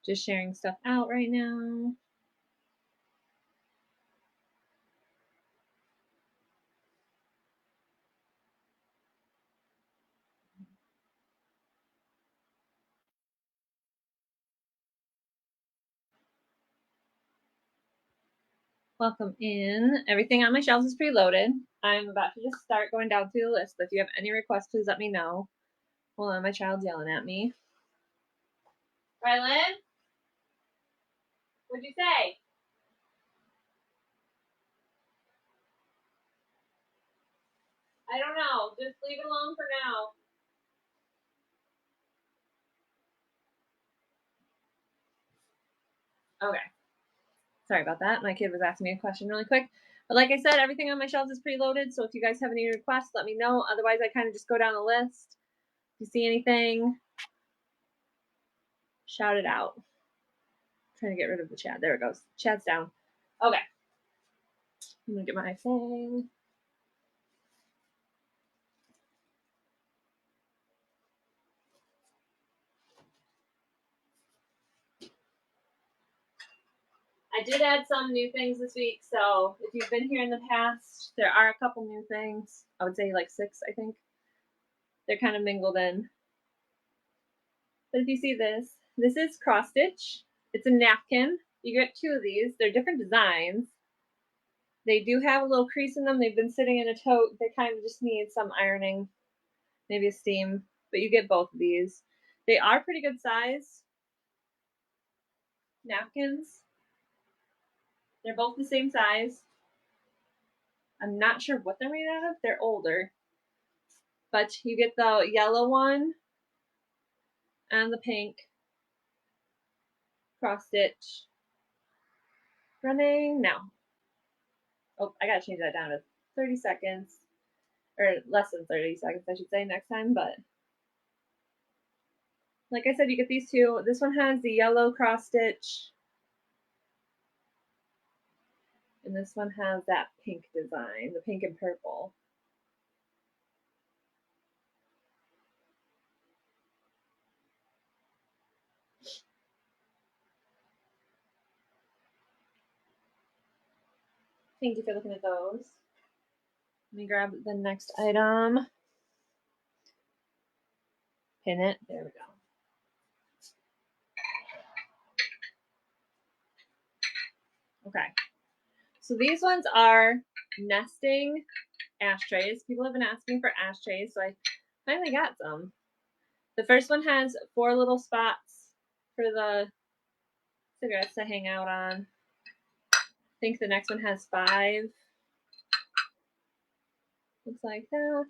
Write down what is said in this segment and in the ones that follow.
Just sharing stuff out right now. Welcome in. Everything on my shelves is preloaded. I'm about to just start going down through the list. If you have any requests, please let me know. Hold on, my child's yelling at me. Rylan? What'd you say? I don't know. Just leave it alone for now. Okay. Sorry about that. My kid was asking me a question really quick. But like I said, everything on my shelves is preloaded. So if you guys have any requests, let me know. Otherwise, I kind of just go down the list. If you see anything, shout it out. I'm trying to get rid of the chat. There it goes. Chat's down. Okay. I'm going to get my thing. I did add some new things this week, so if you've been here in the past, there are a couple new things. I would say like 6, I think. They're kind of mingled in. But if you see this, this is cross stitch. It's a napkin. You get 2 of these. They're different designs. They do have a little crease in them. They've been sitting in a tote. They kind of just need some ironing, maybe a steam, but you get both of these. They are pretty good size napkins. They're both the same size. I'm not sure what they're made out of. They're older. But you get the yellow one and the pink cross stitch. Running now. Oh, I gotta change that down to 30 seconds. Or less than 30 seconds, I should say, next time. But like I said, you get these 2. This one has the yellow cross stitch. And this one has that pink design, the pink and purple. Thank you for looking at those. Let me grab the next item. Pin it. There we go. Okay. So these ones are nesting ashtrays. People have been asking for ashtrays, so I finally got some. The first one has 4 little spots for the cigarettes to hang out on. I think the next one has 5. Looks like that.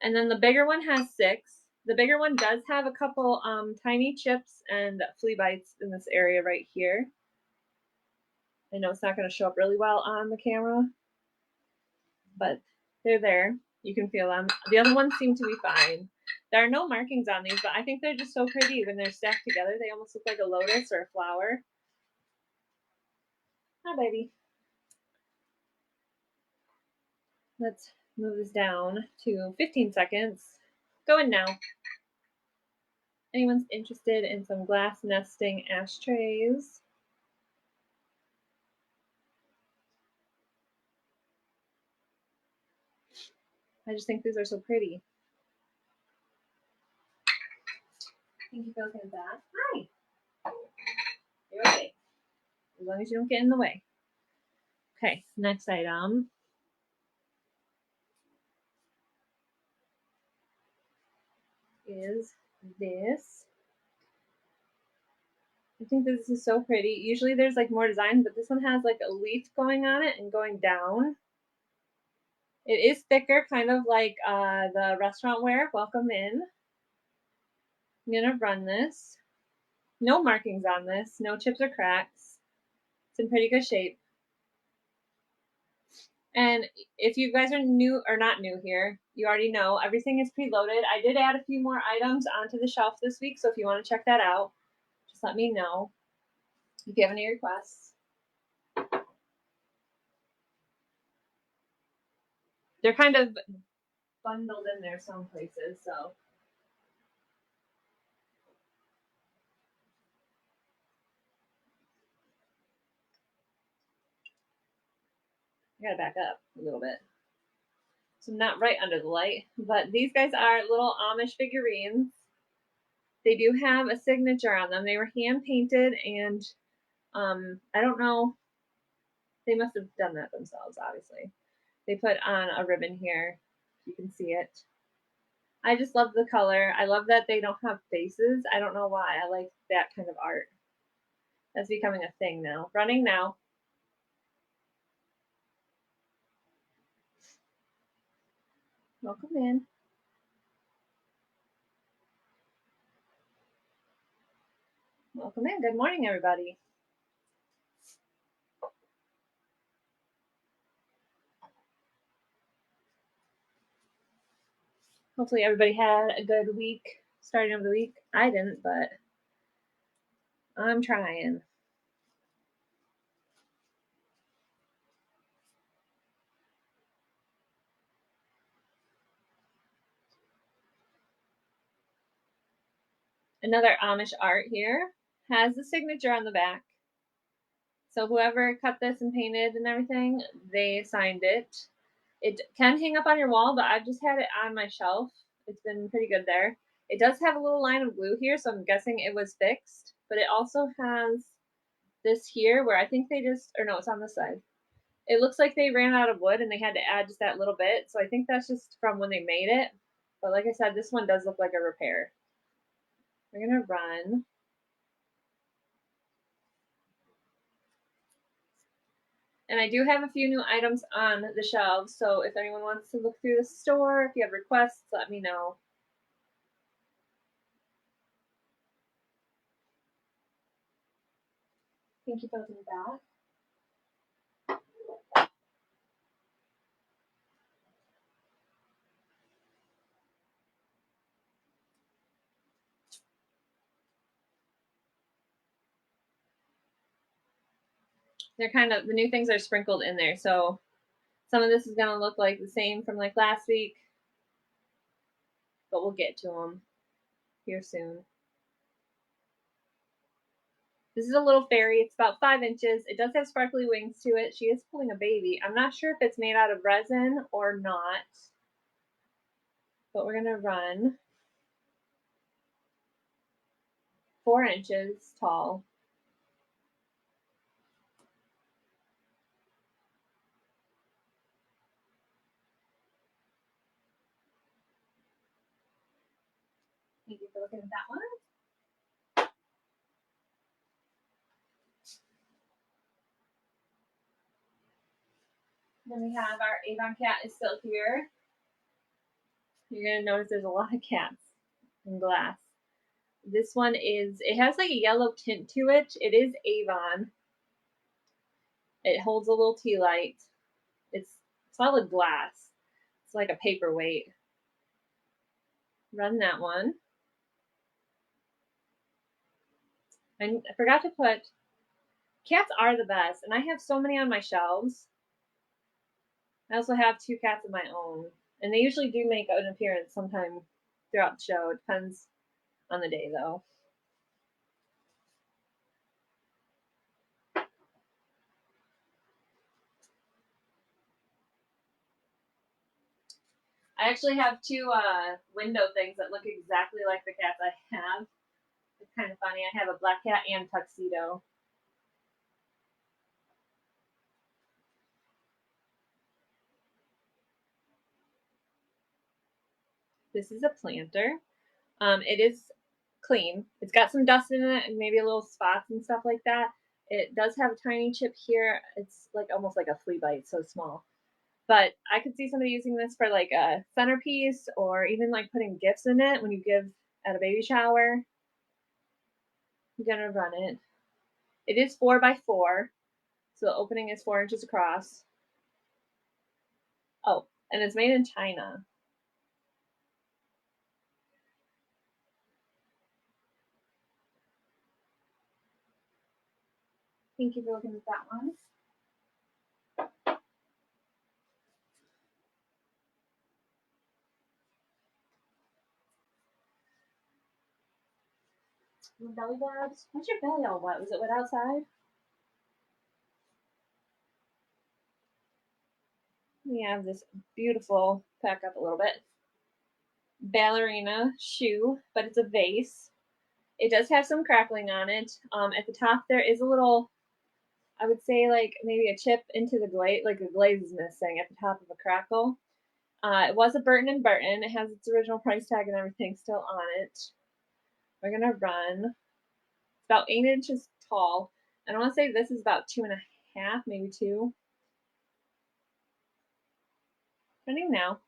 And then the bigger one has 6. The bigger one does have a couple tiny chips and flea bites in this area right here. I know it's not going to show up really well on the camera, but they're there. You can feel them. The other ones seem to be fine. There are no markings on these, but I think they're just so pretty when they're stacked together. They almost look like a lotus or a flower. Hi, baby. Let's move this down to 15 seconds. Go in now. Anyone's interested in some glass nesting ashtrays? I just think these are so pretty. Thank you for looking at that. Hi. You're okay. As long as you don't get in the way. Okay, next item. Is this. I think this is so pretty. Usually there's like more design, but this one has like a leaf going on it and going down. It is thicker, kind of like the restaurant wear. Welcome in. I'm gonna run this. No markings on this, no chips or cracks. It's in pretty good shape. And if you guys are new or not new here, you already know everything is preloaded. I did add a few more items onto the shelf this week, so if you want to check that out, just let me know if you have any requests. They're kind of bundled in there some places, so. I gotta back up a little bit. So I'm not right under the light, but these guys are little Amish figurines. They do have a signature on them. They were hand painted, and I don't know, they must have done that themselves, obviously. They put on a ribbon here. You can see it. I just love the color. I love that they don't have faces. I don't know why. I like that kind of art. That's becoming a thing now. Running now. Welcome in. Welcome in. Good morning, everybody. Hopefully everybody had a good week, starting of the week. I didn't, but I'm trying. Another Amish art here has the signature on the back. So whoever cut this and painted and everything, they signed it. It can hang up on your wall, but I've just had it on my shelf. It's been pretty good there. It does have a little line of glue here, so I'm guessing it was fixed. But it also has this here where I think they just, or no, it's on this side. It looks like they ran out of wood and they had to add just that little bit. So I think that's just from when they made it. But like I said, this one does look like a repair. We're going to run. And I do have a few new items on the shelves. So if anyone wants to look through the store, if you have requests, let me know. Thank you for looking back. They're kind of, the new things are sprinkled in there. So some of this is going to look like the same from like last week, but we'll get to them here soon. This is a little fairy. It's about 5 inches. It does have sparkly wings to it. She is pulling a baby. I'm not sure if it's made out of resin or not, but we're going to run 4 inches tall. Thank you for looking at that one. Then we have our Avon cat is still here. You're going to notice there's a lot of cats in glass. This one is, it has like a yellow tint to it. It is Avon. It holds a little tea light. It's solid glass. It's like a paperweight. Run that one. And I forgot to put, cats are the best. And I have so many on my shelves. I also have 2 cats of my own. And they usually do make an appearance sometime throughout the show. It depends on the day, though. I actually have 2 window things that look exactly like the cats I have. It's kind of funny. I have a black cat and tuxedo. This is a planter. It is clean. It's got some dust in it and maybe a little spots and stuff like that. It does have a tiny chip here. It's like almost like a flea bite, so small. But I could see somebody using this for like a centerpiece or even like putting gifts in it when you give at a baby shower. I'm gonna run it. It is 4x4, so the opening is 4 inches across. Oh, and it's made in China. Thank you for looking at that one. Belly babs. Why's your belly all wet? Was it wet outside? We have this beautiful, back up a little bit, ballerina shoe, but it's a vase. It does have some crackling on it. At the top, there is a little, I would say, like maybe a chip into the glaze, like the glaze is missing at the top of a crackle. It was a Burton and Burton. It has its original price tag and everything still on it. We're gonna run. It's about 8 inches tall. And I want to say this is about 2.5, maybe 2. Running now.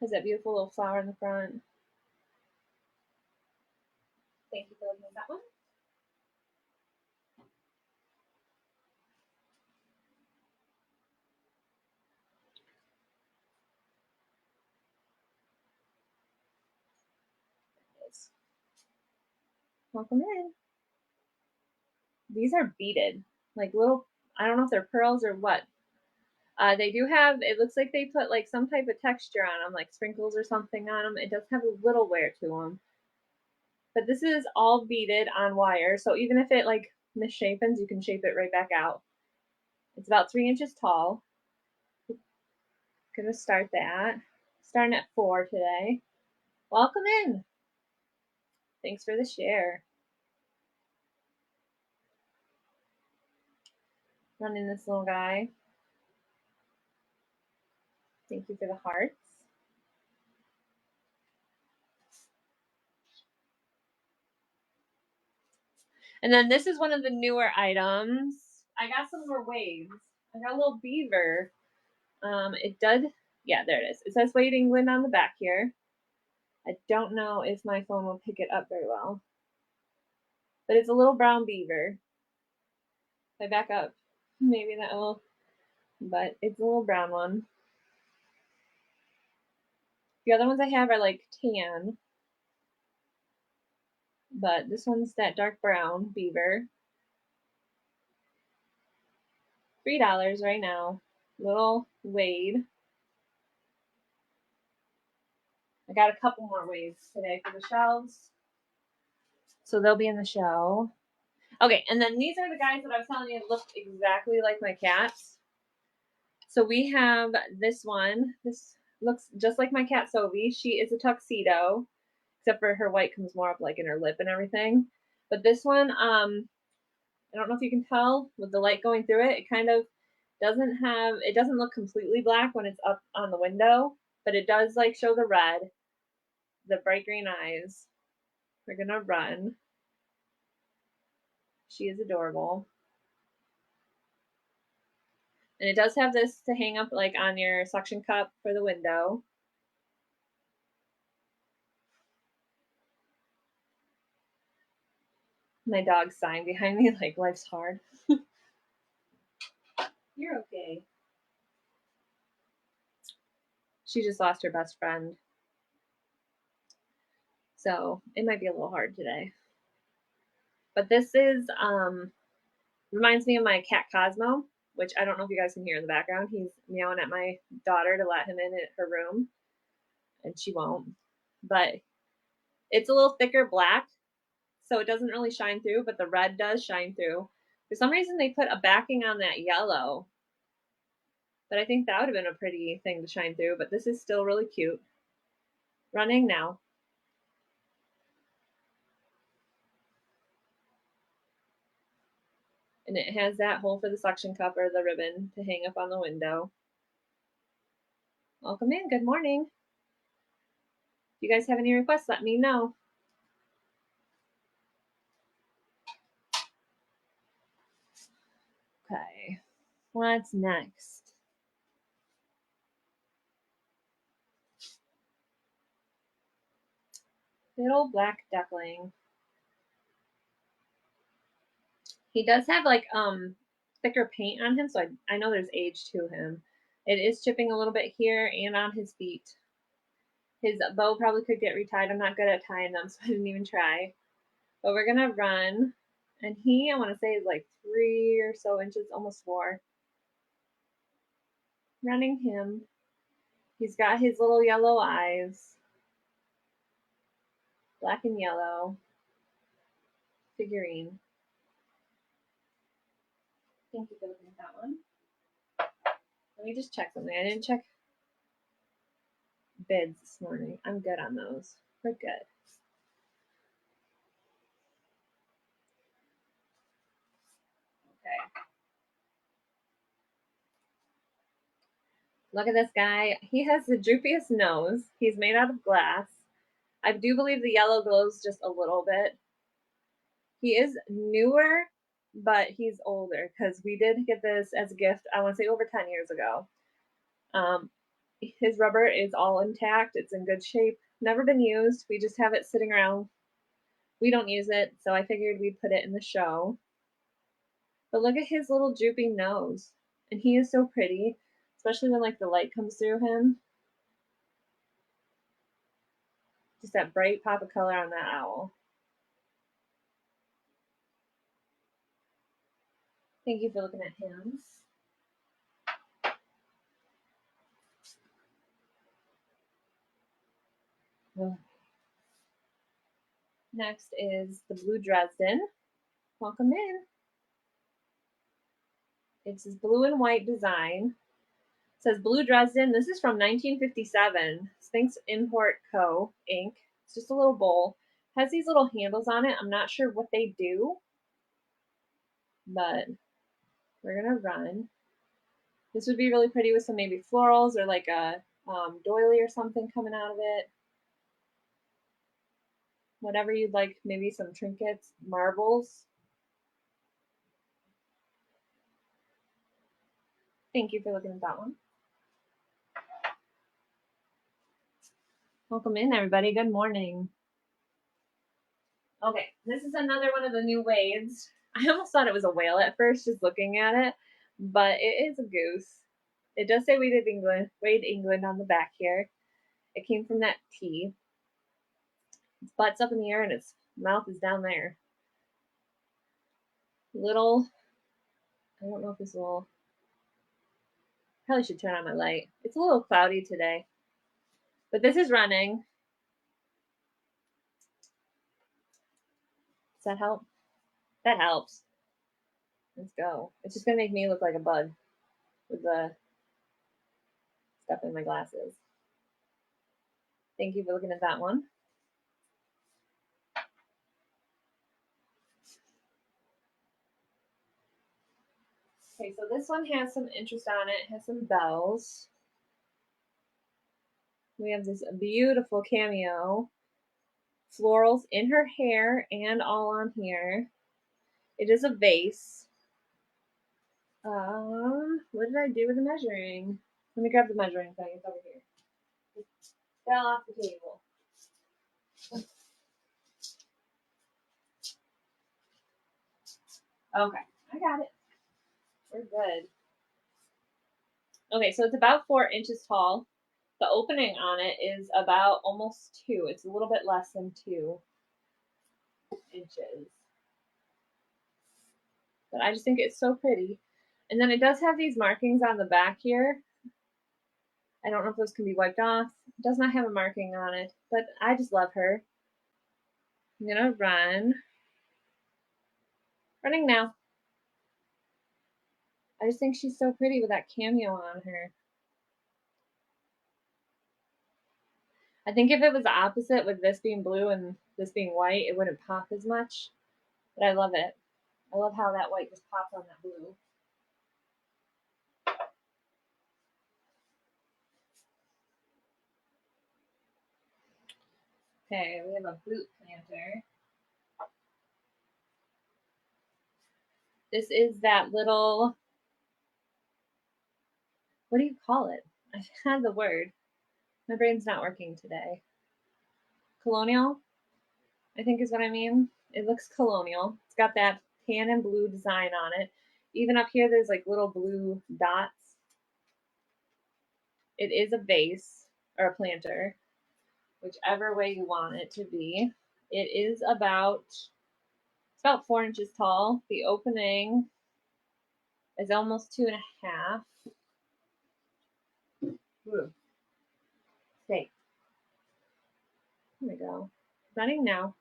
Has that beautiful little flower in the front. Thank you for looking at that one. Welcome in. These are beaded, like little, I don't know if they're pearls or what. They do have, it looks like they put like some type of texture on them, like sprinkles or something on them. It does have a little wear to them. But this is all beaded on wire, so even if it like misshapens, you can shape it right back out. It's about 3 inches tall. Gonna start that. Starting at 4 today. Welcome in. Thanks for the share. Running this little guy. Thank you for the hearts. And then this is one of the newer items. I got some more waves. I got a little beaver. It did, yeah, there it is. It says Wade England on the back here. I don't know if my phone will pick it up very well. But it's a little brown beaver. If I back up, maybe that will, but it's a little brown one. The other ones I have are like tan, but this one's that dark brown beaver. $3 right now. Little Wade. I got a couple more waves today for the shelves. So they'll be in the show. Okay, and then these are the guys that I was telling you look exactly like my cats. So we have this one. This looks just like my cat Sophie. She is a tuxedo, except for her white comes more up like in her lip and everything. But this one, I don't know if you can tell with the light going through it, it kind of it doesn't look completely black when it's up on the window, but it does like show the red, the bright green eyes. We're gonna run. She is adorable. And it does have this to hang up like on your suction cup for the window. My dog's sighing behind me like life's hard. You're okay. She just lost her best friend. So it might be a little hard today. But this is reminds me of my cat Cosmo, which I don't know if you guys can hear in the background. He's meowing at my daughter to let him in at her room, and she won't. But it's a little thicker black, so it doesn't really shine through, but the red does shine through. For some reason, they put a backing on that yellow, but I think that would have been a pretty thing to shine through, but this is still really cute. Running now. And it has that hole for the suction cup or the ribbon to hang up on the window. Welcome in. Good morning. If you guys have any requests, let me know. Okay. What's next? Little black duckling. He does have like thicker paint on him, so I know there's age to him. It is chipping a little bit here and on his feet. His bow probably could get retied. I'm not good at tying them, so I didn't even try. But we're gonna run. And he, I want to say, is like 3 or so inches, almost 4. Running him. He's got his little yellow eyes. Black and yellow. Figurine. Thank you for looking at that one. Let me just check something. I didn't check bids this morning. I'm good on those. We're good. Okay. Look at this guy. He has the droopiest nose. He's made out of glass. I do believe the yellow glows just a little bit. He is newer, but he's older because we did get this as a gift, I want to say over 10 years ago. His rubber is all intact. It's in good shape. Never been used. We just have it sitting around. We don't use it, so I figured we'd put it in the show. But look at his little drooping nose. And he is so pretty, especially when like the light comes through him. Just that bright pop of color on that owl. Thank you for looking at him. Next is the blue Dresden. Welcome in. It's this blue and white design. It says Blue Dresden. This is from 1957. Sphinx Import Co. Inc. It's just a little bowl. Has these little handles on it. I'm not sure what they do, but we're gonna run. This would be really pretty with some maybe florals or like a doily or something coming out of it. Whatever you'd like, maybe some trinkets, marbles. Thank you for looking at that one. Welcome in, everybody. Good morning. Okay, this is another one of the new wades. I almost thought it was a whale at first, just looking at it, but it is a goose. It does say Wade England on the back here. It came from that tea. Its butt's up in the air and its mouth is down there. Little, I don't know if this will, probably should turn on my light. It's a little cloudy today, but this is running. Does that help? That helps. Let's go. It's just gonna make me look like a bug with the stuff in my glasses. Thank you for looking at that one. Okay, so this one has some interest on it. It has some bells. We have this beautiful cameo. Florals in her hair and all on here. It is a vase. What did I do with the measuring? Let me grab the measuring thing. It's over here. It fell off the table. Okay, I got it. We're good. Okay, so it's about 4 inches tall. The opening on it is about almost 2. It's a little bit less than 2 inches. But I just think it's so pretty. And then it does have these markings on the back here. I don't know if those can be wiped off. It does not have a marking on it, but I just love her. I'm gonna run. Running now. I just think she's so pretty with that cameo on her. I think if it was the opposite with this being blue and this being white, it wouldn't pop as much. But I love it. I love how that white just pops on that blue. Okay, we have a boot planter. This is that little, what do you call it? I had the word. My brain's not working today. Colonial, I think is what I mean. It looks colonial. It's got that tan and blue design on it. Even up here, there's like little blue dots. It is a vase or a planter, whichever way you want it to be. It is about 4 inches tall. The opening is almost 2.5. Stay. Here we go. Running now.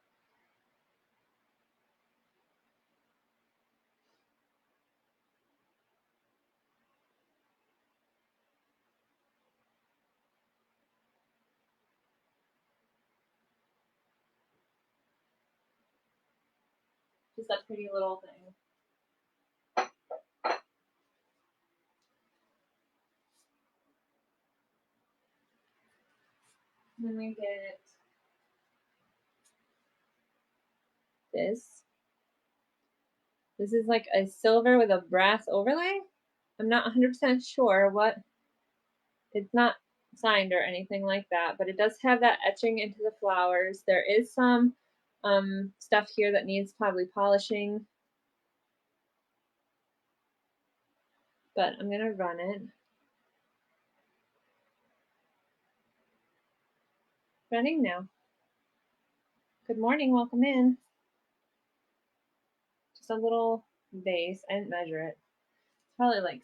Just that pretty little thing. And then we get this. This is like a silver with a brass overlay. I'm not 100% sure what. It's not signed or anything like that, but it does have that etching into the flowers. There is some stuff here that needs probably polishing, but I'm gonna run it. Running now. Good morning, welcome in. Just a little vase. I didn't measure it. It's probably like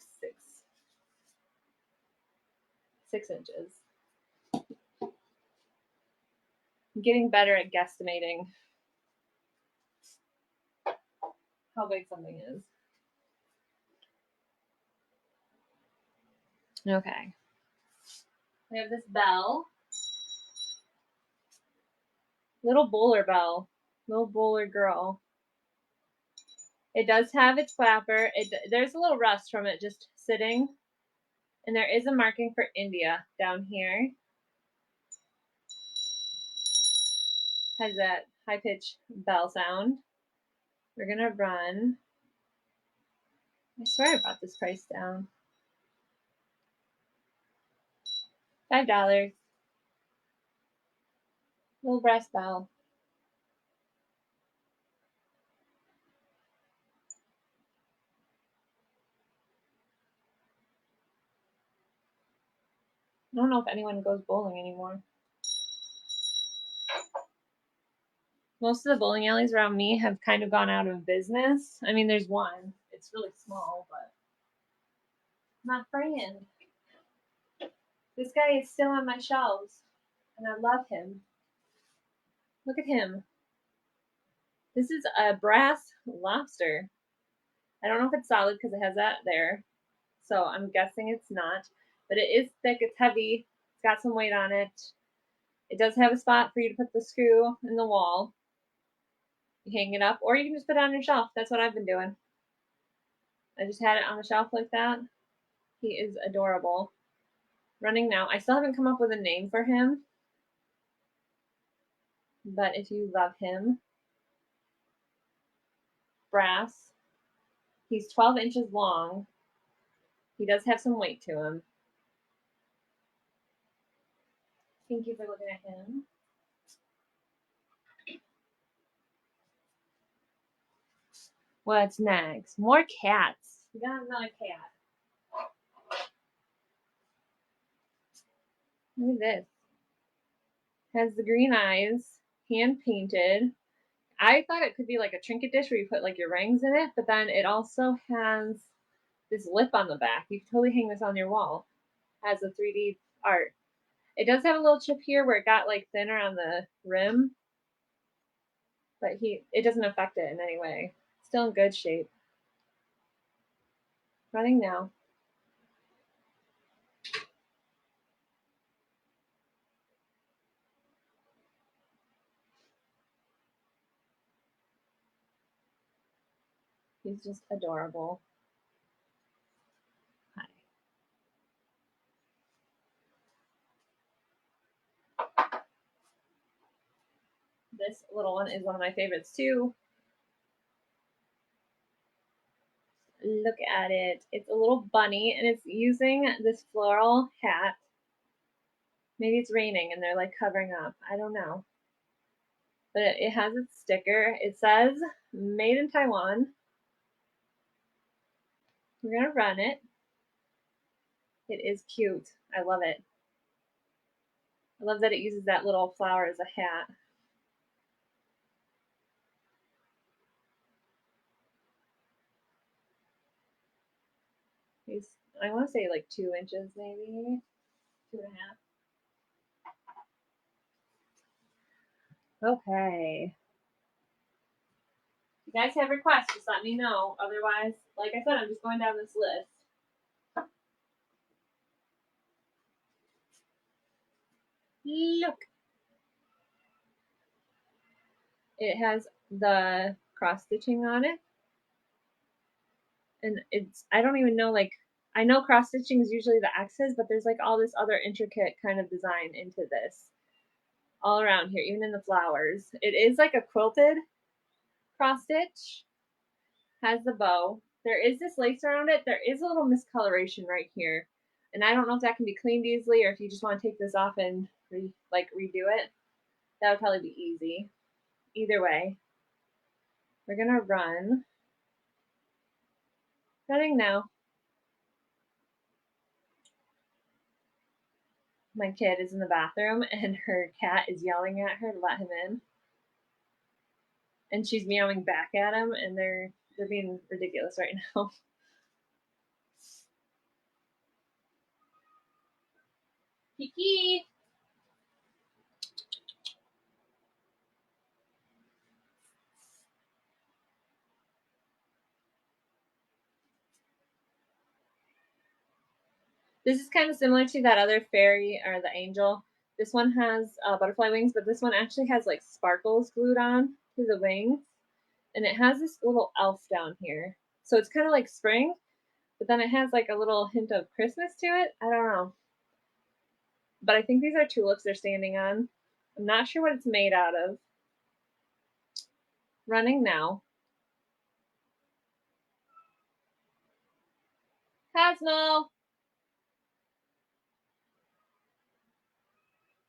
6 inches. I'm getting better at guesstimating how big something is. Okay. We have this bell. Little bowler bell. Little bowler girl. It does have its flapper. There's a little rust from it just sitting. And there is a marking for India down here. Has that high-pitched bell sound. We're going to run. I swear I brought this price down. $5. Little brass bell. I don't know if anyone goes bowling anymore. Most of the bowling alleys around me have kind of gone out of business. I mean, there's one. It's really small, but my friend. This guy is still on my shelves, and I love him. Look at him. This is a brass lobster. I don't know if it's solid because it has that there, so I'm guessing it's not. But it is thick. It's heavy. It's got some weight on it. It does have a spot for you to put the screw in the wall. You hang it up, or you can just put it on your shelf. That's what I've been doing. I just had it on the shelf like that. He is adorable. Running now. I still haven't come up with a name for him, but if you love him, brass. He's 12 inches long. He does have some weight to him. Thank you for looking at him. What's next? More cats. We got another cat. Look at this. Has the green eyes, hand painted. I thought it could be like a trinket dish where you put like your rings in it, but then it also has this lip on the back. You can totally hang this on your wall as a 3D art. It does have a little chip here where it got like thinner on the rim, but it doesn't affect it in any way. Still in good shape. Running now. He's just adorable. Hi. This little one is one of my favorites too. Look at it. It's a little bunny and it's using this floral hat. Maybe it's raining and they're like covering up. I don't know. But it has its sticker. It says made in Taiwan. We're going to run it. It is cute. I love it. I love that it uses that little flower as a hat. He's, I want to say like 2 inches maybe. 2.5. Okay. If you guys have requests, just let me know. Otherwise, like I said, I'm just going down this list. Look. It has the cross stitching on it. And it's, I don't even know, like, I know cross stitching is usually the X's, but there's like all this other intricate kind of design into this all around here, even in the flowers. It is like a quilted cross stitch, has the bow. There is this lace around it. There is a little miscoloration right here. And I don't know if that can be cleaned easily or if you just want to take this off and redo it. That would probably be easy. Either way, we're going to running now. My kid is in the bathroom and her cat is yelling at her to let him in. And she's meowing back at him, and they're being ridiculous right now. Kiki! This is kind of similar to that other fairy or the angel. This one has butterfly wings, but this one actually has like sparkles glued on to the wings. And it has this little elf down here. So it's kind of like spring, but then it has like a little hint of Christmas to it. I don't know. But I think these are tulips they're standing on. I'm not sure what it's made out of. Running now. Cosmo!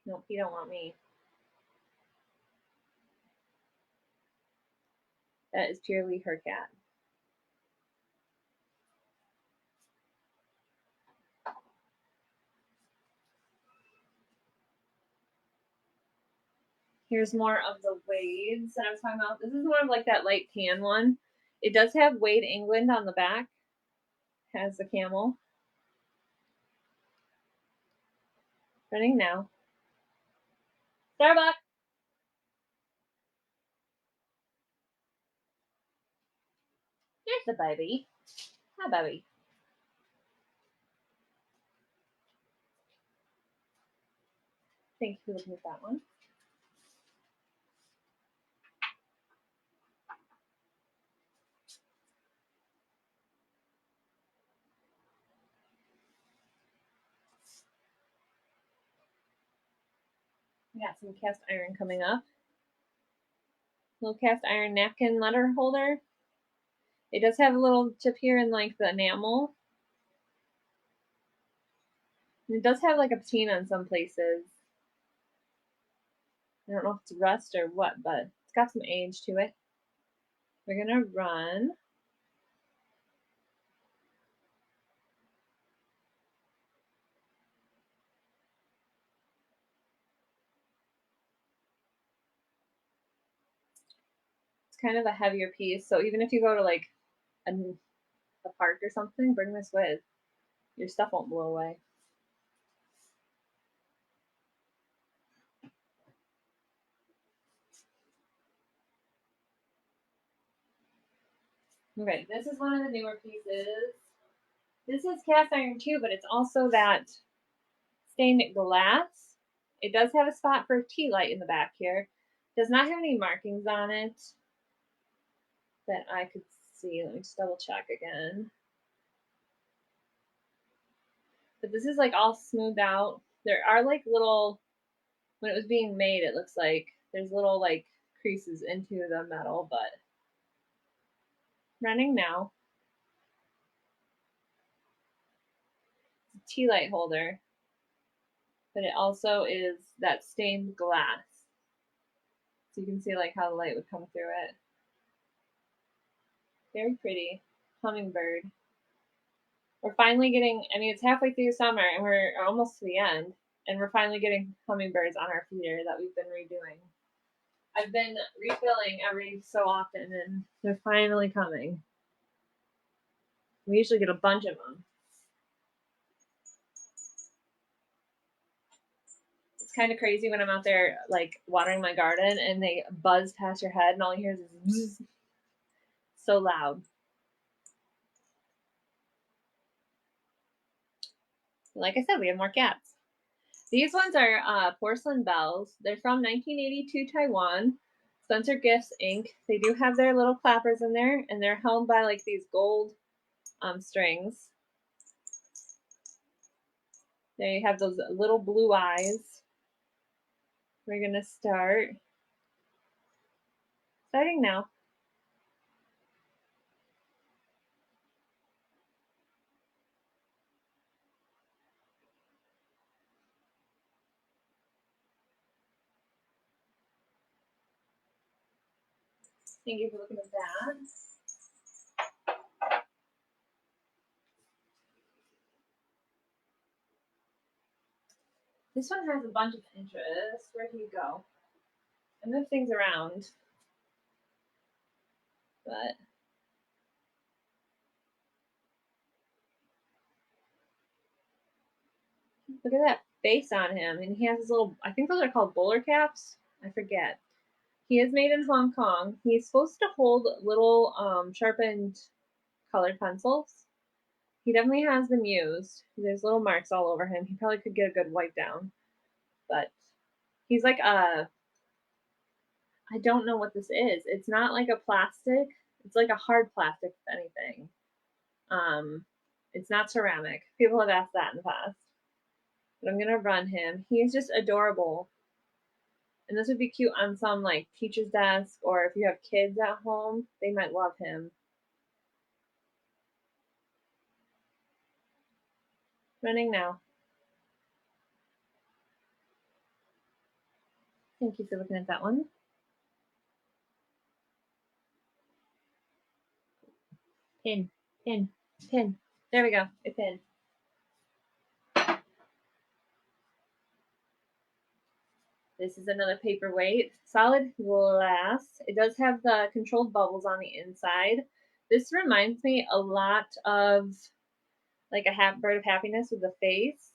Nope, you don't want me. That is purely her cat. Here's more of the Wades that I was talking about. This is more of like that light tan one. It does have Wade England on the back. Has the camel. Running now. Starbucks! Here's the baby. Hi, baby. Thank you for looking at that one. We got some cast iron coming up. Little cast iron napkin letter holder. It does have a little tip here in like the enamel. And it does have like a patina in some places. I don't know if it's rust or what, but it's got some age to it. We're gonna run. It's kind of a heavier piece, so even if you go to like a park or something, bring this with. Your stuff won't blow away. Okay, this is one of the newer pieces. This is cast iron too, but it's also that stained glass. It does have a spot for tea light in the back here. Does not have any markings on it that I could see. Let me just double check again. But this is like all smoothed out. There are like little, when it was being made, it looks like there's little like creases into the metal, but running now. It's a tea light holder, but it also is that stained glass. So you can see like how the light would come through it. Very pretty. Hummingbird. We're finally getting, I mean, it's halfway through summer and we're almost to the end, and we're finally getting hummingbirds on our feeder that we've been redoing. I've been refilling every so often and they're finally coming. We usually get a bunch of them. It's kind of crazy when I'm out there like watering my garden and they buzz past your head and all you hear is zzz. So loud. Like I said, we have more cats. These ones are porcelain bells. They're from 1982 Taiwan. It's Spencer Gifts Inc. They do have their little clappers in there, and they're held by like these gold strings. There you have those little blue eyes. We're gonna starting now. Thank you for looking at that. This one has a bunch of interest. Where do you go? I move things around, but look at that face on him. And he has his little, I think those are called bowler caps. I forget. He is made in Hong Kong. He's supposed to hold little sharpened colored pencils. He definitely has been used. There's little marks all over him. He probably could get a good wipe down. But he's like I don't know what this is. It's not like a plastic. It's like a hard plastic, if anything. It's not ceramic. People have asked that in the past. But I'm gonna run him. He is just adorable. And this would be cute on some like teacher's desk, or if you have kids at home, they might love him. Running now. Thank you for looking at that one. Pin, pin, pin. There we go. A pin. This is another paperweight, solid glass. It does have the controlled bubbles on the inside. This reminds me a lot of like a bird of happiness with a face,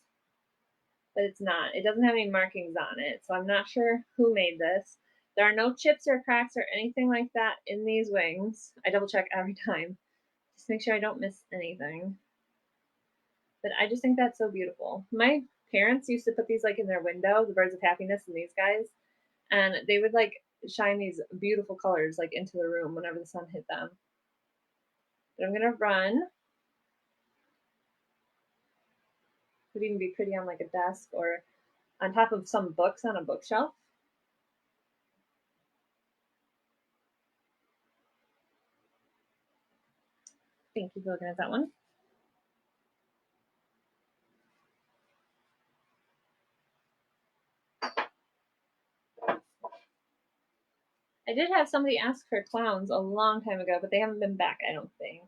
but it's not. It doesn't have any markings on it, so I'm not sure who made this. There are no chips or cracks or anything like that in these wings. I double check every time. Just make sure I don't miss anything. But I just think that's so beautiful. My parents used to put these like in their window, the birds of happiness and these guys, and they would like shine these beautiful colors like into the room whenever the sun hit them. But I'm gonna run. Would even be pretty on like a desk or on top of some books on a bookshelf. Thank you for looking at that one. I did have somebody ask for clowns a long time ago, but they haven't been back, I don't think.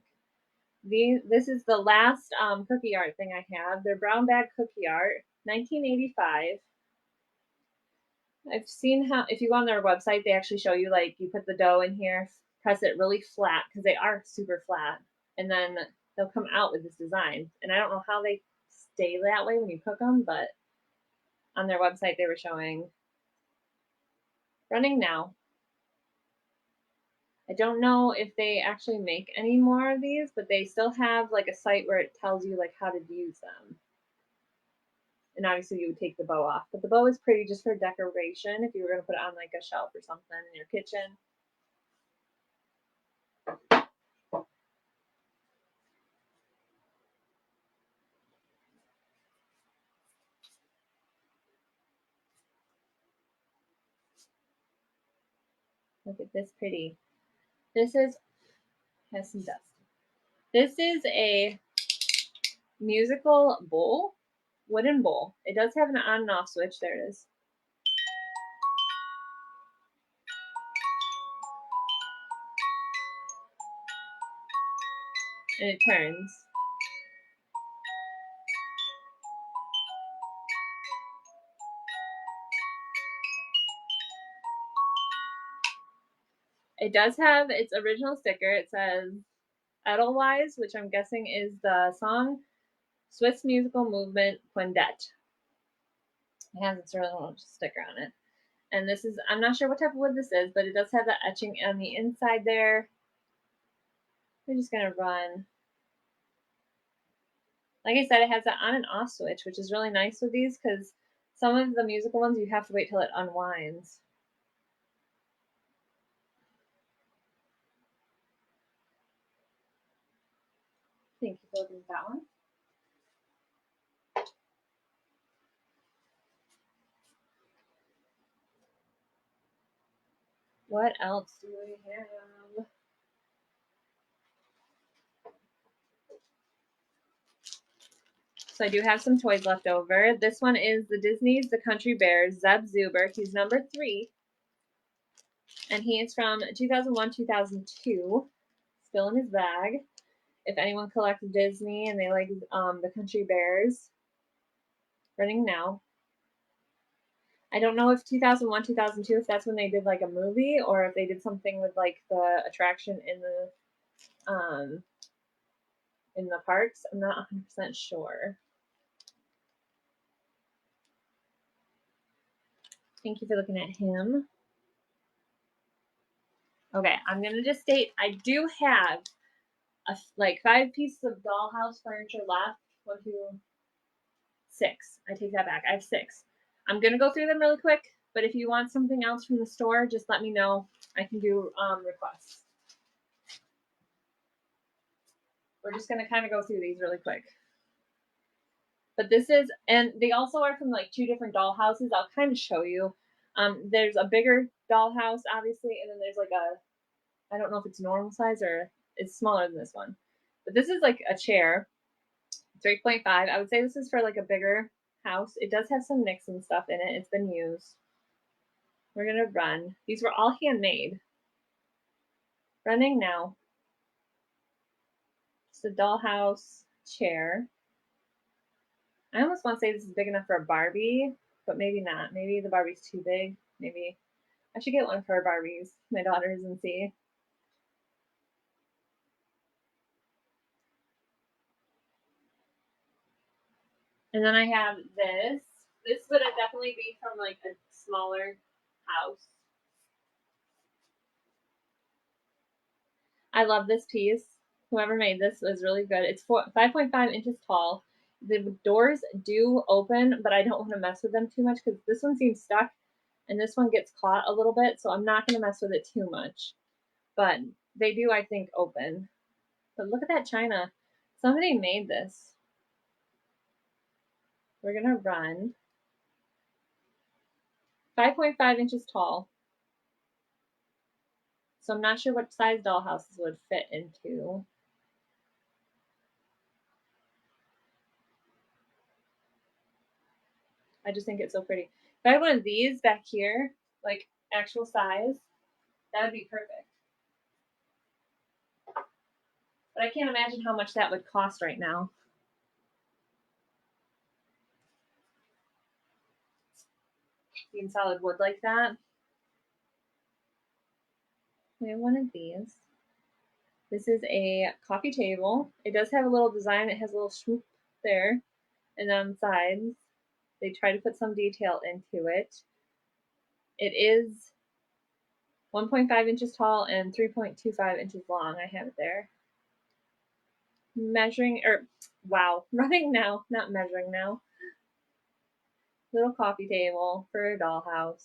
This is the last cookie art thing I have. They're brown bag cookie art, 1985. I've seen how, if you go on their website, they actually show you like you put the dough in here, press it really flat because they are super flat, and then they'll come out with this design. And I don't know how they stay that way when you cook them, but on their website they were showing. Running now. I don't know if they actually make any more of these, but they still have like a site where it tells you like how to use them. And obviously you would take the bow off, but the bow is pretty just for decoration if you were going to put it on like a shelf or something in your kitchen. Look at this pretty. This has some dust. This is a musical bowl, wooden bowl. It does have an on and off switch. There it is. And it turns. It does have its original sticker. It says Edelweiss, which I'm guessing is the song Swiss musical movement Quindet. It has its original sticker on it. And this is, I'm not sure what type of wood this is, but it does have that etching on the inside there. We're just going to run. Like I said, it has that on and off switch, which is really nice with these because some of the musical ones you have to wait till it unwinds. Thank you for looking at that one. What else do we have? So I do have some toys left over. This one is the Disney's The Country Bears, Zeb Zuber. He's number 3. And he is from 2001, 2002. Still in his bag. If anyone collects Disney and they like the Country Bears, running now. I don't know if 2001, 2002, if that's when they did like a movie or if they did something with like the attraction in the parks. I'm not 100% sure. Thank you for looking at him. Okay, I'm gonna just state I do have like 5 pieces of dollhouse furniture left. 1, 2, 6. I take that back. I have 6. I'm gonna go through them really quick, but if you want something else from the store, just let me know. I can do requests. We're just gonna kind of go through these really quick. But this is, and they also are from like 2 different dollhouses. I'll kind of show you. There's a bigger dollhouse, obviously, and then there's like I don't know if it's normal size or it's smaller than this one. But this is like a chair, 3.5. I would say this is for like a bigger house. It does have some nicks and stuff in it. It's been used. We're going to run. These were all handmade. Running now. It's a dollhouse chair. I almost want to say this is big enough for a Barbie, but maybe not. Maybe the Barbie's too big. Maybe I should get one for Barbies, my daughters, and see. And then I have this. This would definitely be from like a smaller house. I love this piece. Whoever made this was really good. It's 5.5 inches tall. The doors do open, but I don't want to mess with them too much because this one seems stuck and this one gets caught a little bit, so I'm not going to mess with it too much. But they do, I think, open. But look at that china. Somebody made this. We're going to run. 5.5 inches tall. So I'm not sure what size dollhouses would fit into. I just think it's so pretty. If I had one of these back here, like actual size, that would be perfect. But I can't imagine how much that would cost right now. In solid wood like that. We have one of these. This is a coffee table. It does have a little design. It has a little swoop there. And on the sides, they try to put some detail into it. It is 1.5 inches tall and 3.25 inches long. I have it there. Measuring, running now, not measuring now. Little coffee table for a dollhouse.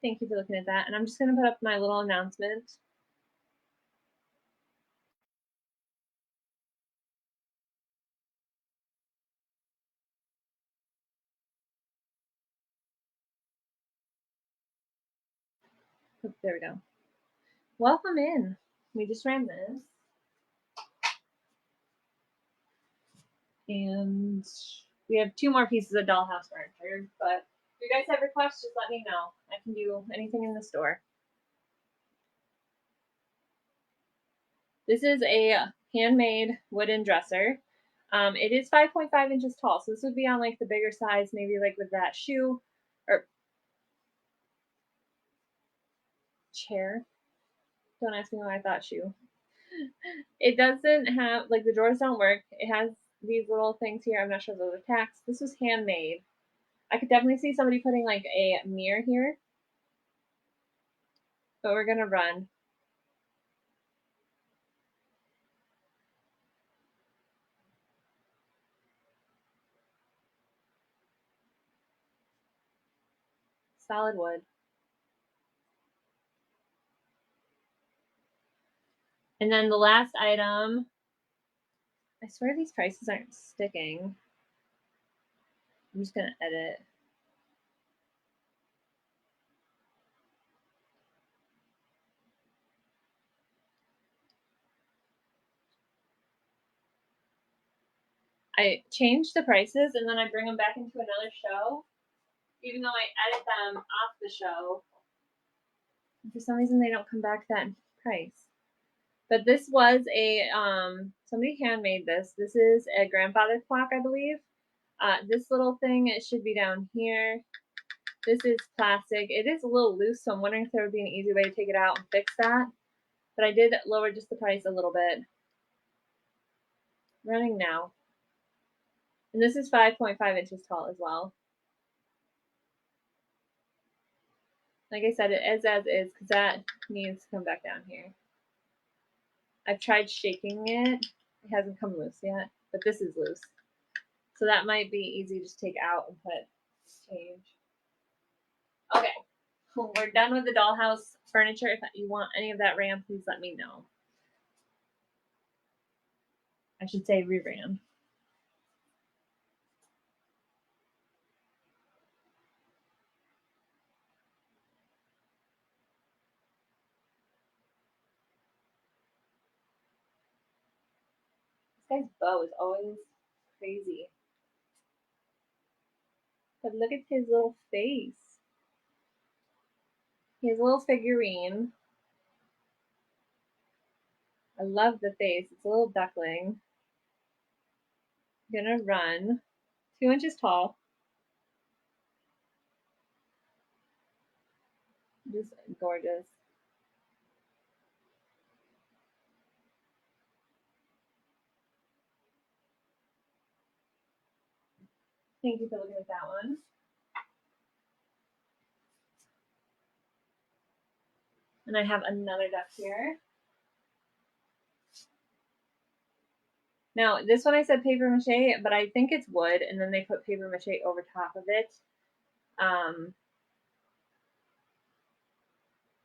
Thank you for looking at that. And I'm just going to put up my little announcement. There we go. Welcome in. We just ran this. And we have 2 more pieces of dollhouse furniture. But if you guys have requests, just let me know. I can do anything in the store. This is a handmade wooden dresser. It is 5.5 inches tall. So this would be on like the bigger size, maybe like with that shoe or chair. Don't ask me why I thought shoe. It doesn't have, like, the drawers don't work. It has these little things here. I'm not sure if those are tacks. This was handmade. I could definitely see somebody putting like a mirror here. But we're gonna run. solid wood. And then the last item, I swear these prices aren't sticking. I'm just gonna edit. I change the prices and then I bring them back into another show, even though I edit them off the show. And for some reason, they don't come back that price. But this was a somebody handmade this. This is a grandfather clock, I believe. This little thing, it should be down here. This is plastic. It is a little loose, so I'm wondering if there would be an easy way to take it out and fix that. But I did lower just the price a little bit. Running now. And this is 5.5 inches tall as well. Like I said, it is as is because that needs to come back down here. I've tried shaking it. It hasn't come loose yet, but this is loose. So that might be easy to just take out and put change. Okay, we're done with the dollhouse furniture. If you want any of that ran, please let me know. I should say reran. This guy's bow is always crazy. But look at his little face. He has a little figurine. I love the face. It's a little duckling. I'm gonna run. 2 inches tall. Just gorgeous. Thank you for looking at that one. And I have another duck here. Now, this one I said paper mache, but I think it's wood, and then they put paper mache over top of it.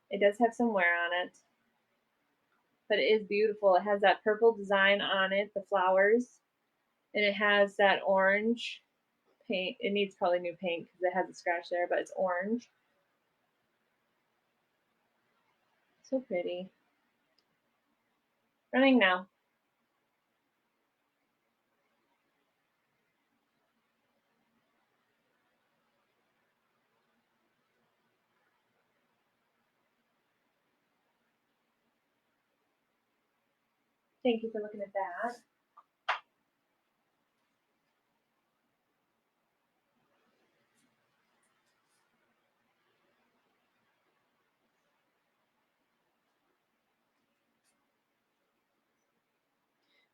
It does have some wear on it, but it is beautiful. It has that purple design on it, the flowers, and it has that orange paint. It needs probably new paint because it has a scratch there, but it's orange. So pretty. Running now. Thank you for looking at that.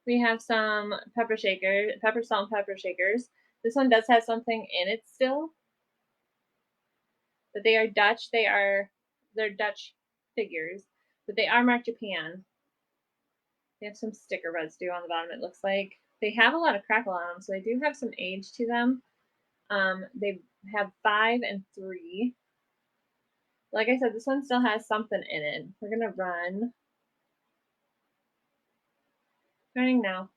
We have some pepper shakers, pepper salt and pepper shakers. This one does have something in it still, but they are Dutch. They're Dutch figures, but they are marked Japan. They have some sticker residue on the bottom, it looks like. They have a lot of crackle on them, so they do have some age to them. They have 5 and 3. Like I said, this one still has something in it. We're gonna run. Running now.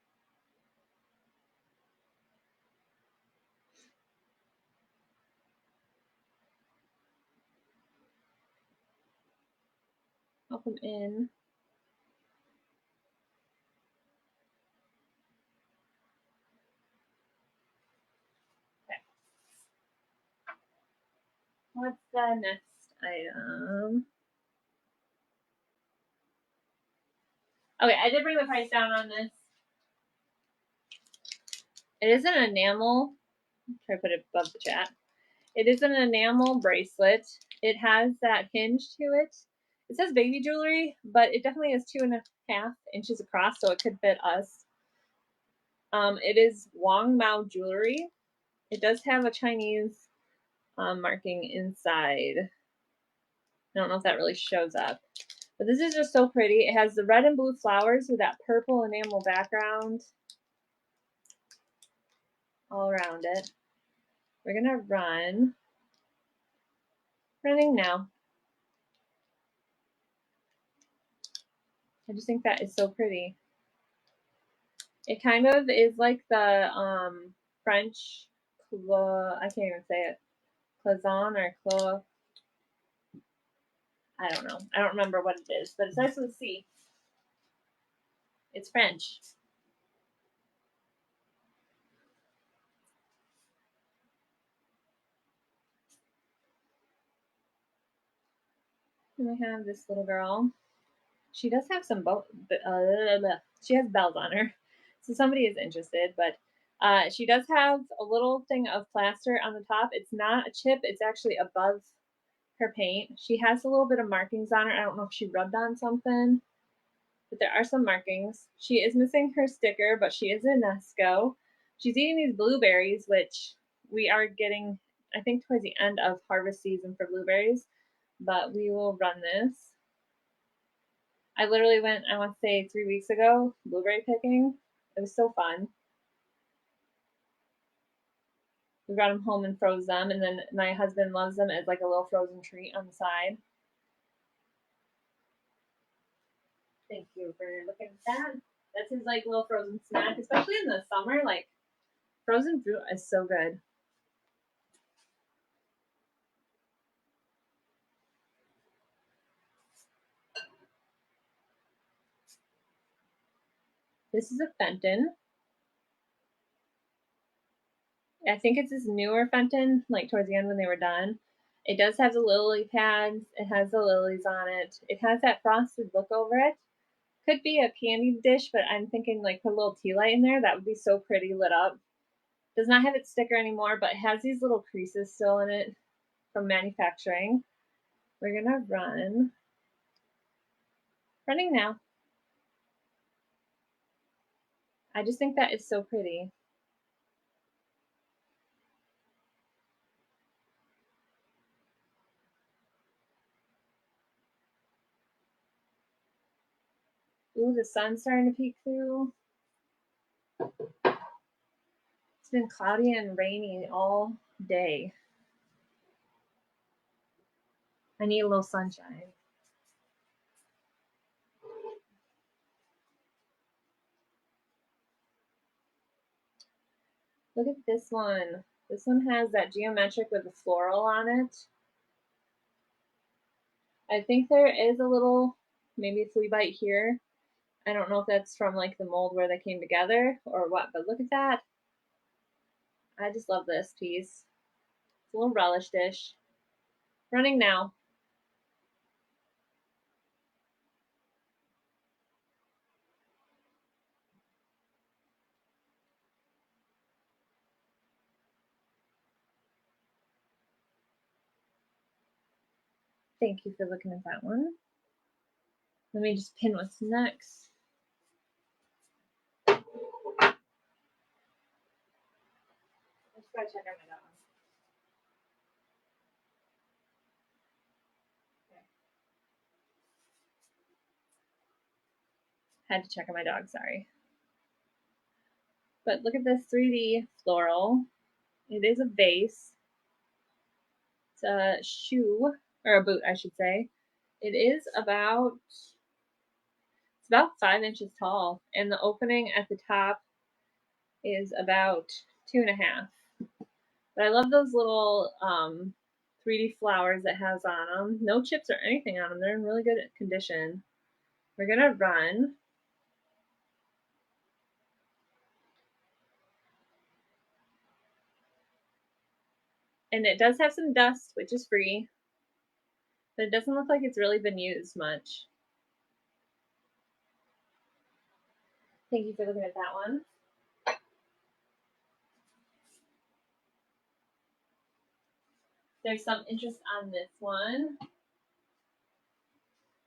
I'll come in. Okay. What's the next item? Okay, I did bring the price down on this. It is an enamel. Try to put it above the chat. It is an enamel bracelet. It has that hinge to it. It says baby jewelry, but it definitely is 2.5 inches across, so it could fit us. It is Wang Mao jewelry. It does have a Chinese marking inside. I don't know if that really shows up. But this is just so pretty. It has the red and blue flowers with that purple enamel background all around it. We're going to run. Running now. I just think that is so pretty. It kind of is like the French I can't even say it. Cloison or clo. I don't know. I don't remember what it is, but it starts with C. It's French. And I have this little girl. She does have some she has bells on her, so somebody is interested. But she does have a little thing of plaster on the top. It's not a chip. It's actually above her paint. She has a little bit of markings on her. I don't know if she rubbed on something, but there are some markings. She is missing her sticker, but she is a Nesco. She's eating these blueberries, which we are getting, I think, towards the end of harvest season for blueberries, but we will run this. I literally went, I want to say 3 weeks ago, blueberry picking. It was so fun. We brought them home and froze them, and then my husband loves them as like a little frozen treat on the side. Thank you for looking at that. That's his like little frozen snack, especially in the summer. Like frozen fruit is so good. This is a Fenton. I think it's this newer Fenton, like towards the end when they were done. It does have the lily pads. It has the lilies on it. It has that frosted look over it. Could be a candy dish, but I'm thinking like put a little tea light in there. That would be so pretty lit up. Does not have its sticker anymore, but it has these little creases still in it from manufacturing. We're gonna running now. I just think that is so pretty. Ooh, the sun's starting to peek through. It's been cloudy and rainy all day. I need a little sunshine. Look at this one. This one has that geometric with the floral on it. I think there is a little, maybe a flea bite here. I don't know if that's from like the mold where they came together or what, but look at that. I just love this piece. It's a little relish dish. Running now. Thank you for looking at that one. Let me just pin what's next. I just gotta check on my dog. Okay. Had to check on my dog, sorry. But look at this 3D floral. It is a vase. It's a shoe, or a boot, I should say. It is about 5 inches tall, and the opening at the top is about 2.5. But I love those little 3D flowers it has on them. No chips or anything on them. They're in really good condition. We're gonna run. And it does have some dust, which is free, but it doesn't look like it's really been used much. Thank you for looking at that one. There's some interest on this one.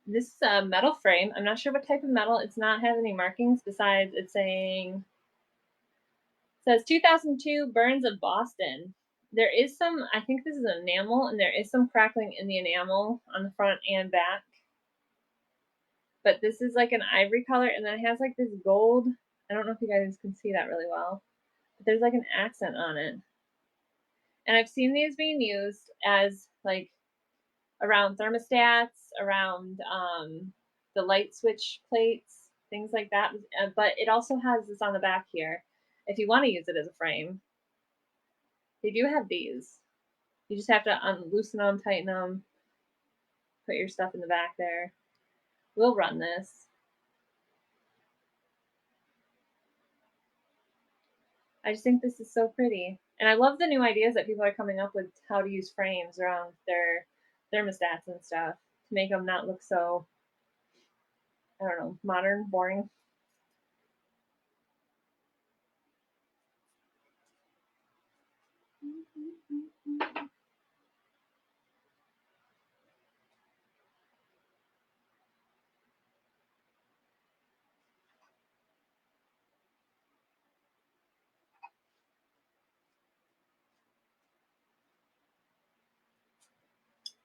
This is a metal frame. I'm not sure what type of metal. It's not have any markings besides it's saying, it says 2002 Burns of Boston. There is some, I think this is enamel, and there is some crackling in the enamel on the front and back. But this is like an ivory color, and then it has like this gold. I don't know if you guys can see that really well, but there's like an accent on it. And I've seen these being used as like around thermostats, around the light switch plates, things like that. But it also has this on the back here if you want to use it as a frame. They do have these. You just have to loosen them, tighten them, put your stuff in the back there. We'll run this. I just think this is so pretty. And I love the new ideas that people are coming up with how to use frames around their thermostats and stuff to make them not look so, I don't know, modern, boring.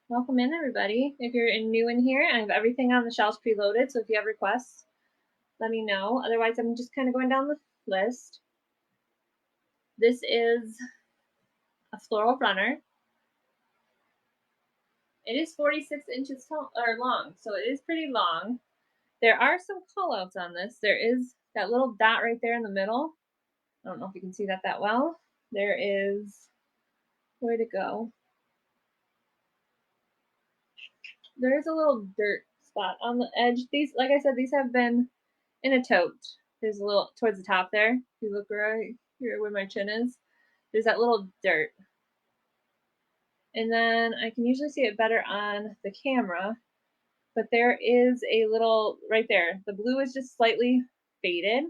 Welcome in, everybody. If you're new in here, I have everything on the shelves preloaded, so if you have requests, let me know. Otherwise, I'm just kind of going down the list. This is a floral runner. It is 46 inches tall or long, so it is pretty long. There are some callouts on this. There is that little dot right there in the middle. I don't know if you can see that well. There is, where to go? There's a little dirt spot on the edge. These, like I said, these have been in a tote. There's a little towards the top there. If you look right here where my chin is, there's that little dirt. And then I can usually see it better on the camera, but there is a little right there. The blue is just slightly faded.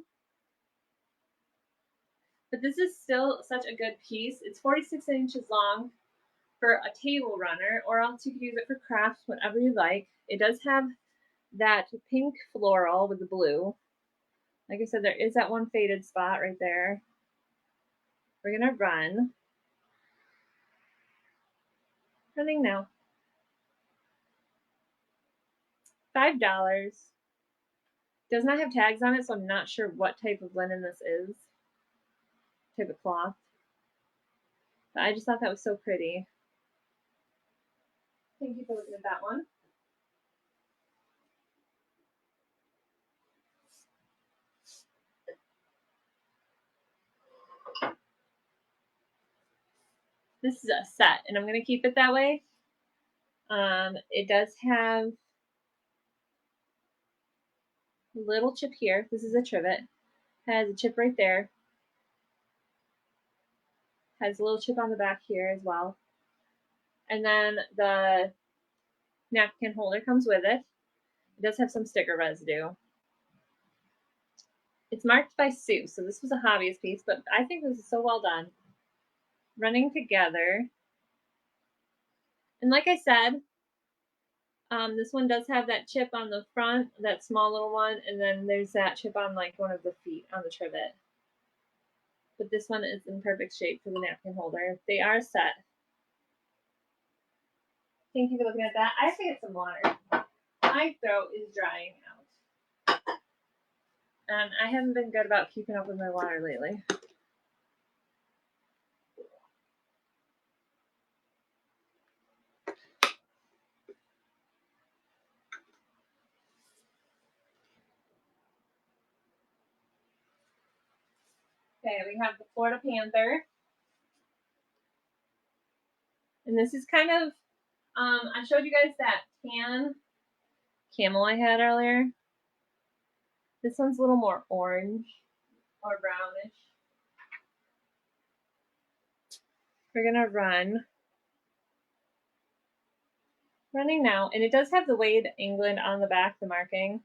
But this is still such a good piece. It's 46 inches long for a table runner, or else you could use it for crafts, whatever you like. It does have that pink floral with the blue. Like I said, there is that one faded spot right there. We're gonna run. Running now. $5. Does not have tags on it, so I'm not sure what type of linen this is. Type of cloth. But I just thought that was so pretty. Thank you for looking at that one. This is a set, and I'm going to keep it that way. It does have a little chip here. This is a trivet. Has a chip right there. Has a little chip on the back here as well. And then the napkin holder comes with it. It does have some sticker residue. It's marked by Sue, so this was a hobbyist piece, but I think this is so well done. Running together. And like I said, this one does have that chip on the front, that small little one, and then there's that chip on like one of the feet on the trivet. But this one is in perfect shape for the napkin holder. They are set. Thank you for looking at that. I have to get some water. My throat is drying out. And I haven't been good about keeping up with my water lately. Okay, we have the Florida Panther. And this is kind of, I showed you guys that tan camel I had earlier. This one's a little more orange or brownish. We're gonna run. Running now, and it does have the Wade England on the back, the marking.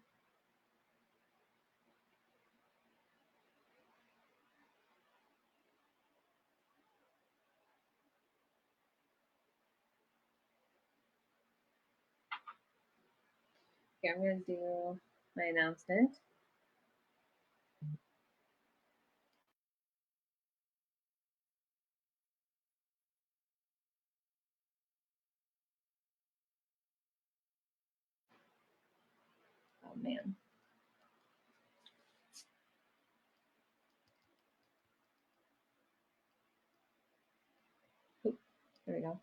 Okay, I'm gonna do my announcement. Oh man. Oop, there we go.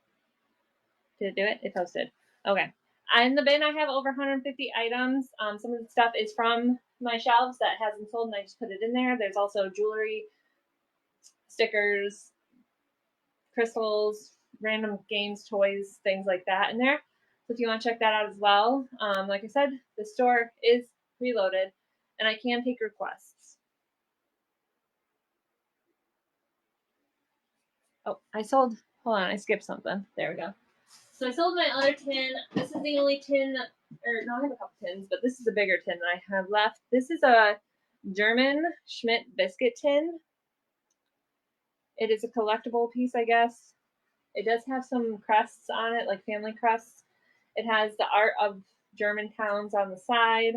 Did it do it? It posted. Okay. In the bin, I have over 150 items. Some of the stuff is from my shelves that hasn't sold, and I just put it in there. There's also jewelry, stickers, crystals, random games, toys, things like that in there. So if you want to check that out as well, like I said, the store is preloaded, and I can take requests. Oh, I sold. Hold on, I skipped something. There we go. So I sold my other tin. This is the only tin, or no, I have a couple tins, but this is a bigger tin that I have left. This is a German Schmidt biscuit tin. It is a collectible piece, I guess. It does have some crests on it, like family crests. It has the art of German towns on the side.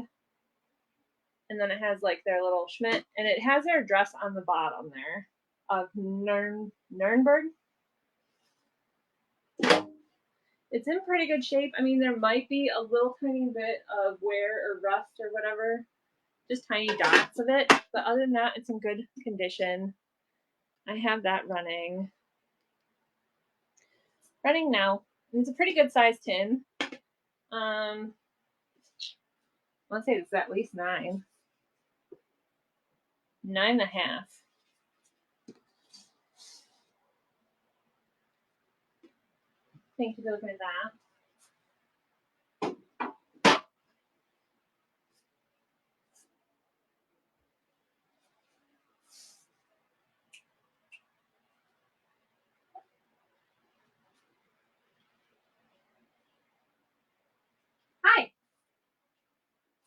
And then it has like their little Schmidt, and it has their address on the bottom there of Nuremberg. It's in pretty good shape. I mean, there might be a little tiny bit of wear or rust or whatever, just tiny dots of it. But other than that, it's in good condition. I have that running now. It's a pretty good sized tin. I want to say it's at least 9.5. Thank you for looking at that. Hi.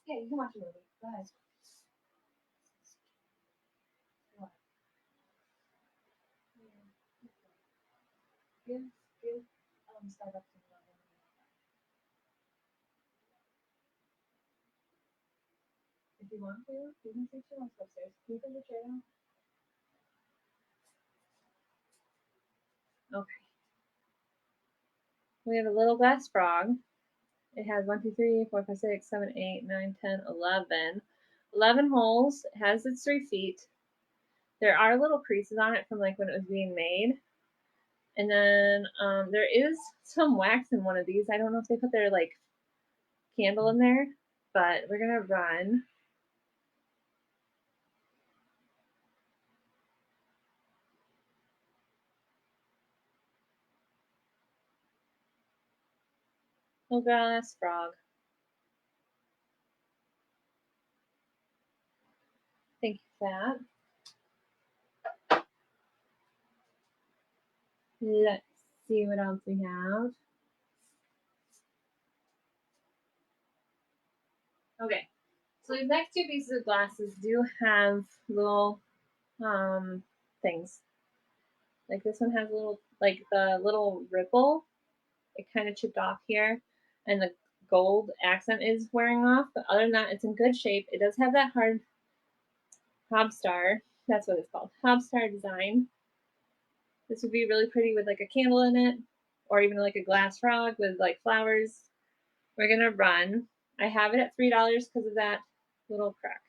Yeah, you can watch a movie. Go ahead. Give Starbucks. If you want to, you can take your upstairs. Can you put your chair down? Okay. We have a little glass frog. It has 1, 2, 3, 4, 5, 6, 7, 8, 9, 10, 11. 11 holes. It has its 3 feet. There are little creases on it from like when it was being made. And then there is some wax in one of these. I don't know if they put their like candle in there, but we're gonna run. Little glass frog. Thank you for that. Let's see what else we have. Okay, so these next 2 pieces of glasses do have little things. Like this one has a little, like the little ripple, it kind of chipped off here, and the gold accent is wearing off. But other than that, it's in good shape. It does have that hard hobstar. That's what it's called, hobstar design. This would be really pretty with like a candle in it, or even like a glass frog with like flowers. We're gonna run. I have it at $3 because of that little crack.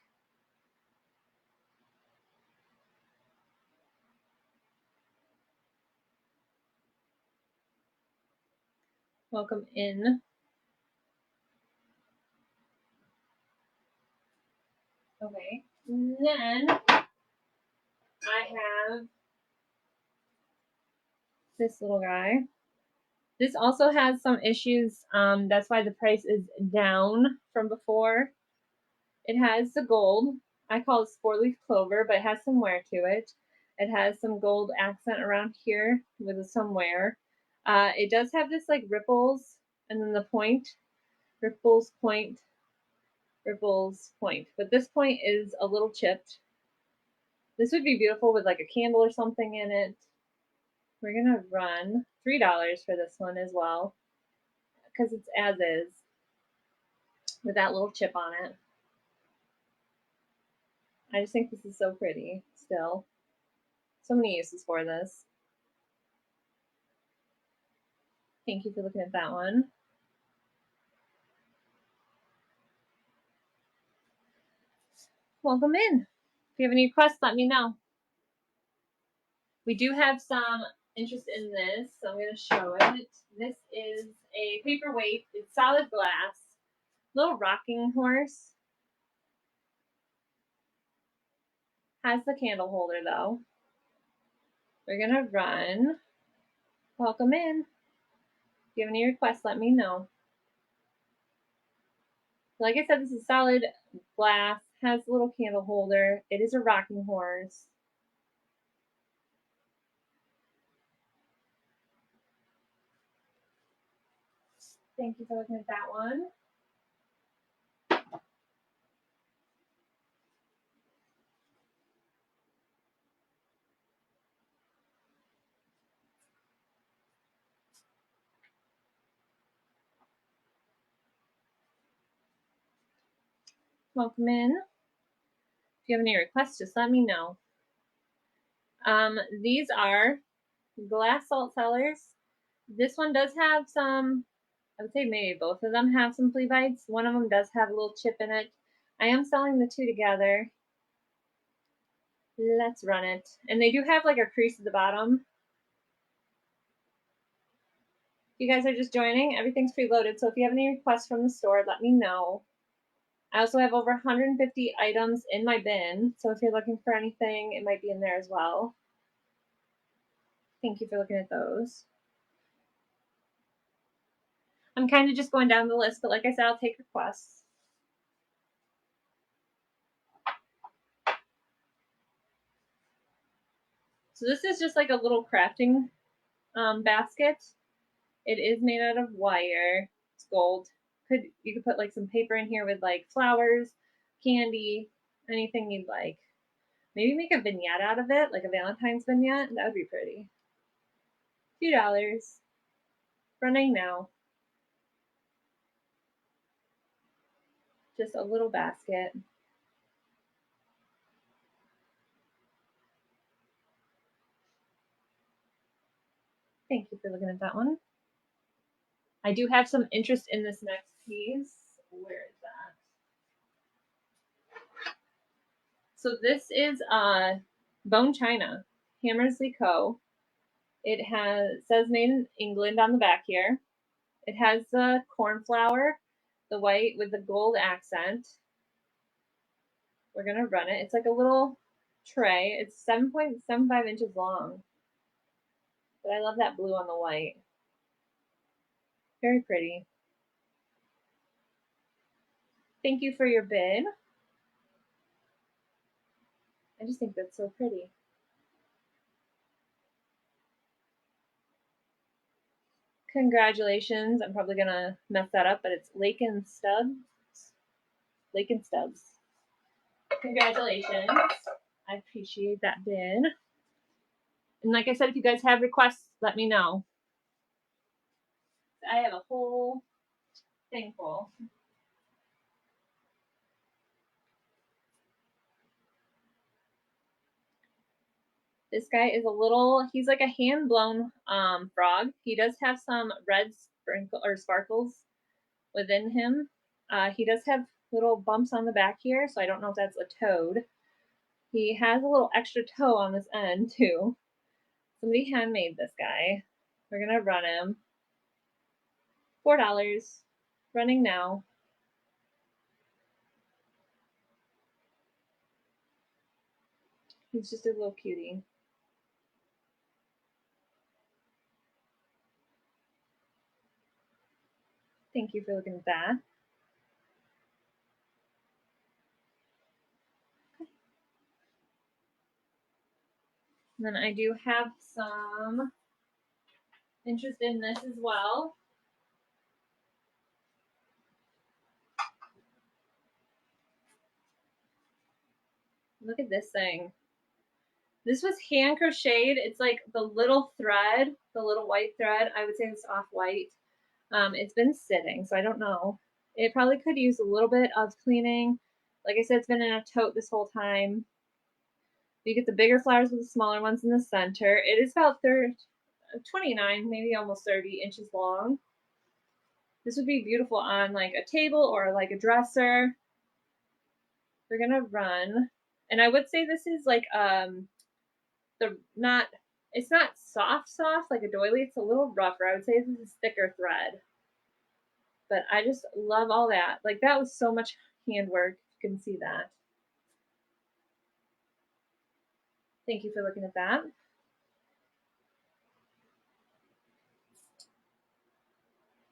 Welcome in. Okay. And then I have this little guy. This also has some issues. That's why the price is down from before. It has the gold. I call it 4-leaf clover, but it has some wear to it. It has some gold accent around here with some wear. It does have this like ripples and then the point. Ripples, point, ripples, point. But this point is a little chipped. This would be beautiful with like a candle or something in it. We're gonna run $3 for this one as well because it's as is with that little chip on it. I just think this is so pretty still. So many uses for this. Thank you for looking at that one. Welcome in. If you have any requests, let me know. We do have some interest in this, so I'm going to show it. This is a paperweight. It's solid glass. Little rocking horse. Has the candle holder though. We're going to run. Welcome in. If you have any requests, let me know. Like I said, this is solid glass. Has a little candle holder. It is a rocking horse. Thank you for looking at that one. Welcome in. If you have any requests, just let me know. These are glass salt cellars. This one does have some, I would say maybe both of them have some flea bites. One of them does have a little chip in it. I am selling the two together. Let's run it. And they do have like a crease at the bottom. If you guys are just joining, everything's preloaded. So if you have any requests from the store, let me know. I also have over 150 items in my bin. So if you're looking for anything, it might be in there as well. Thank you for looking at those. I'm kind of just going down the list, but like I said, I'll take requests. So this is just like a little crafting basket. It is made out of wire. It's gold. You could put like some paper in here with like flowers, candy, anything you'd like. Maybe make a vignette out of it, like a Valentine's vignette. That would be pretty. $2. Running now. Just a little basket. Thank you for looking at that one. I do have some interest in this next piece. Where is that? So this is bone china, Hammersley Co. It says made in England on the back here. It has the cornflower, the white with the gold accent. We're gonna run it. It's like a little tray. It's 7.75 inches long. But I love that blue on the white. Very pretty. Thank you for your bid. I just think that's so pretty. Congratulations. I'm probably gonna mess that up, but it's Lake and Stubbs. Lake and Stubbs. Congratulations. I appreciate that bid. And like I said, if you guys have requests, let me know. I have a whole thing full. This guy is a little, he's like a hand-blown frog. He does have some red sparkles within him. He does have little bumps on the back here, so I don't know if that's a toad. He has a little extra toe on this end, too. Somebody handmade this guy. We're going to run him. $4. Running now. He's just a little cutie. Thank you for looking at that. And then I do have some interest in this as well. Look at this thing. This was hand crocheted. It's like the little thread, the little white thread. I would say it's off-white. It's been sitting, so I don't know. It probably could use a little bit of cleaning. Like I said, it's been in a tote this whole time. You get the bigger flowers with the smaller ones in the center. It is about 29, maybe almost 30 inches long. This would be beautiful on like a table or like a dresser. We're gonna run, and I would say this is like the not It's not soft like a doily. It's a little rougher. I would say this is thicker thread. But I just love all that. Like that was so much handwork. You can see that. Thank you for looking at that.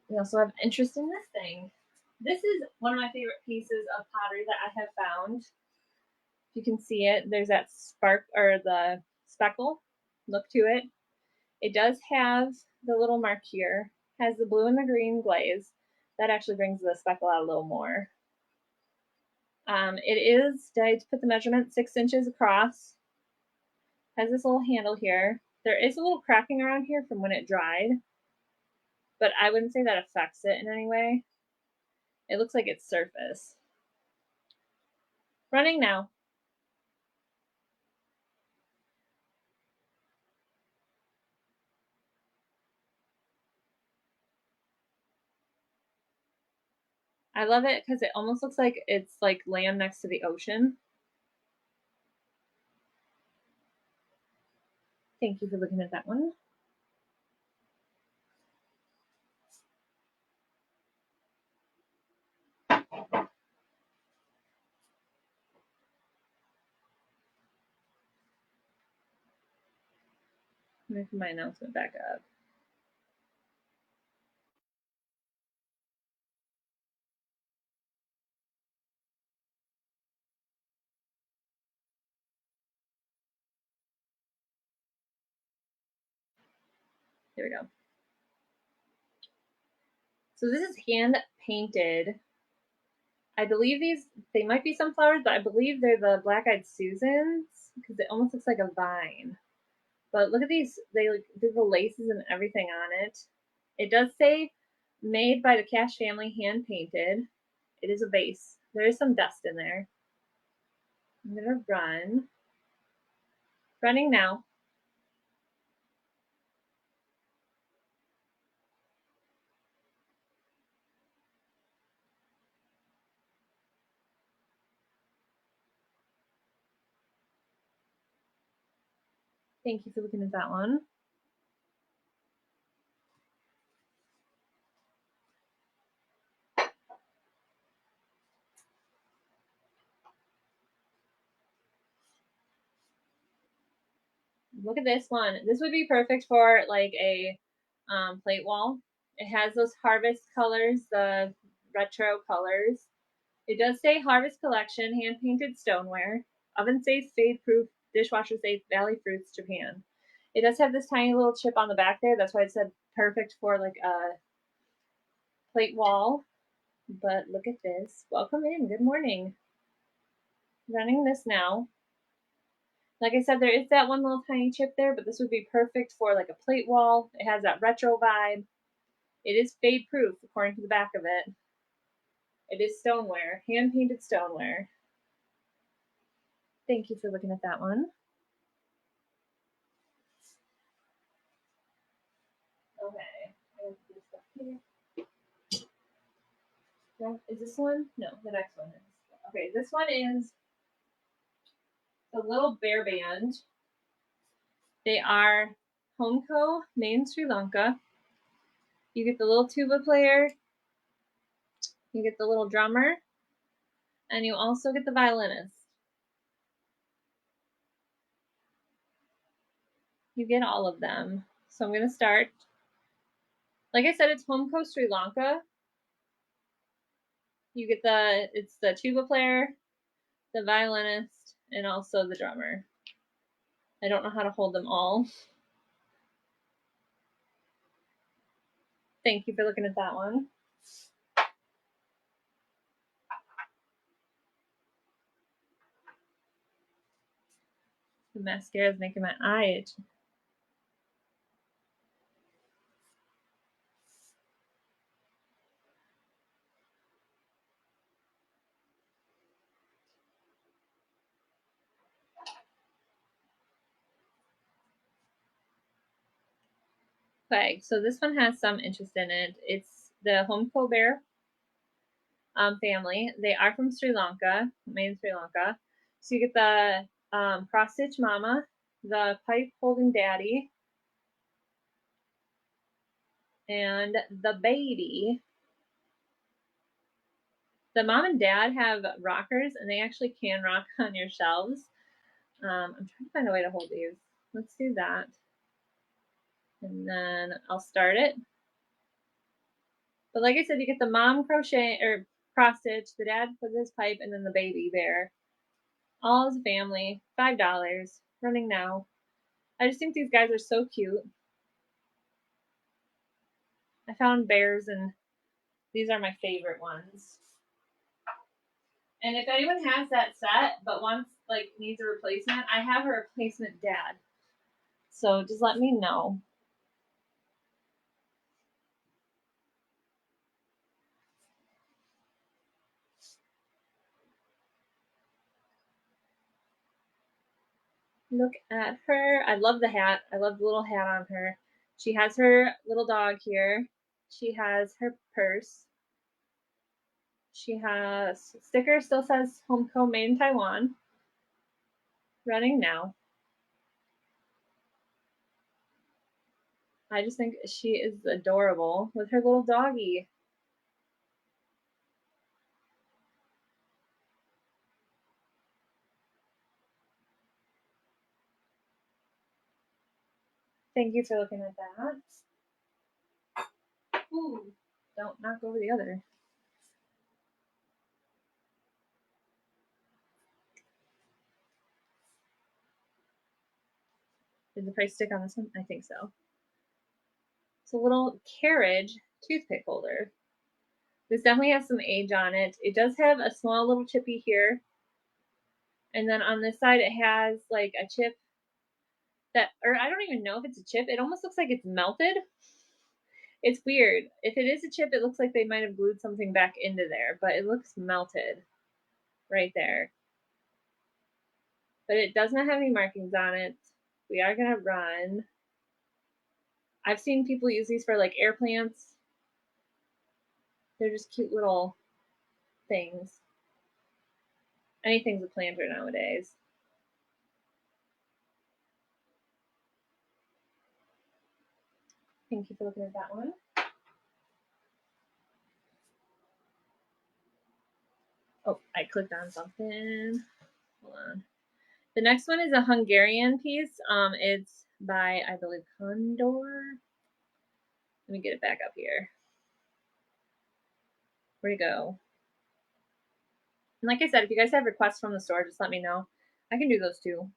We also have interest in this thing. This is one of my favorite pieces of pottery that I have found. If you can see it, there's that spark or the speckle look to it. It does have the little mark here, has the blue and the green glaze. That actually brings the speckle out a little more. It is, did I put the measurement, 6 inches across. Has this little handle here. There is a little cracking around here from when it dried, but I wouldn't say that affects it in any way. It looks like it's surface. Running now. I love it because it almost looks like it's like land next to the ocean. Thank you for looking at that one. Let me put my announcement back up. There we go. So this is hand painted. I believe they might be sunflowers, but I believe they're the black-eyed Susans because it almost looks like a vine. But look at these, they do the laces and everything on it. It does say made by the Cash family, hand painted. It is a vase. There is some dust in there. I'm gonna run. Running now. Thank you for looking at that one. Look at this one. This would be perfect for like a plate wall. It has those harvest colors, the retro colors. It does say Harvest Collection, hand painted stoneware, oven safe, fade proof, dishwasher safe, Valley Fruits, Japan. It does have this tiny little chip on the back there. That's why it said perfect for like a plate wall. But look at this. Welcome in. Good morning. Running this now. Like I said, there is that one little tiny chip there, but this would be perfect for like a plate wall. It has that retro vibe. It is fade proof according to the back of it. It is stoneware, hand painted stoneware. Thank you for looking at that one. Okay. Is this one? No, the next one is. Okay, this one is the little bear band. They are Home Co. made in Sri Lanka. You get the little tuba player, you get the little drummer, and you also get the violinist. You get all of them. So I'm going to start. Like I said, it's Home Co. Sri Lanka. You get it's the tuba player, the violinist, and also the drummer. I don't know how to hold them all. Thank you for looking at that one. The mascara is making my eye itch. Okay, so this one has some interest in it. It's the Home Co. Bear family. They are from Sri Lanka, made in Sri Lanka. So you get the cross stitch mama, the pipe holding daddy, and the baby. The mom and dad have rockers, and they actually can rock on your shelves. I'm trying to find a way to hold these. Let's do that. And then I'll start it. But like I said, you get the mom crochet or cross stitch, the dad with his pipe, and then the baby bear. All as a family, $5, running now. I just think these guys are so cute. I found bears, and these are my favorite ones. And if anyone has that set but wants needs a replacement, I have a replacement dad. So just let me know. Look at her. I love the hat. I love the little hat on her. She has her little dog here. She has her purse. She has sticker, still says Home Decor made in Taiwan. Running now. I just think she is adorable with her little doggy. Thank you for looking at that. Ooh, don't knock over the other. Did the price stick on this one? I think so. It's a little carriage toothpick holder. This definitely has some age on it. It does have a small little chippy here. And then on this side, it has like a chip that, or I don't even know if it's a chip. It almost looks like it's melted. It's weird. If it is a chip, it looks like they might have glued something back into there, but it looks melted right there. But it does not have any markings on it. We are going to run. I've seen people use these for like air plants. They're just cute little things. Anything's a planter nowadays. Thank you for looking at that one. Oh, I clicked on something. Hold on. The next one is a Hungarian piece. It's by, I believe, Condor. Let me get it back up here. Where'd it go? And like I said, if you guys have requests from the store, just let me know. I can do those too.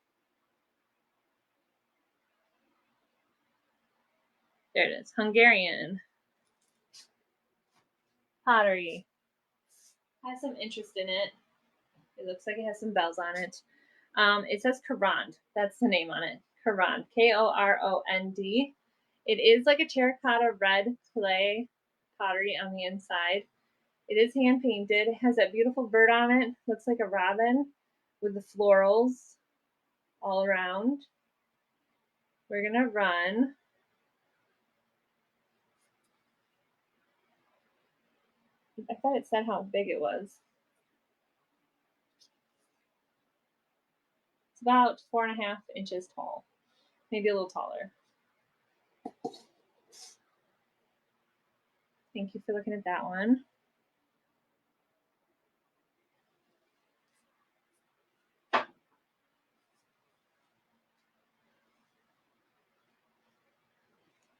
There it is. Hungarian pottery. Has some interest in it. It looks like it has some bells on it. It says Korond. That's the name on it. Korond. Korond. It is like a terracotta red clay pottery on the inside. It is hand painted. It has that beautiful bird on it. Looks like a robin with the florals all around. We're going to run. I thought it said how big it was. It's about 4.5 inches tall, maybe a little taller. Thank you for looking at that one.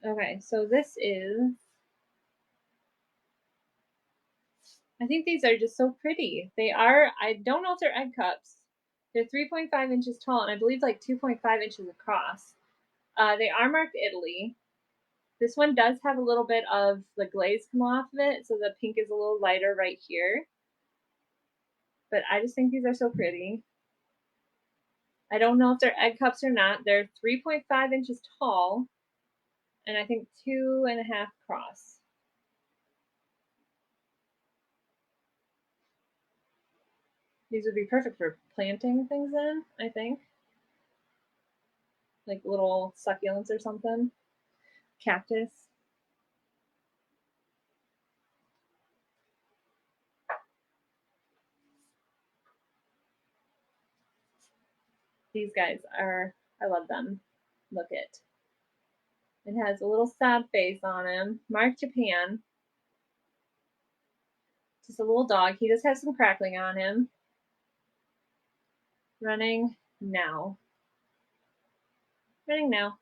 Okay, so this is, I think these are just so pretty. They are, I don't know if they're egg cups. They're 3.5 inches tall, and I believe like 2.5 inches across. They are marked Italy. This one does have a little bit of the glaze come off of it, so the pink is a little lighter right here. But I just think these are so pretty. I don't know if they're egg cups or not. They're 3.5 inches tall, and I think 2.5 across. These would be perfect for planting things in, I think. Like little succulents or something. Cactus. These guys are, I love them. Look it. It has a little sad face on him. Marked Japan. Just a little dog. He does have some crackling on him. Running now. Running now.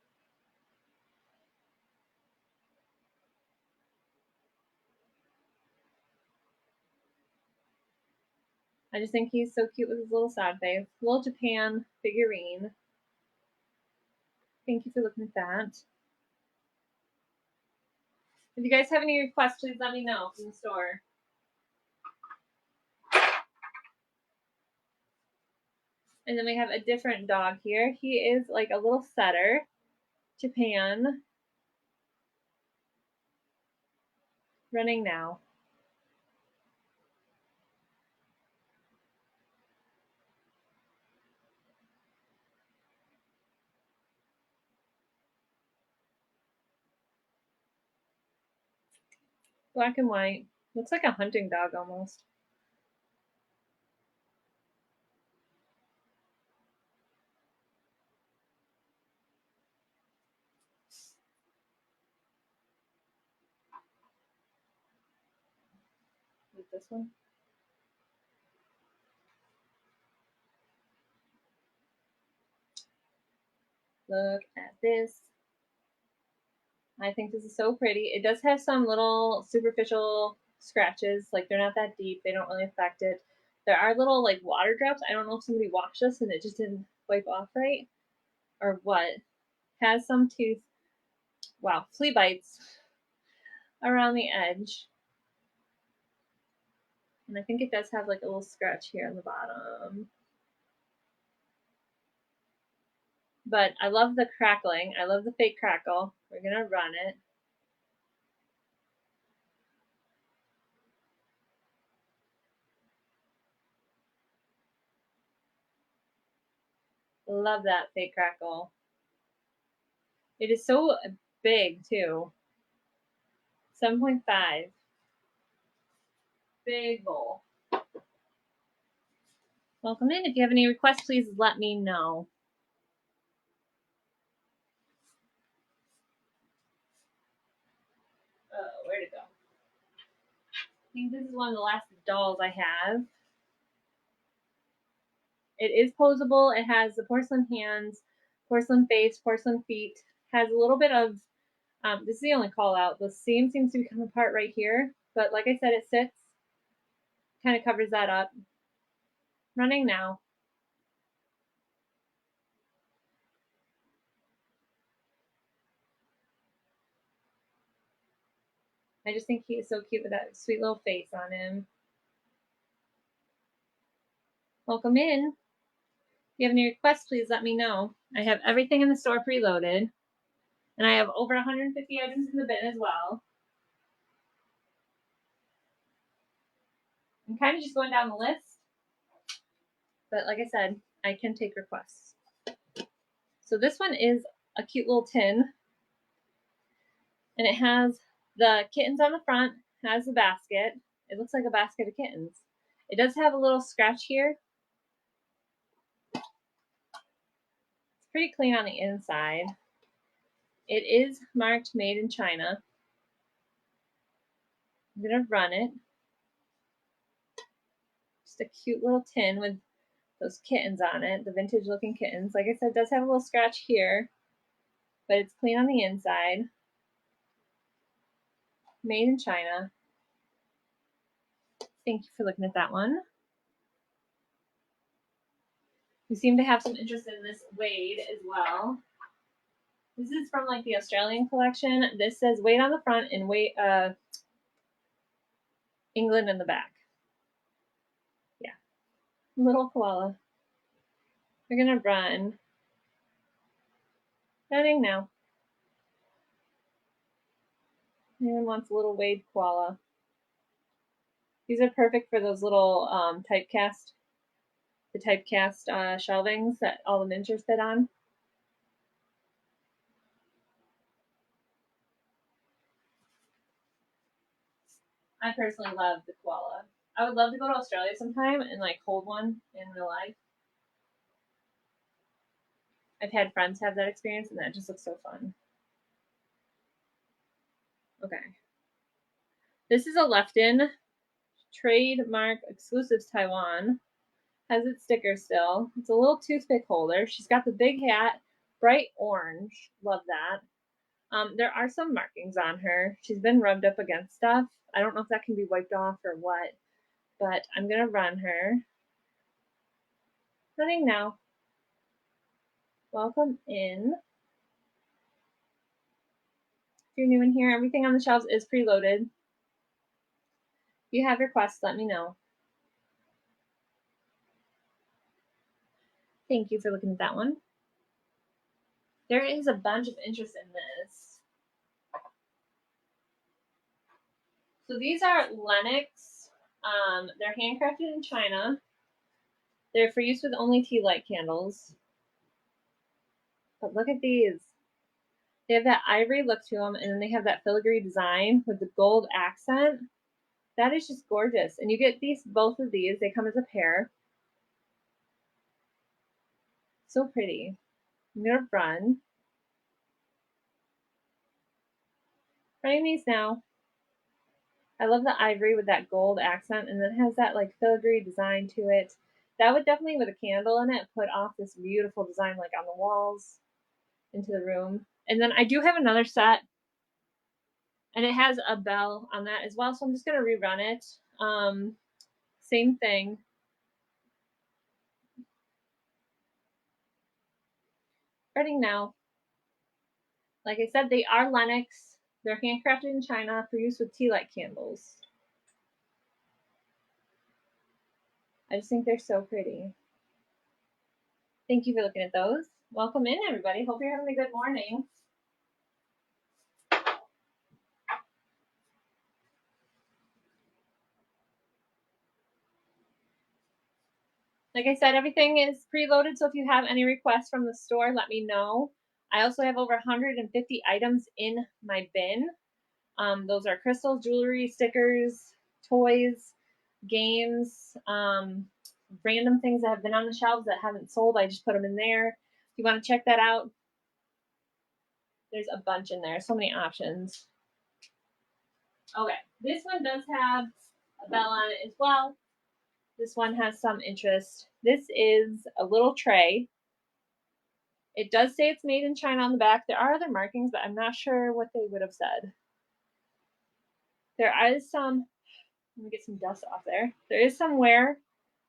I just think he's so cute with his little sad face. Little Japan figurine. Thank you for looking at that. If you guys have any requests, please let me know from the store. And then we have a different dog here. He is like a little setter. Japan. Running now. Black and white. Looks like a hunting dog almost. With this one. Look at this. I think this is so pretty. It does have some little superficial scratches. Like they're not that deep. They don't really affect it. There are little like water drops. I don't know if somebody washed this and it just didn't wipe off right or what. Has some tooth. Wow, flea bites around the edge. And I think it does have like a little scratch here on the bottom. But I love the crackling. I love the fake crackle. We're going to run it. Love that fake crackle. It is so big too. 7.5. Big bowl. Welcome in. If you have any requests, please let me know. Oh, where'd it go? I think this is one of the last dolls I have. It is posable. It has the porcelain hands, porcelain face, porcelain feet. Has a little bit of, this is the only call out. The seam seems to be coming apart right here. But like I said, it sits, kind of covers that up. Running now. I just think he is so cute with that sweet little face on him. Welcome in. If you have any requests, please let me know. I have everything in the store preloaded. And I have over 150 items in the bin as well. I'm kind of just going down the list. But like I said, I can take requests. So this one is a cute little tin. And it has the kittens on the front, has the basket. It looks like a basket of kittens. It does have a little scratch here. It's pretty clean on the inside. It is marked made in China. I'm going to run it. Just a cute little tin with those kittens on it, the vintage looking kittens. Like I said, it does have a little scratch here, but it's clean on the inside. Made in China. Thank you for looking at that one. We seem to have some interest in this Wade as well. This is from like the Australian collection. This says Wade on the front and Wade, England in the back. Yeah. Little koala. We're gonna run. Running now. Anyone wants a little Wade koala? These are perfect for those little typecast shelvings that all the miniatures fit on. I personally love the koala. I would love to go to Australia sometime and like hold one in real life. I've had friends have that experience, and that just looks so fun. Okay. This is a left-in trademark exclusives Taiwan. Has its sticker still. It's a little toothpick holder. She's got the big hat, bright orange. Love that. There are some markings on her. She's been rubbed up against stuff. I don't know if that can be wiped off or what, but I'm gonna run her. Running now. Welcome in. If you're new in here, everything on the shelves is preloaded. If you have requests, let me know. Thank you for looking at that one. There is a bunch of interest in this. So these are Lennox. They're handcrafted in China. They're for use with only tea light candles. But look at these. They have that ivory look to them, and then they have that filigree design with the gold accent. That is just gorgeous. And you get both of these. They come as a pair. So pretty. I'm gonna run. Running these now. I love the ivory with that gold accent, and then it has that like filigree design to it. That would definitely, with a candle in it, put off this beautiful design like on the walls into the room. And then I do have another set, and it has a bell on that as well, so I'm just gonna rerun it. Same thing. Running now. Like I said, they are Lennox. They're handcrafted in China for use with tea light candles. I just think they're so pretty. Thank you for looking at those. Welcome in, everybody. Hope you're having a good morning. Like I said, everything is preloaded, so if you have any requests from the store, let me know. I also have over 150 items in my bin. Those are crystals, jewelry, stickers, toys, games, random things that have been on the shelves that haven't sold. I just put them in there. If you want to check that out, there's a bunch in there. So many options. Okay, this one does have a bell on it as well. This one has some interest. This is a little tray. It does say it's made in China on the back. There are other markings, but I'm not sure what they would have said. There is some, let me get some dust off there. There is some wear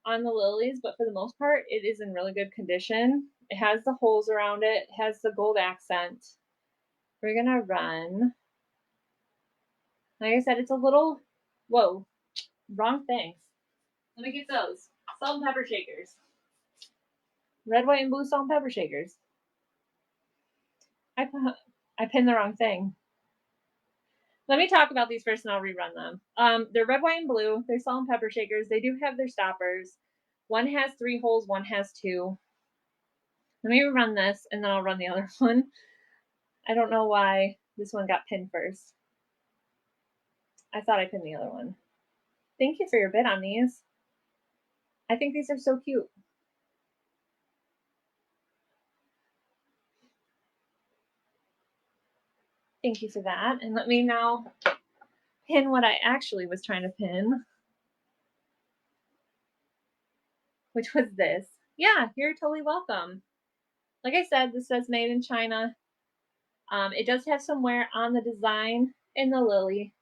on the lilies, but for the most part, it is in really good condition. It has the holes around it. It has the gold accent. We're gonna run. Like I said, it's a little, whoa, wrong thing. Let me get those. Salt and pepper shakers. Red, white, and blue salt and pepper shakers. I pinned the wrong thing. Let me talk about these first and I'll rerun them. They're red, white, and blue. They're salt and pepper shakers. They do have their stoppers. One has 3 holes, one has 2. Let me run this and then I'll run the other one. I don't know why this one got pinned first. I thought I pinned the other one. Thank you for your bid on these. I think these are so cute. Thank you for that. And let me now pin what I actually was trying to pin, which was this. Yeah, you're totally welcome. Like I said, this says made in China. It does have some wear on the design in the lily.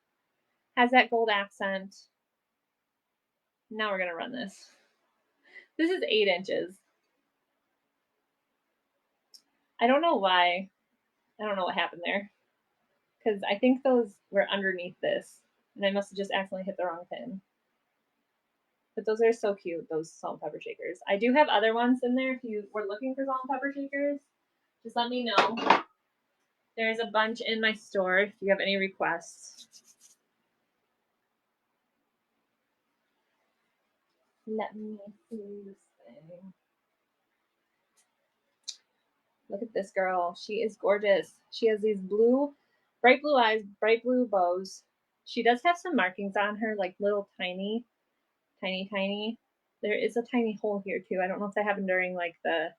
Has that gold accent. Now we're going to run this. This is 8 inches. I don't know why. I don't know what happened there. Because I think those were underneath this. And I must have just accidentally hit the wrong pin. But those are so cute, those salt and pepper shakers. I do have other ones in there. If you were looking for salt and pepper shakers, just let me know. There's a bunch in my store if you have any requests. Let me see this thing. Look at this girl. She is gorgeous. She has these bright blue eyes, bright blue bows. She does have some markings on her, like little tiny. There is a tiny hole here too. I don't know if that happened during like the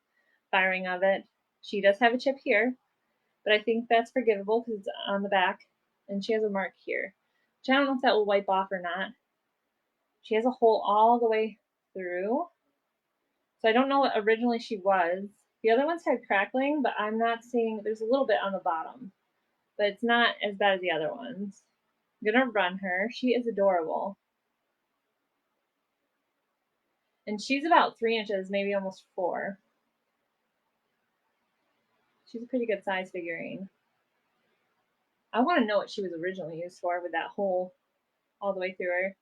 firing of it. She does have a chip here, but I think that's forgivable because it's on the back. And she has a mark here, which I don't know if that will wipe off or not. She has a hole all the way through. So I don't know what originally she was. The other ones had crackling, but I'm not seeing, there's a little bit on the bottom, but it's not as bad as the other ones. I'm gonna run her. She is adorable. And she's about 3 inches, maybe almost 4. She's a pretty good size figurine. I want to know what she was originally used for with that hole all the way through her.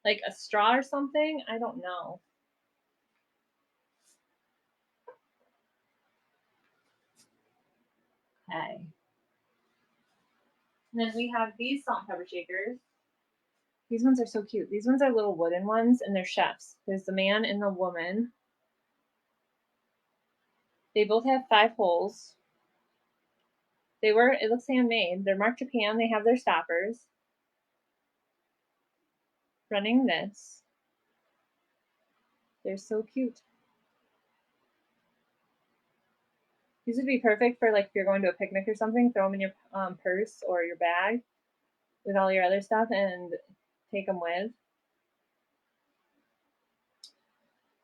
Like a straw or something? I don't know. Okay. And then we have these salt and pepper shakers. These ones are so cute. These ones are little wooden ones, and they're chefs. There's the man and the woman. They both have 5 holes. It looks handmade. They're marked Japan. They have their stoppers. Running this. They're so cute. These would be perfect for like if you're going to a picnic or something. Throw them in your purse or your bag with all your other stuff and take them with.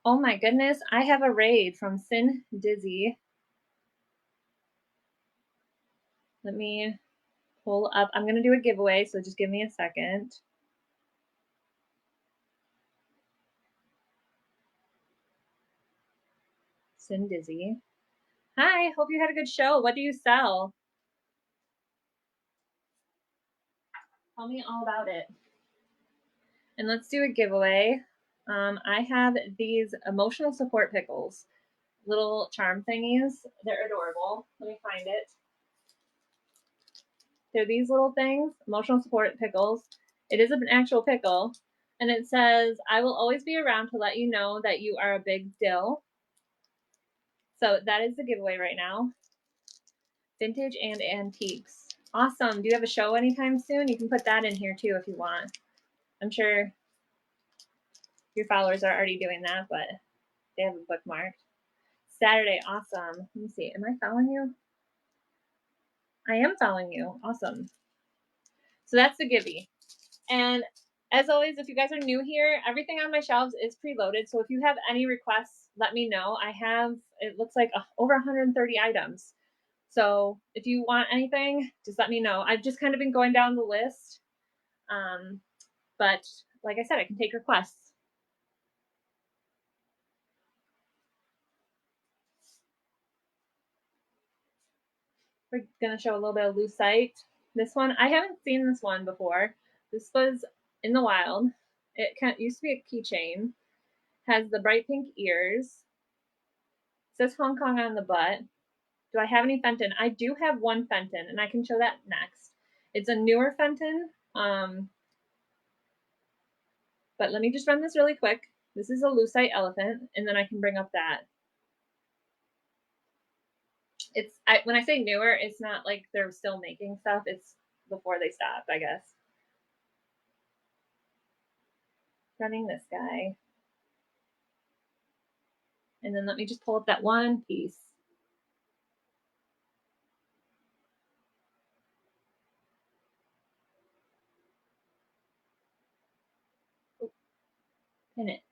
Oh my goodness, I have a raid from Sin Dizzy. Let me pull up. I'm going to do a giveaway, so just give me a second. Sin Dizzy. Hi, hope you had a good show. What do you sell? Tell me all about it. And let's do a giveaway. I have these emotional support pickles, little charm thingies. They're adorable. Let me find it. They're these little things, emotional support pickles. It is an actual pickle. And it says, I will always be around to let you know that you are a big dill. So that is the giveaway right now. Vintage and antiques. Awesome. Do you have a show anytime soon? You can put that in here too if you want. I'm sure your followers are already doing that, but they have a bookmark. Saturday, awesome. Let me see. Am I following you? I am following you. Awesome. So that's the givey. And as always, if you guys are new here, everything on my shelves is preloaded. So if you have any requests, let me know. I have, it looks like over 130 items. So if you want anything, just let me know. I've just kind of been going down the list. But like I said, I can take requests. We're going to show a little bit of lucite. This one, I haven't seen this one before. This was in the wild. It used to be a keychain. Has the bright pink ears. It says Hong Kong on the butt. Do I have any Fenton? I do have one Fenton, and I can show that next. It's a newer Fenton. But let me just run this really quick. This is a lucite elephant, and then I can bring up that. When I say newer, it's not like they're still making stuff. It's before they stopped, I guess. Running this guy. And then let me just pull up that one piece. Pin it.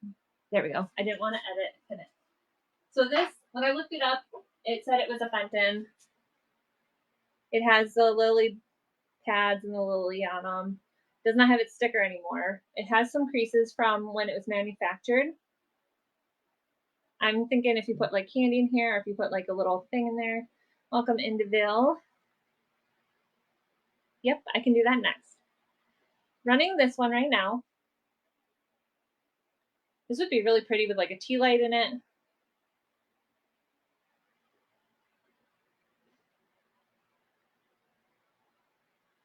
There we go. I didn't want to edit. Pin it. So this, when I looked it up, it said it was a Fenton. It has the lily pads and the lily on them. Does not have its sticker anymore. It has some creases from when it was manufactured. I'm thinking if you put like candy in here, or if you put like a little thing in there. Welcome Indeville. Yep, I can do that next. Running this one right now. This would be really pretty with like a tea light in it.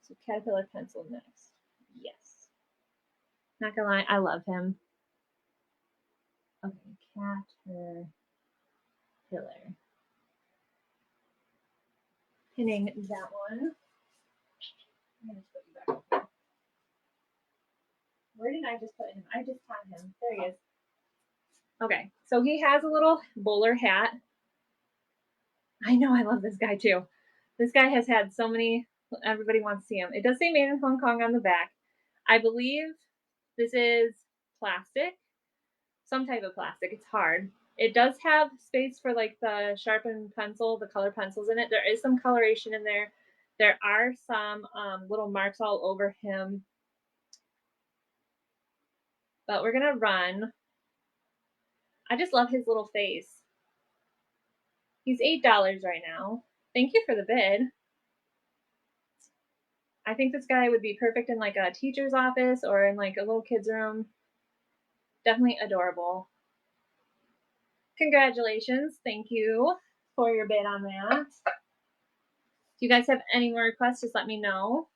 So Caterpillar pencil next. Yes. Not gonna lie, I love him. Okay, Caterpillar. Pinning that one. I'm gonna put you back up here. Where did I just put him? I just had him. There he is. Okay, so he has a little bowler hat. I know, I love this guy too. This guy has had so many, everybody wants to see him. It does say made in Hong Kong on the back. I believe this is plastic, some type of plastic. It's hard. It does have space for like the sharpened pencil, the color pencils in it. There is some coloration in there. There are some little marks all over him. But we're going to run. I just love his little face. He's $8 right now. Thank you for the bid. I think this guy would be perfect in like a teacher's office or in like a little kid's room. Definitely adorable. Congratulations. Thank you for your bid on that. If you guys have any more requests, just let me know.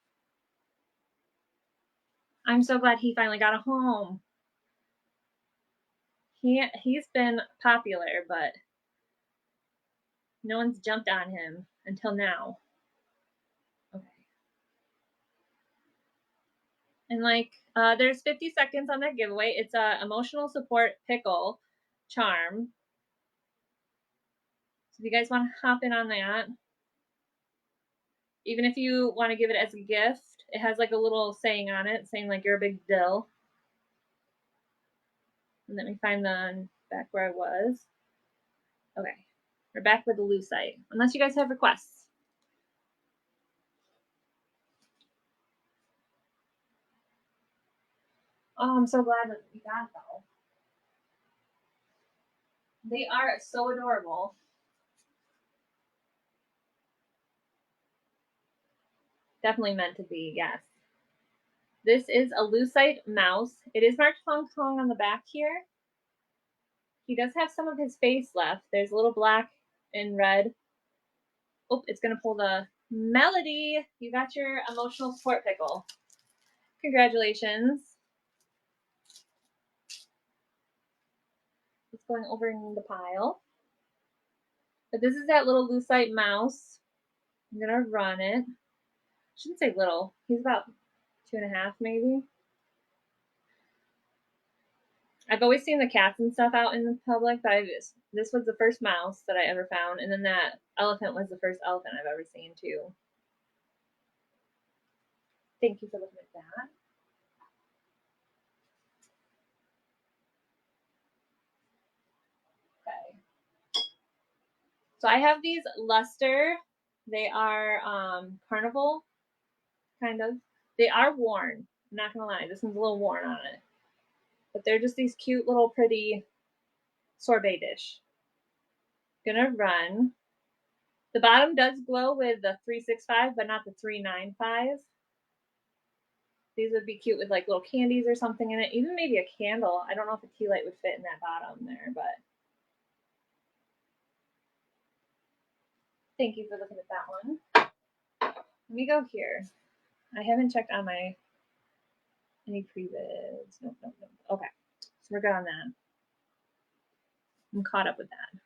I'm so glad he finally got a home. He's been popular, but no one's jumped on him until now. Okay. And like, there's 50 seconds on that giveaway. It's a emotional support pickle charm. So if you guys want to hop in on that, even if you want to give it as a gift, it has like a little saying on it saying like you're a big dill. And let me find the back where I was. Okay, we're back with the lucite. Unless you guys have requests. Oh, I'm so glad that we got though. They are so adorable. Definitely meant to be, yes. This is a lucite mouse. It is marked Hong Kong on the back here. He does have some of his face left. There's a little black and red. Oh, it's going to pull the Melody. You got your emotional support pickle. Congratulations. It's going over in the pile. But this is that little lucite mouse. I'm going to run it. I shouldn't say little. He's about 2.5 maybe. I've always seen the cats and stuff out in the public, but this was the first mouse that I ever found, and then that elephant was the first elephant I've ever seen too. Thank you for looking at that. Okay. So I have these luster. They are carnival, kind of. They are worn. I'm not gonna lie, this one's a little worn on it. But they're just these cute little pretty sorbet dish. Gonna run. The bottom does glow with the 365, but not the 395. These would be cute with like little candies or something in it. Even maybe a candle. I don't know if a tea light would fit in that bottom there, but thank you for looking at that one. Let me go here. I haven't checked on my any pre-bids. Nope. Okay. So we're good on that. I'm caught up with that.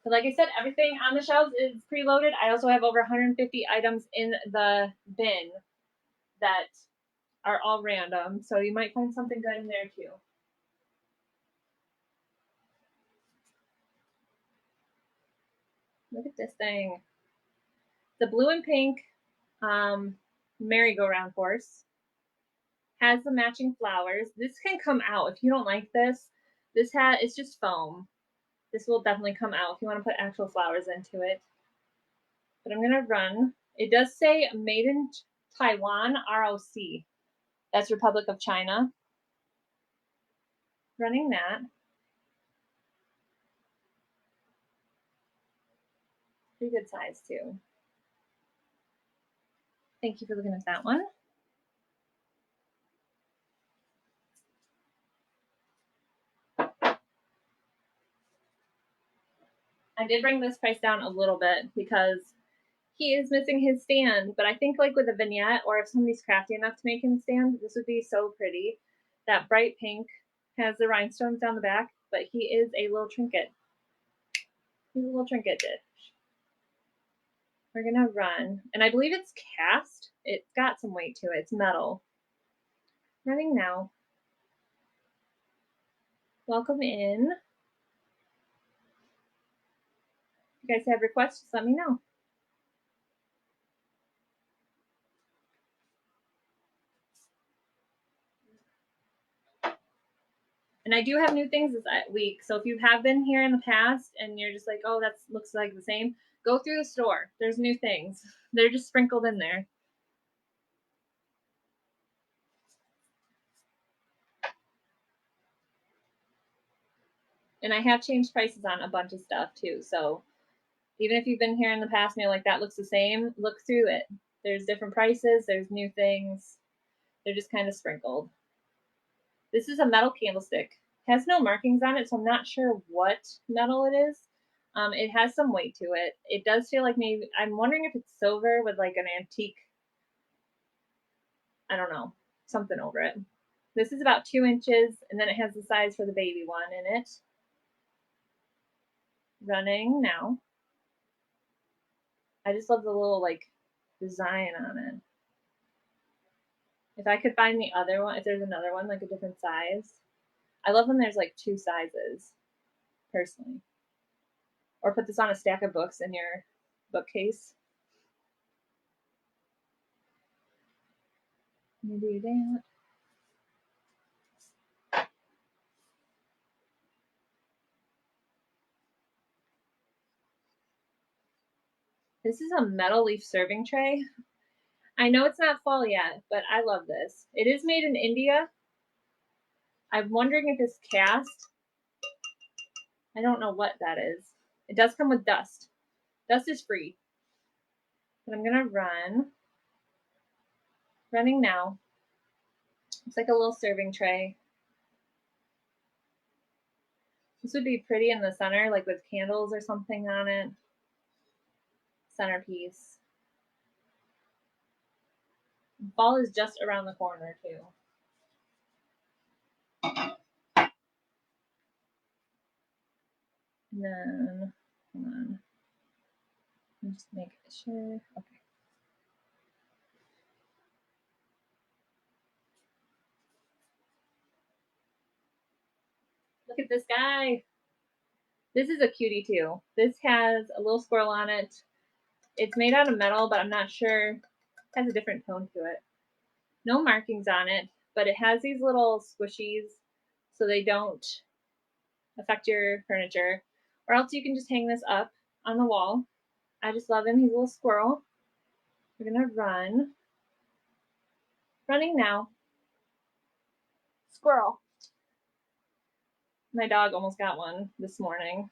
But like I said, everything on the shelves is preloaded. I also have over 150 items in the bin that are all random. So you might find something good in there too. Look at this thing. The blue and pink merry-go-round horse has the matching flowers. This can come out if you don't like this. This hat is just foam. This will definitely come out if you want to put actual flowers into it. But I'm gonna run. It does say made in Taiwan, ROC. That's Republic of China. Running that. Pretty good size too. Thank you for looking at that one. I did bring this price down a little bit because he is missing his stand, but I think like with a vignette or if somebody's crafty enough to make him stand, this would be so pretty. That bright pink has the rhinestones down the back, but he is a little trinket. He's a little trinket dish. We're gonna run, and I believe it's cast. It's got some weight to it. It's metal. Running now. Welcome in. you guys have requests, just let me know. And I do have new things this week. So if you have been here in the past and you're just like, oh, that looks like the same, go through the store. There's new things. They're just sprinkled in there. And I have changed prices on a bunch of stuff too. So even if you've been here in the past and you're like, that looks the same, look through it. There's different prices. There's new things. They're just kind of sprinkled. This is a metal candlestick. It has no markings on it, so I'm not sure what metal it is. It has some weight to it. It does feel like maybe, I'm wondering if it's silver with like an antique, I don't know, something over it. This is about 2 inches, and then it has the size for the baby one in it. Running now. I just love the little like design on it. If I could find the other one, if there's another one like a different size. I love when there's like 2 sizes, personally. Or put this on a stack of books in your bookcase. Do that. This is a metal leaf serving tray. I know it's not fall yet, but I love this. It is made in India. I'm wondering if it's cast. I don't know what that is. It does come with dust. Dust is free. But I'm going to run. Running now. It's like a little serving tray. This would be pretty in the center, like with candles or something on it. Centerpiece. Fall is just around the corner, too. And then, hold on. Let me just make sure. Okay. Look at this guy. This is a cutie too. This has a little squirrel on it. It's made out of metal, but I'm not sure. It has a different tone to it. No markings on it, but it has these little squishies so they don't affect your furniture. Or else you can just hang this up on the wall. I just love him. He's a little squirrel. We're going to run. Running now. Squirrel. My dog almost got one this morning.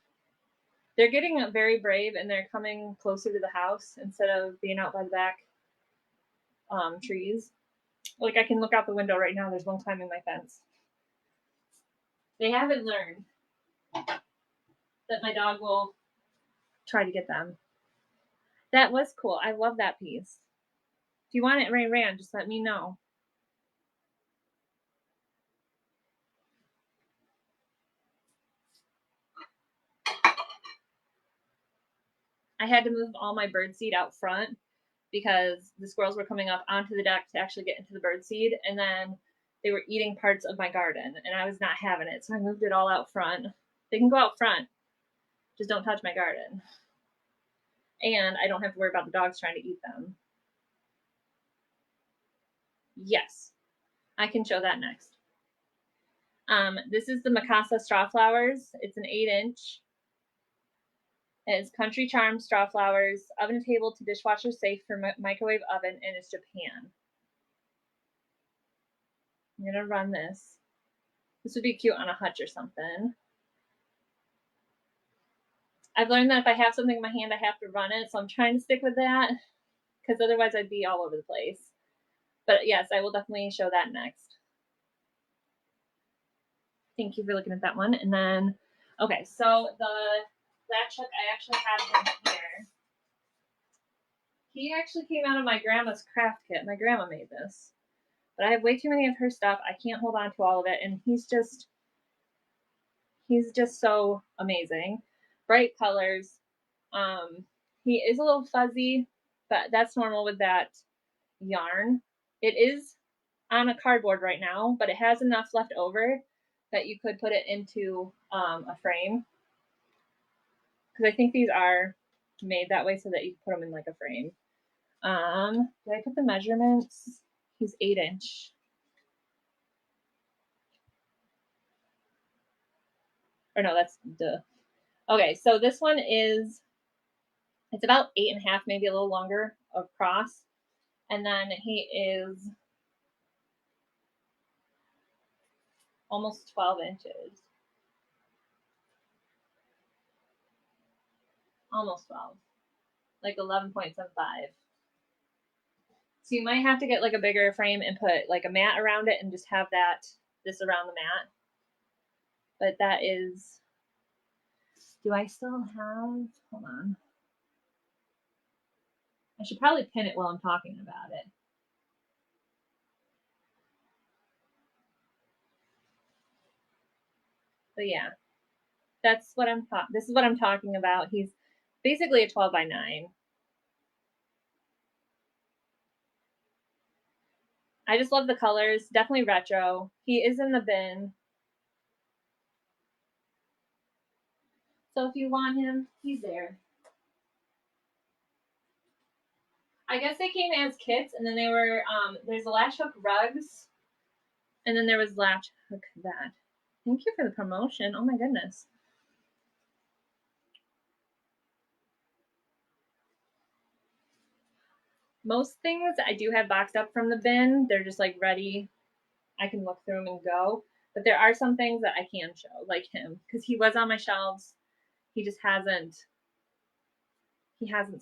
They're getting very brave and they're coming closer to the house instead of being out by the back trees. Like I can look out the window right now. There's one climbing my fence. They haven't learned that my dog will try to get them. That was cool. I love that piece. If you want it ran, just let me know. I had to move all my birdseed out front because the squirrels were coming up onto the deck to actually get into the birdseed, and then they were eating parts of my garden, and I was not having it, so I moved it all out front. They can go out front, just don't touch my garden. And I don't have to worry about the dogs trying to eat them. Yes, I can show that next. This is the Mikasa straw flowers. It's an 8-inch. It's Country Charm straw flowers, oven table to dishwasher safe for microwave oven, and it's Japan. I'm gonna run this. This would be cute on a hutch or something. I've learned that if I have something in my hand, I have to run it, so I'm trying to stick with that because otherwise I'd be all over the place. But yes, I will definitely show that next. Thank you for looking at that one. And then, okay, so the latch hook, I actually have him here. He actually came out of my grandma's craft kit. My grandma made this. But I have way too many of her stuff. I can't hold on to all of it. And he's just so amazing. Bright colors. He is a little fuzzy, but that's normal with that yarn. It is on a cardboard right now, but it has enough left over that you could put it into a frame. Because I think these are made that way so that you can put them in like a frame. Did I put the measurements? He's 8-inch. Or no, that's duh. Okay, so this one is, it's about 8.5, maybe a little longer across. And then he is almost 12 inches. Almost 12. Like 11.75. So you might have to get like a bigger frame and put like a mat around it and just have this around the mat. But that is, do I still have, hold on. I should probably pin it while I'm talking about it. But yeah, that's what this is what I'm talking about. He's basically a 12 by 9. I just love the colors. Definitely retro. He is in the bin. So if you want him, he's there. I guess they came as kits, and then they were, there's the latch hook rugs, and then there was latch hook that. Thank you for the promotion. Oh my goodness. Most things I do have boxed up from the bin. They're just like ready. I can look through them and go. But there are some things that I can show, like him, because he was on my shelves. He just hasn't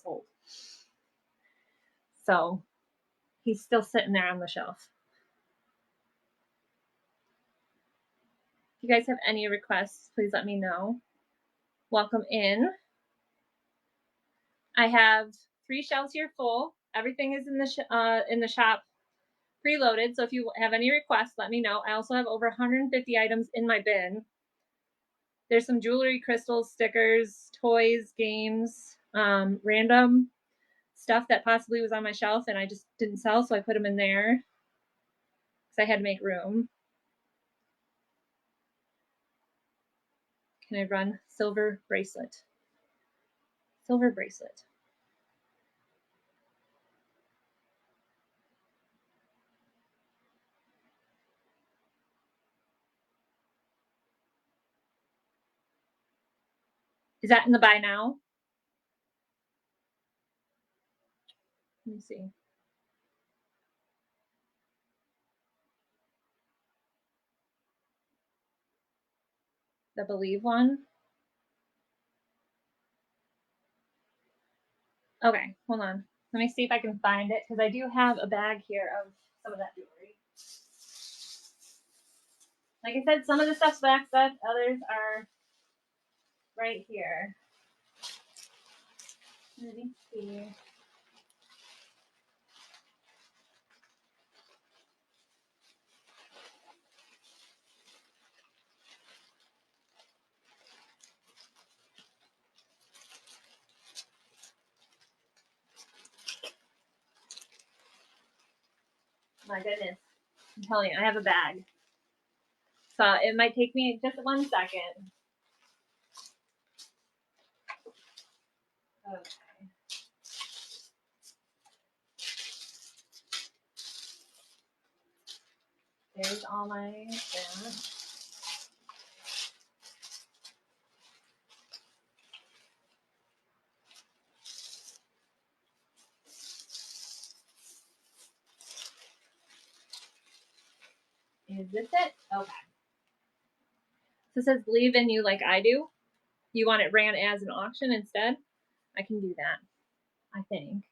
sold. So he's still sitting there on the shelf. If you guys have any requests, please let me know. Welcome in. I have 3 shelves here full. Everything is in the shop preloaded. So if you have any requests, let me know. I also have over 150 items in my bin. There's some jewelry, crystals, stickers, toys, games, random stuff that possibly was on my shelf and I just didn't sell, so I put them in there because I had to make room. Can I run silver bracelet? Silver bracelet. Is that in the buy now? Let me see. The Believe one. Okay, hold on. Let me see if I can find it because I do have a bag here of some of that jewelry. Like I said, some of the stuff's backed up, others are right here. Let me see. My goodness. I'm telling you, I have a bag. So it might take me just 1 second. Okay. There's all my stuff. Is this it? Okay. So it says believe in you like I do. You want it ran as an auction instead? I can do that, I think.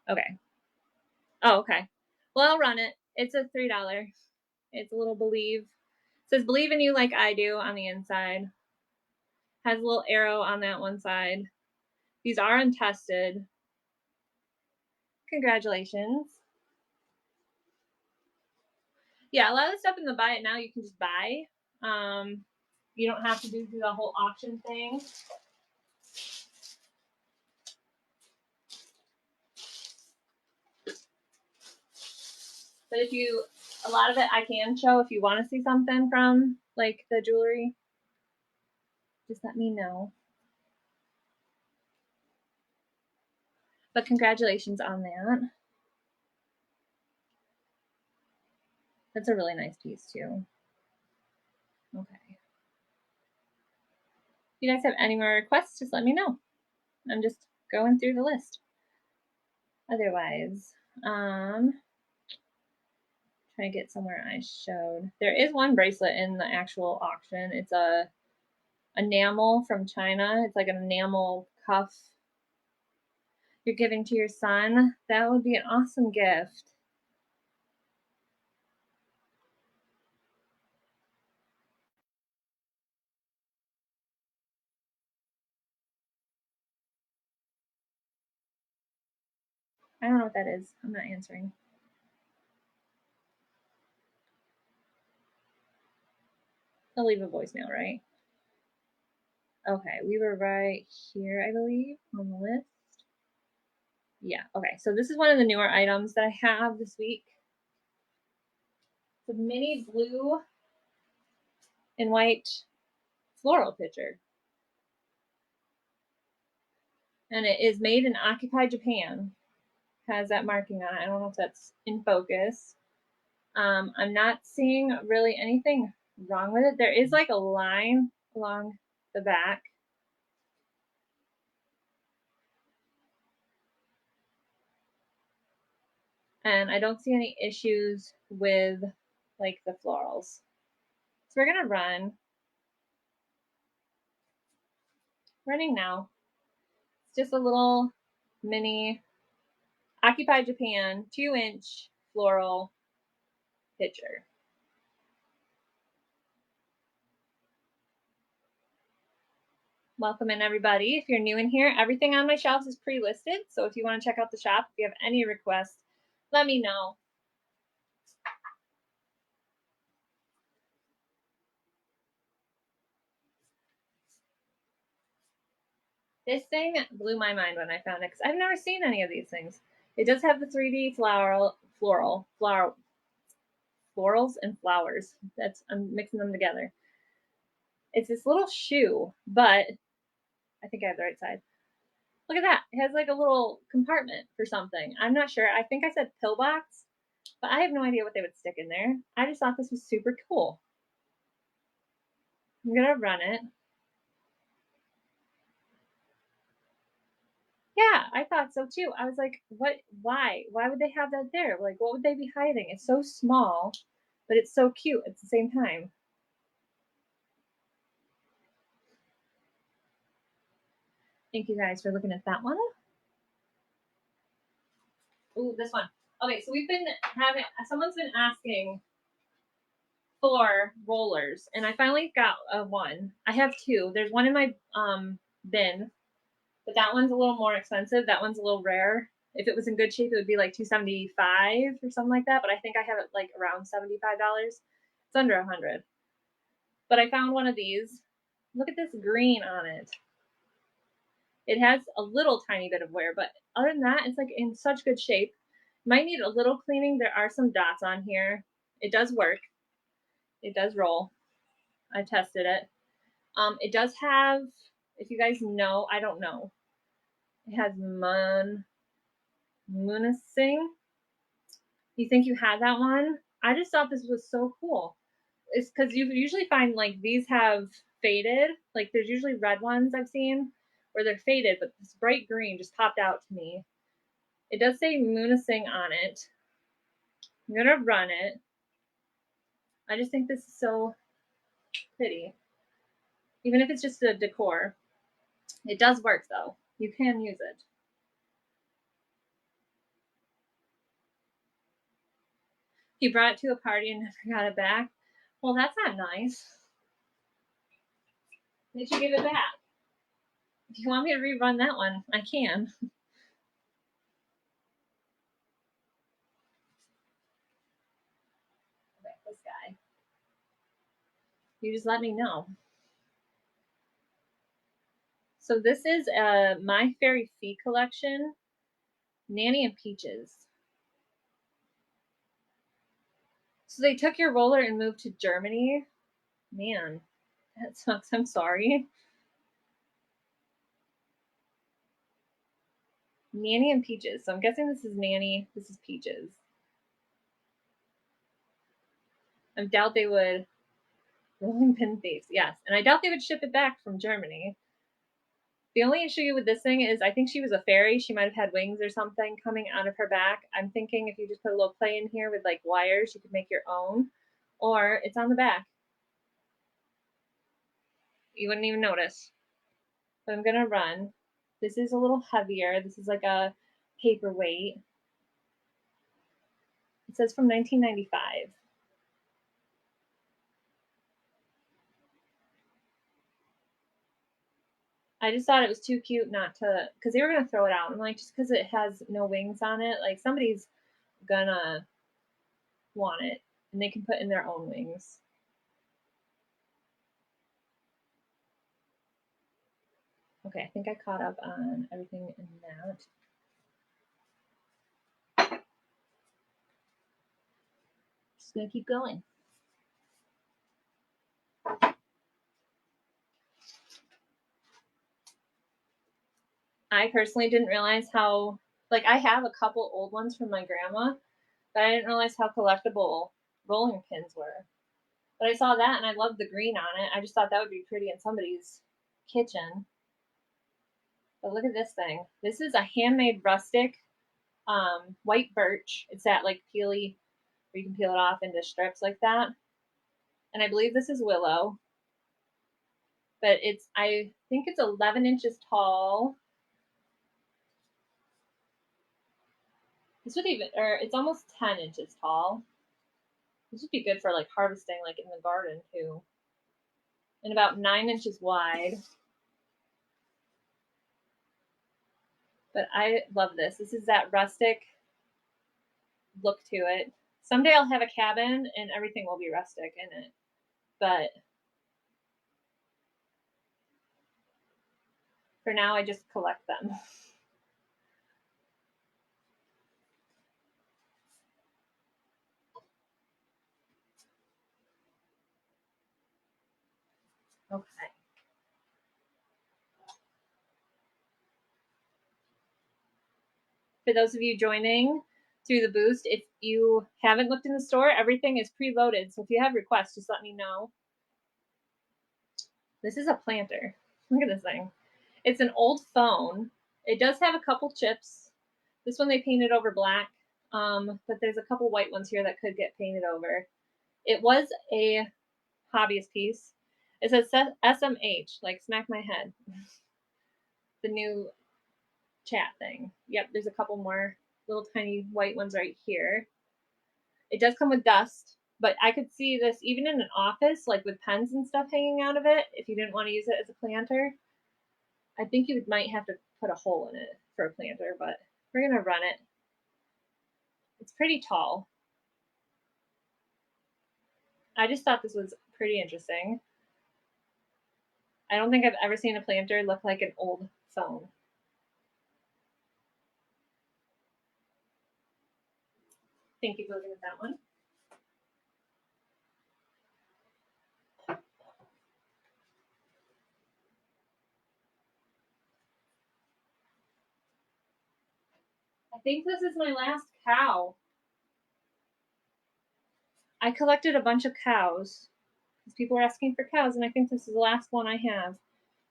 Okay. Oh, okay. Well, I'll run it. It's a $3. It's a little believe. It says believe in you like I do on the inside. Has a little arrow on that one side. These are untested. Congratulations. Yeah, a lot of the stuff in the buy it now you can just buy. You don't have to do the whole auction thing. But if you, a lot of it I can show if you want to see something from like the jewelry, just let me know. But congratulations on that. That's a really nice piece too. Okay. If you guys have any more requests, just let me know. I'm just going through the list. Otherwise, trying to get somewhere I showed. There is one bracelet in the actual auction. It's a enamel from China. It's like an enamel cuff you're giving to your son. That would be an awesome gift. I don't know what that is. I'm not answering. I'll leave a voicemail, right? Okay, we were right here, I believe, on the list. Yeah, okay. So this is one of the newer items that I have this week. It's a mini blue and white floral pitcher. And it is made in Occupy Japan. Has that marking on it. I don't know if that's in focus. I'm not seeing really anything wrong with it. There is like a line along the back. And I don't see any issues with like the florals. So we're gonna running now. It's just a little mini Occupy Japan 2-inch floral pitcher. Welcome in, everybody. If you're new in here, everything on my shelves is pre-listed. So if you want to check out the shop, if you have any requests, let me know. This thing blew my mind when I found it because I've never seen any of these things. It does have the 3D florals and flowers. I'm mixing them together. It's this little shoe, but I think I have the right side. Look at that. It has like a little compartment for something. I'm not sure. I think I said pillbox, but I have no idea what they would stick in there. I just thought this was super cool. I'm going to run it. Yeah, I thought so too. I was like, what? Why? Why would they have that there? Like, what would they be hiding? It's so small, but it's so cute at the same time. Thank you guys for looking at that one. Ooh, this one. Okay, so we've been someone's been asking for rollers, and I finally got one. I have two. There's one in my bin, but that one's a little more expensive. That one's a little rare. If it was in good shape, it would be like $275 or something like that. But I think I have it like around $75. It's under $100. But I found one of these. Look at this green on it. It has a little tiny bit of wear, but other than that, it's like in such good shape. Might need a little cleaning. There are some dots on here. It does work. It does roll. I tested it. It does have, if you guys know, I don't know. It has Munasing. You think you had that one? I just thought this was so cool. It's because you usually find like these have faded. Like there's usually red ones I've seen where they're faded, but this bright green just popped out to me. It does say Munasing on it. I'm gonna run it. I just think this is so pretty. Even if it's just a decor. It does work though. You can use it. He brought it to a party and never got it back. Well, that's not nice. Did you give it back? If you want me to rerun that one, I can. Okay, this guy. You just let me know. So this is a My Fairy Fee collection, Nanny and Peaches. So they took your roller and moved to Germany? Man, that sucks. I'm sorry. Nanny and Peaches. So I'm guessing this is Nanny. This is Peaches. I doubt they would. Rolling pin thieves. Yes. And I doubt they would ship it back from Germany. The only issue with this thing is I think she was a fairy. She might have had wings or something coming out of her back. I'm thinking if you just put a little play in here with like wires, you could make your own. Or it's on the back. You wouldn't even notice. But I'm going to run. This is a little heavier. This is like a paperweight. It says from 1995. I just thought it was too cute not to, because they were going to throw it out. I'm like, just because it has no wings on it, like somebody's going to want it and they can put in their own wings. Okay, I think I caught up on everything in that. Just gonna keep going. I personally didn't realize how, like, I have a couple old ones from my grandma, but I didn't realize how collectible rolling pins were. But I saw that and I loved the green on it. I just thought that would be pretty in somebody's kitchen. But look at this thing. This is a handmade rustic white birch. It's that like peely where you can peel it off into strips like that. And I believe this is willow. But I think it's 11 inches tall. This would even, or it's almost 10 inches tall. This would be good for like harvesting, like in the garden too. And about 9 inches wide. But I love this. This is that rustic look to it. Someday I'll have a cabin and everything will be rustic in it. But for now, I just collect them. Okay. For those of you joining through the boost, if you haven't looked in the store, everything is preloaded. So if you have requests, just let me know. This is a planter. Look at this thing. It's an old phone. It does have a couple chips. This one they painted over black, but there's a couple white ones here that could get painted over. It was a hobbyist piece. It says SMH, like smack my head. The new chat thing. Yep, there's a couple more little tiny white ones right here. It does come with dust, but I could see this even in an office, like with pens and stuff hanging out of it, if you didn't want to use it as a planter. I think you might have to put a hole in it for a planter, but we're going to run it. It's pretty tall. I just thought this was pretty interesting. I don't think I've ever seen a planter look like an old phone. Thank you for looking at that one. I think this is my last cow. I collected a bunch of cows because people were asking for cows, and I think this is the last one I have.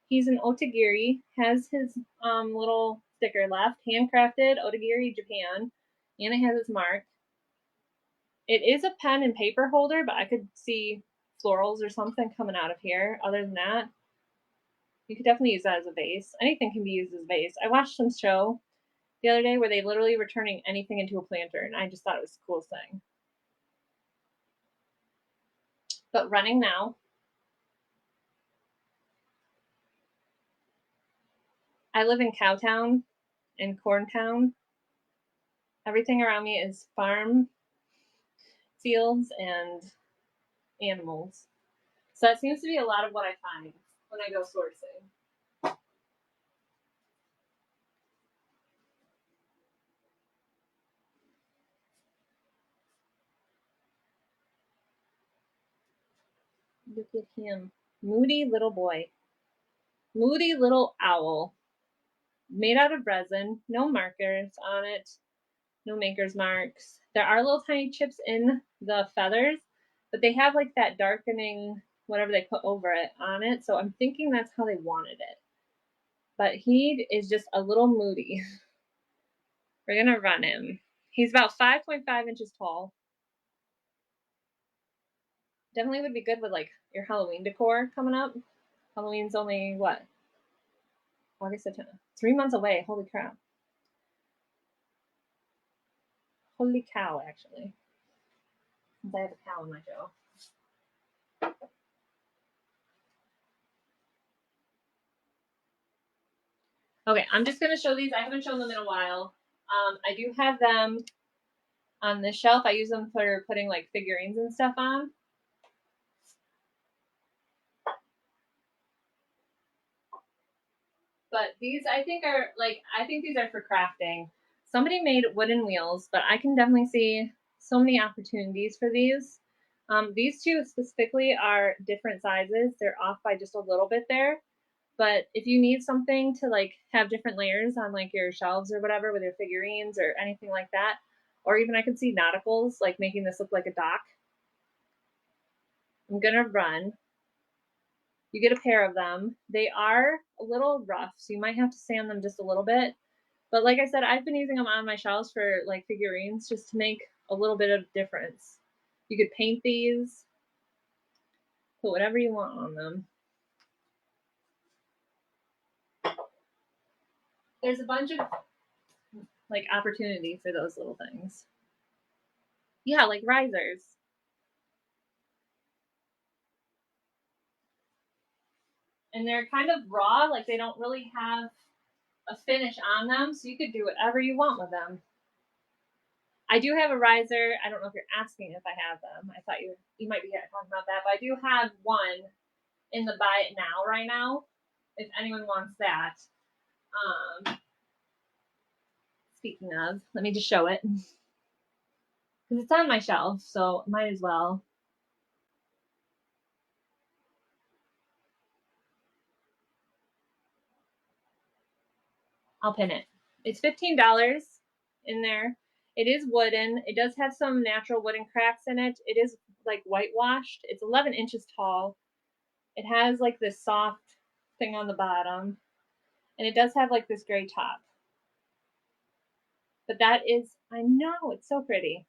He's an Otagiri, has his little sticker left, handcrafted Otagiri, Japan, and it has its mark. It is a pen and paper holder, but I could see florals or something coming out of here. Other than that, you could definitely use that as a vase. Anything can be used as a vase. I watched some show the other day where they literally were turning anything into a planter, and I just thought it was the coolest thing. But running now. I live in Cowtown and Corntown. Everything around me is farm, fields, and animals. So that seems to be a lot of what I find when I go sourcing. Look at him. Moody little boy. Moody little owl. Made out of resin. No markers on it. No maker's marks. There are little tiny chips in the feathers, but they have like that darkening, whatever they put over it on it. So I'm thinking that's how they wanted it. But he is just a little moody. We're going to run him. He's about 5.5 inches tall. Definitely would be good with like your Halloween decor coming up. Halloween's only what? August, September. 3 months away. Holy crap. Holy cow, actually. Since I have a cow in my show. Okay, I'm just going to show these. I haven't shown them in a while. I do have them on the shelf. I use them for putting like figurines and stuff on. But these I think are like, I think these are for crafting. Somebody made wooden wheels, but I can definitely see so many opportunities for these. These two specifically are different sizes. They're off by just a little bit there. But if you need something to like have different layers on like your shelves or whatever with your figurines or anything like that, or even I could see nauticals, like making this look like a dock. I'm gonna run. You get a pair of them. They are a little rough, so you might have to sand them just a little bit. But like I said, I've been using them on my shelves for like figurines just to make a little bit of difference. You could paint these, put whatever you want on them. There's a bunch of like opportunity for those little things. Yeah, like risers. And they're kind of raw, like they don't really have a finish on them, so you could do whatever you want with them. I do have a riser. I don't know if you're asking if I have them. I thought you might be talking about that, but I do have one in the buy it now right now. If anyone wants that. Speaking of, let me just show it because it's on my shelf, so might as well. I'll pin it. It's $15 in there. It is wooden. It does have some natural wooden cracks in it. It is like whitewashed. It's 11 inches tall. It has like this soft thing on the bottom, and it does have like this gray top. But that is, I know, it's so pretty.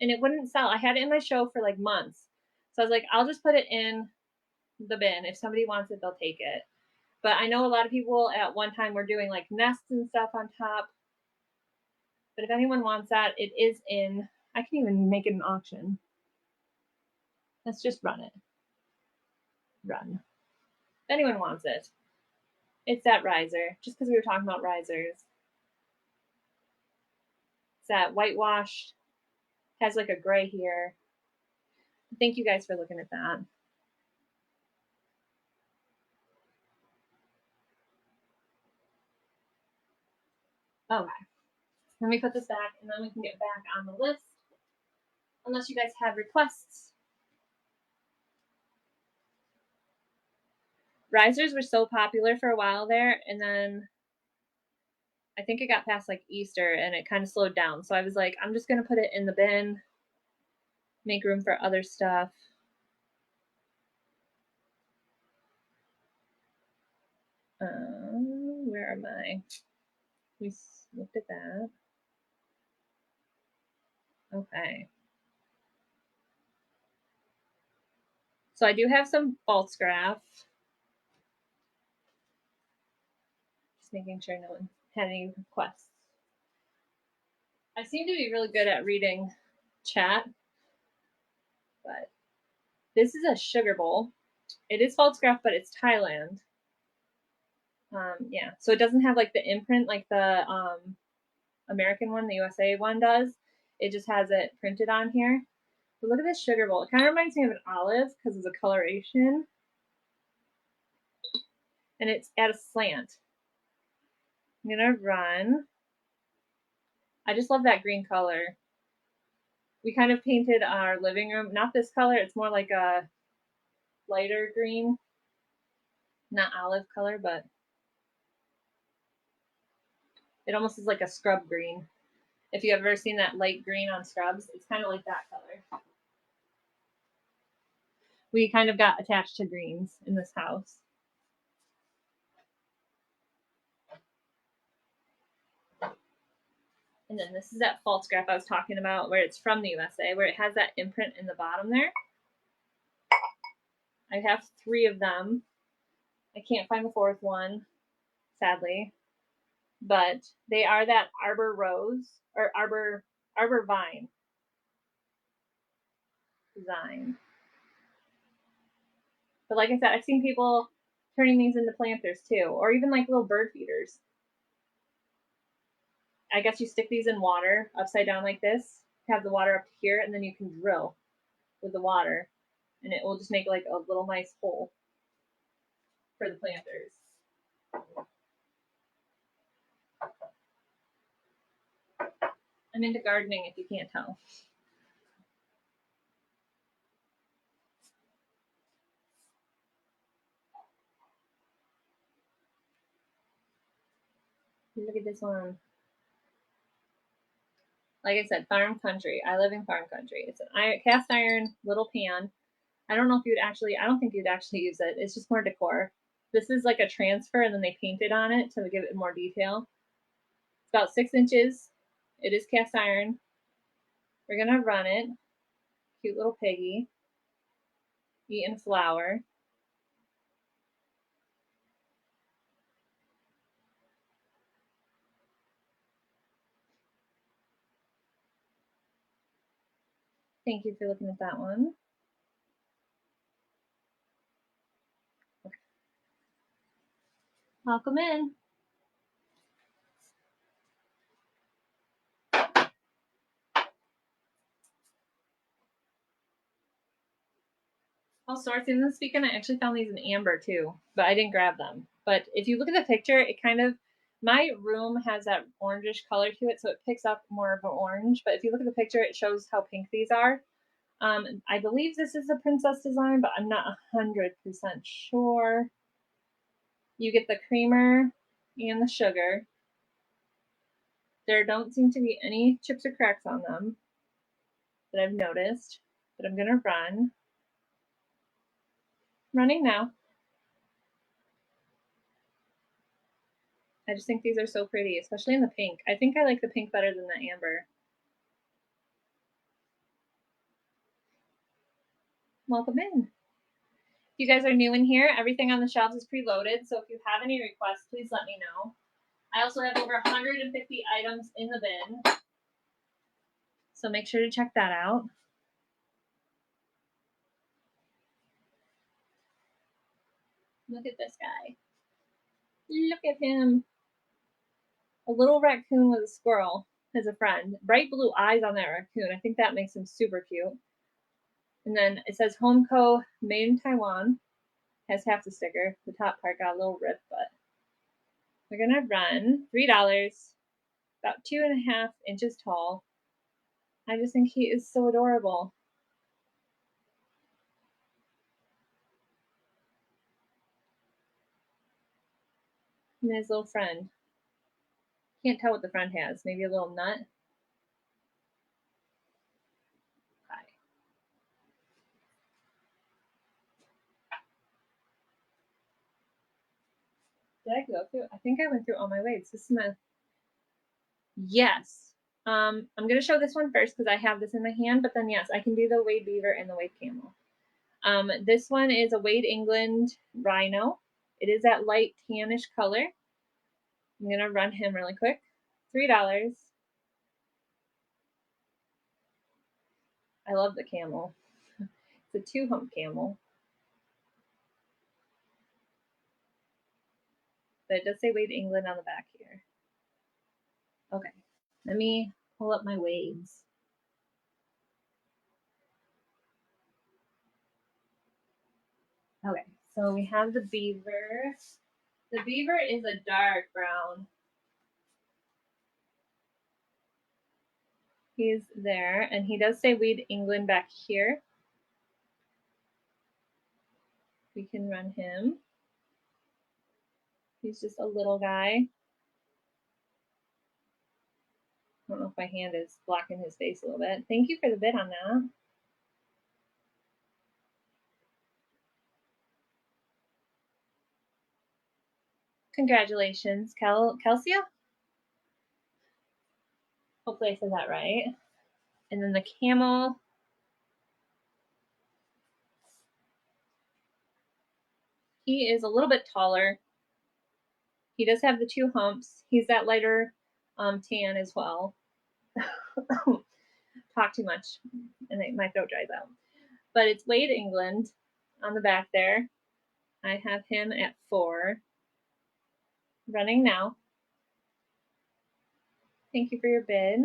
And it wouldn't sell. I had it in my show for like months. So I was like, I'll just put it in the bin. If somebody wants it, they'll take it. But I know a lot of people at one time were doing like nests and stuff on top. But if anyone wants that, it is in. I can even make it an auction. Let's just run it. Run. If anyone wants it, it's that riser. Just because we were talking about risers. It's that whitewashed. Has like a gray here. Thank you guys for looking at that. Okay. Let me put this back and then we can get back on the list. Unless you guys have requests. Risers were so popular for a while there, and then I think it got past like Easter and it kind of slowed down. So I was like, I'm just going to put it in the bin, make room for other stuff. Where am I? We looked at that. Okay. So I do have some false graph. Just making sure no one had any requests. I seem to be really good at reading chat, but this is a sugar bowl. It is false graph, but it's Thailand. Yeah, so it doesn't have like the imprint like the American one, the USA one does. It just has it printed on here. But look at this sugar bowl. It kind of reminds me of an olive because of the coloration. And it's at a slant. I'm going to run. I just love that green color. We kind of painted our living room. Not this color. It's more like a lighter green, not olive color, but it almost is like a scrub green. If you've ever seen that light green on scrubs, it's kind of like that color. We kind of got attached to greens in this house. And then this is that false scrap I was talking about, where it's from the USA, where it has that imprint in the bottom there. I have 3 of them. I can't find the 4th one, sadly. But they are that arbor rose or arbor vine design. But like I said, I've seen people turning these into planters too, or even like little bird feeders. I guess you stick these in water upside down like this, have the water up to here, and then you can drill with the water, and it will just make like a little nice hole for the planters. I'm into gardening if you can't tell. Look at this one. Like I said, farm country. I live in farm country. It's an cast iron little pan. I don't know if you'd actually, I don't think you'd actually use it. It's just more decor. This is like a transfer, and then they painted on it to give it more detail. It's about 6 inches. It is cast iron. We're going to run it. Cute little piggy. Eating flour. Thank you for looking at that one. Okay. Welcome in. All sorts. And this weekend, I actually found these in amber too, but I didn't grab them. But if you look at the picture, it kind of, my room has that orangish color to it, so it picks up more of an orange. But if you look at the picture, it shows how pink these are. I believe this is a princess design, but I'm not 100% sure. You get the creamer and the sugar. There don't seem to be any chips or cracks on them that I've noticed, but I'm gonna run. Running now. I just think these are so pretty, especially in the pink. I think I like the pink better than the amber. Welcome in. If you guys are new in here, everything on the shelves is preloaded, so if you have any requests, please let me know. I also have over 150 items in the bin, so make sure to check that out. Look at this guy. Look at him. A little raccoon with a squirrel as a friend. Bright blue eyes on that raccoon. I think that makes him super cute. And then it says Home Co. Made in Taiwan. Has half the sticker. The top part got a little rip, but we're gonna run $3. About 2.5 inches tall. I just think he is so adorable. And his little friend. Can't tell what the friend has. Maybe a little nut. Okay. Did I go through? I think I went through all my weights. This is my. Yes. I'm going to show this one first because I have this in my hand, but then yes, I can do the Wade Beaver and the Wade Camel. This one is a Wade England Rhino. It is that light tannish color. I'm going to run him really quick. $3. I love the camel. It's a 2-hump camel. But it does say Wade England on the back here. Okay, let me pull up my Wades. Okay, so we have the beaver. The beaver is a dark brown. He's there, and he does say Wade England back here. we can run him. He's just a little guy. I don't know if my hand is blocking his face a little bit. Thank you for the bid on that. Congratulations, Kelsia. Hopefully I said that right. And then the camel. He is a little bit taller. He does have the 2 humps. He's that lighter tan as well. Talk too much and my throat dries out. But it's Wade England on the back there. I have him at 4. Running now. Thank you for your bid.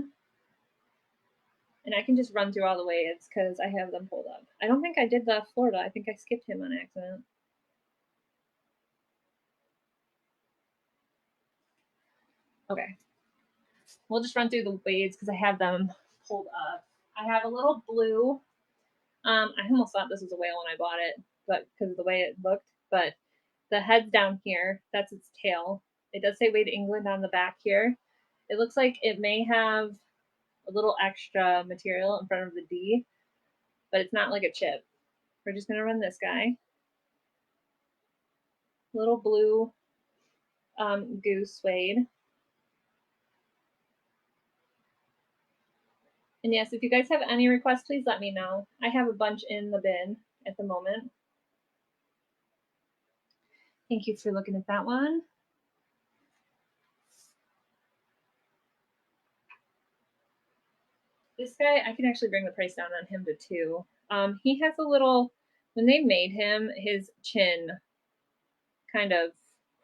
And I can just run through all the Wades because I have them pulled up. I don't think I did the Florida. I think I skipped him on accident. Okay. We'll just run through the Wades because I have them pulled up. I have a little blue. I almost thought this was a whale when I bought it, but because of the way it looked. But the head's down here. That's its tail. It does say Wade England on the back here. It looks like it may have a little extra material in front of the D, but it's not like a chip. We're just going to run this guy. Little blue goose Wade. And yes, if you guys have any requests, please let me know. I have a bunch in the bin at the moment. Thank you for looking at that one. This guy, I can actually bring the price down on him to 2. He has a little, when they made him, his chin kind of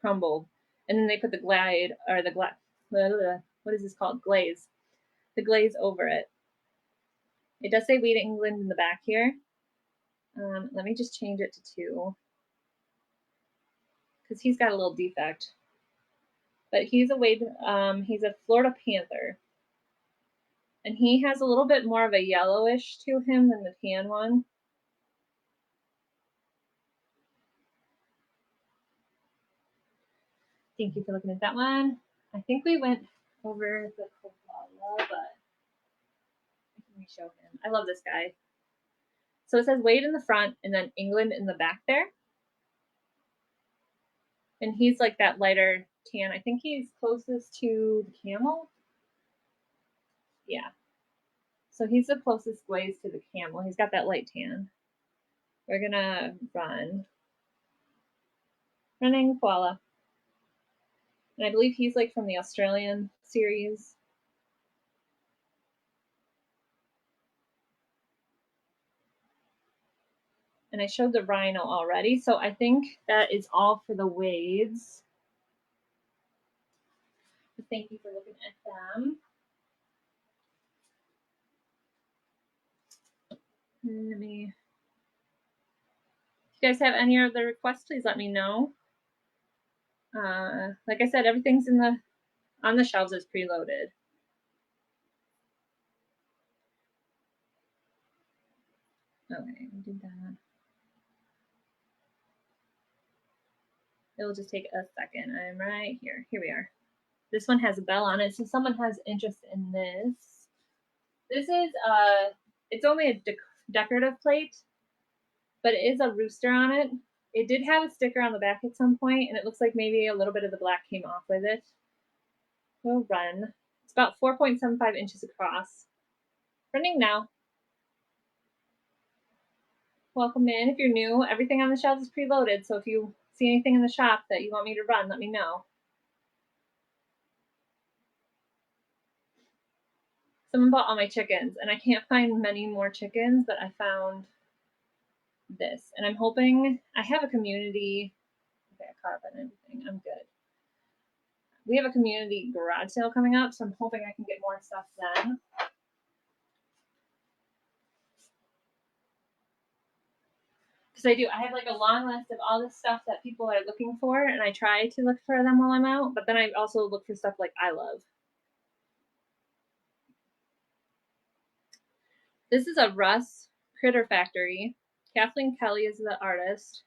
crumbled. And then they put the glide, or the what is this called? Glaze. The glaze over it. It does say Wade England in the back here. Let me just change it to 2. Because he's got a little defect. But he's a Wade, he's a Florida Panther. And he has a little bit more of a yellowish to him than the tan one. Thank you for looking at that one. I think we went over the koala, but let me show him. I love this guy. So it says Wade in the front and then England in the back there. And he's like that lighter tan. I think he's closest to the camel. Yeah. So he's the closest glaze to the camel. He's got that light tan. We're gonna run. Running koala. And I believe he's like from the Australian series. And I showed the rhino already, so I think that is all for the Wades. Thank you for looking at them. Let me. If you guys have any other requests, please let me know. Like I said, everything's on the shelves is preloaded. Okay, we did that. It'll just take a second. I'm right here. Here we are. This one has a bell on it, so someone has interest in this. This is it's only a decorative plate, but it is a rooster on it. It did have a sticker on the back at some point, and it looks like maybe a little bit of the black came off with it. We'll run. It's about 4.75 inches across. Running now. Welcome in. If you're new, everything on the shelves is preloaded, so if you see anything in the shop that you want me to run, let me know. Someone bought all my chickens, and I can't find many more chickens, but I found this. And I'm hoping, I have a community, okay, a carpet and everything, I'm good. We have a community garage sale coming up, so I'm hoping I can get more stuff then. Because I have like a long list of all the stuff that people are looking for, and I try to look for them while I'm out, but then I also look for stuff like I love. This is a Russ Critter Factory. Kathleen Kelly is the artist.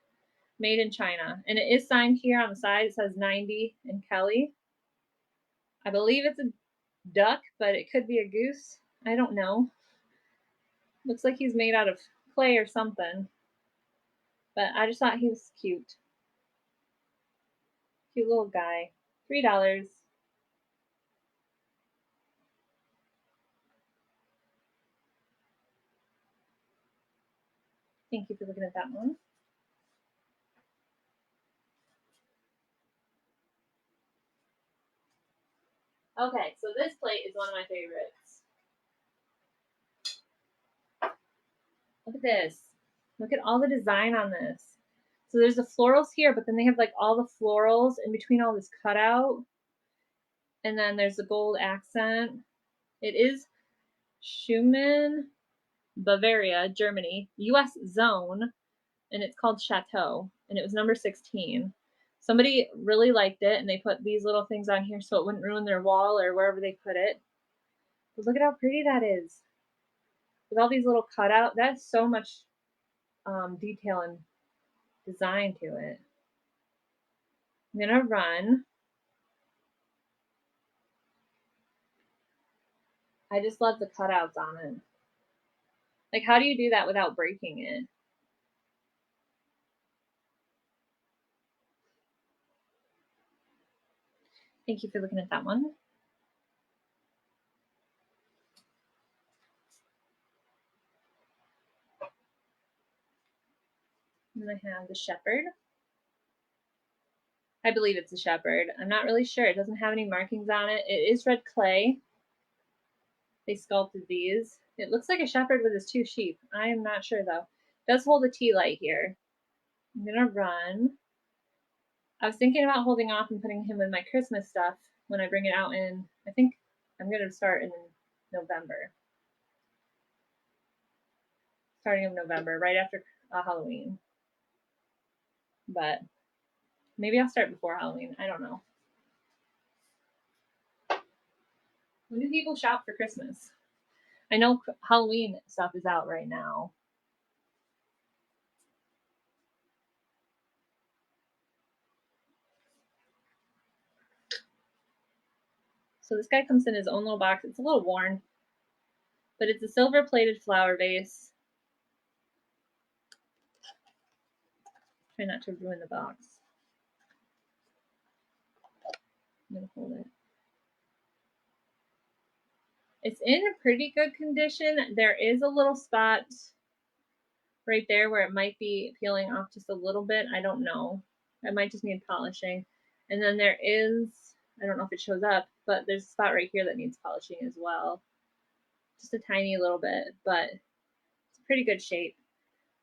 Made in China. And it is signed here on the side. It says 90 and Kelly. I believe it's a duck, but it could be a goose. I don't know. Looks like he's made out of clay or something. But I just thought he was cute. Cute little guy. $3. Thank you for looking at that one. Okay, so this plate is one of my favorites. Look at this. Look at all the design on this. So there's the florals here, but then they have like all the florals in between all this cutout. And then there's the gold accent. It is Schumann, Bavaria, Germany, US zone, and it's called Chateau, and it was number 16. Somebody really liked it, and they put these little things on here so it wouldn't ruin their wall or wherever they put it. But look at how pretty that is. With all these little cutout, that's so much detail and design to it. I'm gonna run. I just love the cutouts on it. Like, how do you do that without breaking it? Thank you for looking at that one. And then I have the shepherd. I believe it's a shepherd. I'm not really sure. It doesn't have any markings on it. It is red clay. They sculpted these. It looks like a shepherd with his two sheep. I am not sure though. It does hold a tea light here. I'm gonna run. I was thinking about holding off and putting him in my Christmas stuff when I bring it out in, I think I'm gonna start in November. Starting in November, right after Halloween. But maybe I'll start before Halloween. I don't know. When do people shop for Christmas? I know Halloween stuff is out right now. So this guy comes in his own little box. It's a little worn, but it's a silver plated flower vase. Try not to ruin the box. I'm gonna hold it. It's in a pretty good condition. There is a little spot right there where it might be peeling off just a little bit. I don't know. It might just need polishing. And then there is, I don't know if it shows up, but there's a spot right here that needs polishing as well. Just a tiny little bit, but it's pretty good shape.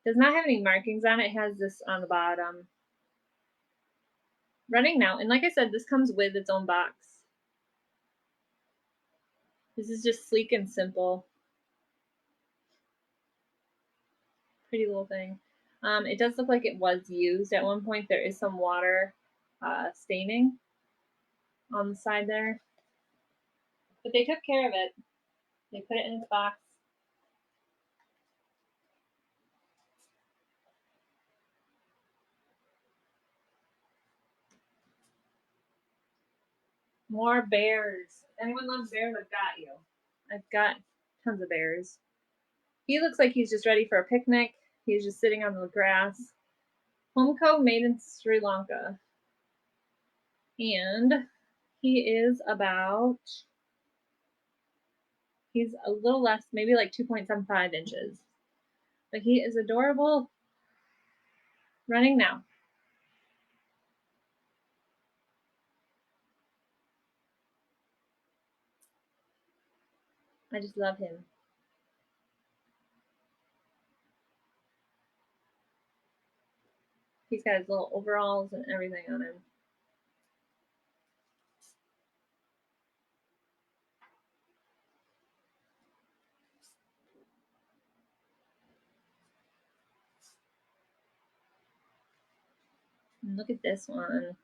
Does not have any markings on it. It has this on the bottom. Running now. And like I said, this comes with its own box. This is just sleek and simple. Pretty little thing. It does look like it was used at one point. There is some water staining on the side there. But they took care of it. They put it in its box. More bears. If anyone loves bears, I've got you. I've got tons of bears. He looks like he's just ready for a picnic. He's just sitting on the grass. Home Decor made in Sri Lanka. And he is about, he's a little less, maybe like 2.75 inches. But he is adorable. Running now. I just love him. He's got his little overalls and everything on him. And look at this one.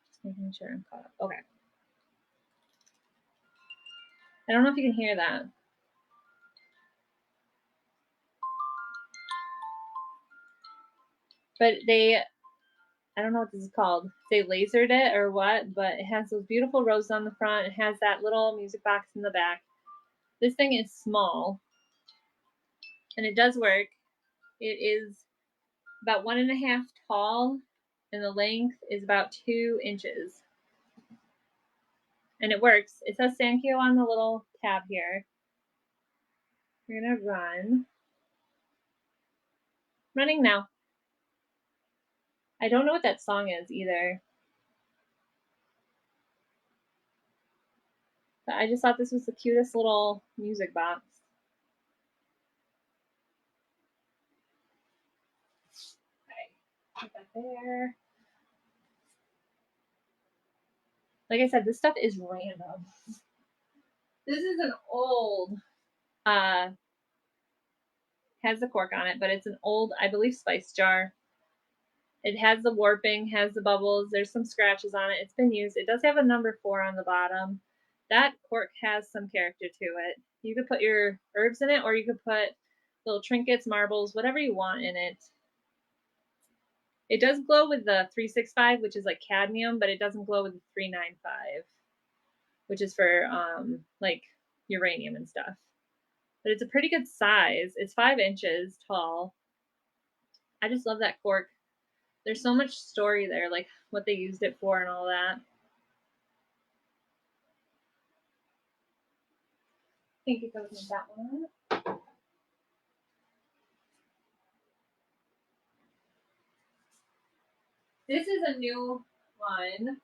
Just making sure I'm caught up. Okay. I don't know if you can hear that. but I don't know what this is called. They lasered it or what, but it has those beautiful roses on the front. It has that little music box in the back. This thing is small, and it does work. It is about 1.5 tall, and the length is about 2 inches. And it works. It says Sankyo on the little tab here. We're gonna run. Running now. I don't know what that song is either. But I just thought this was the cutest little music box. Okay, put that there. Like I said, this stuff is random. This is an old, has the cork on it, but it's an old, I believe, spice jar. It has the warping, has the bubbles. There's some scratches on it. It's been used. It does have a number 4 on the bottom. That cork has some character to it. You could put your herbs in it, or you could put little trinkets, marbles, whatever you want in it. It does glow with the 365, which is like cadmium, but it doesn't glow with the 395, which is for like uranium and stuff. But it's a pretty good size. It's 5 inches tall. I just love that cork. There's so much story there, like what they used it for and all that. Thank you for looking at that one. This is a new one.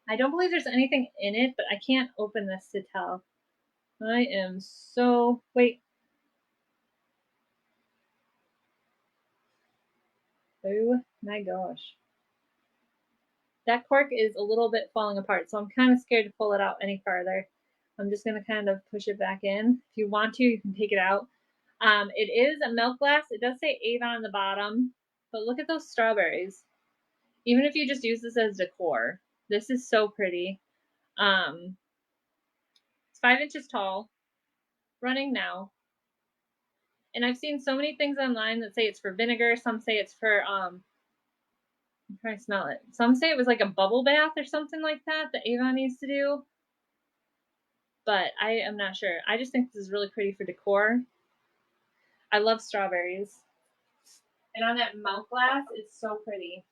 I don't believe there's anything in it, but I can't open this to tell. I am so, wait. Oh my gosh. That cork is a little bit falling apart, so I'm kind of scared to pull it out any farther. I'm just going to kind of push it back in. If you want to, you can take it out. It is a milk glass. It does say Avon on the bottom, but look at those strawberries. Even if you just use this as decor, this is so pretty. It's 5 inches tall, running now. And I've seen so many things online that say it's for vinegar. Some say it's for, I'm trying to smell it. Some say it was like a bubble bath or something like that Avon used to do. But I am not sure. I just think this is really pretty for decor. I love strawberries. And on that milk glass, it's so pretty.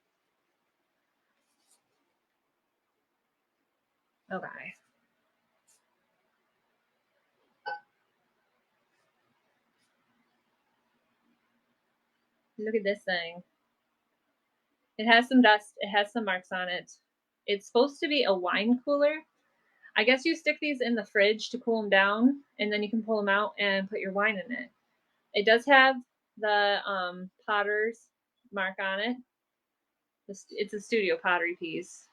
Okay. Look at this thing. It has some dust. It has some marks on it. It's supposed to be a wine cooler. I guess you stick these in the fridge to cool them down, and then you can pull them out and put your wine in it. It does have the potter's mark on it. It's a studio pottery piece.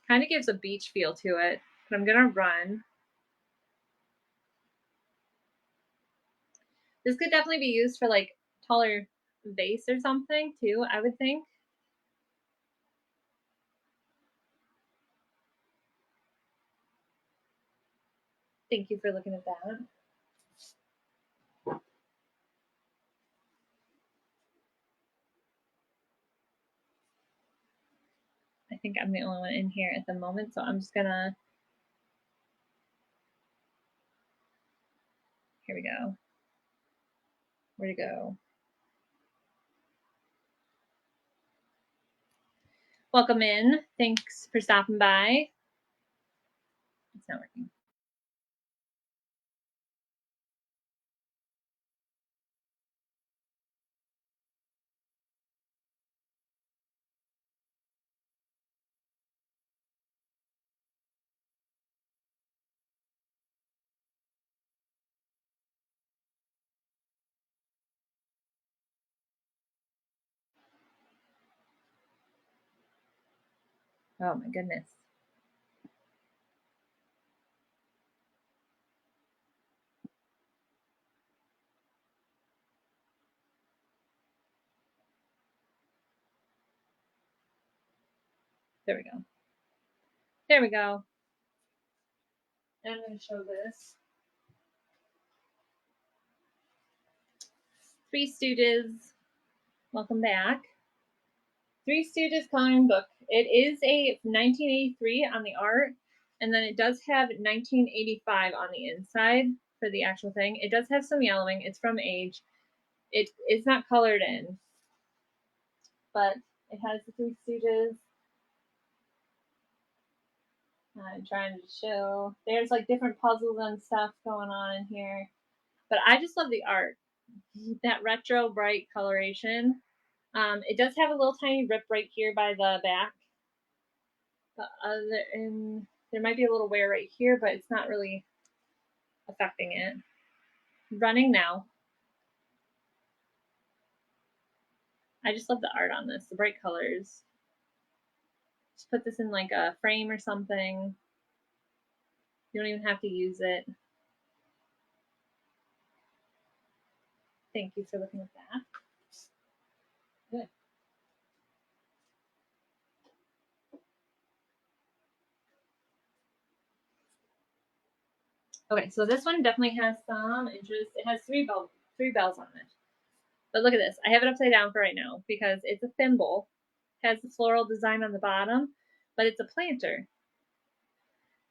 Kind of gives a beach feel to it. But I'm going to run. This could definitely be used for like taller vase or something too, I would think. Thank you for looking at that. I think I'm the only one in here at the moment, so I'm just gonna, here we go. Where'd it go? Welcome in. Thanks for stopping by. It's not working. Oh my goodness. There we go. There we go. And I'm going to show this. Three Stooges. Welcome back. Three Stooges coloring book. It is a 1983 on the art, and then it does have 1985 on the inside for the actual thing. It does have some yellowing. It's from age. It's not colored in, but it has the Three Stooges. I'm trying to show. There's like different puzzles and stuff going on in here, but I just love the art. That retro bright coloration. It does have a little tiny rip right here by the back. There might be a little wear right here, but it's not really affecting it. Running now. I just love the art on this, the bright colors. Just put this in like a frame or something. You don't even have to use it. Thank you for looking at that. Good. Okay, so this one definitely has some interest. It has three bells on it. But look at this. I have it upside down for right now because it's a thimble. It has the floral design on the bottom, but it's a planter.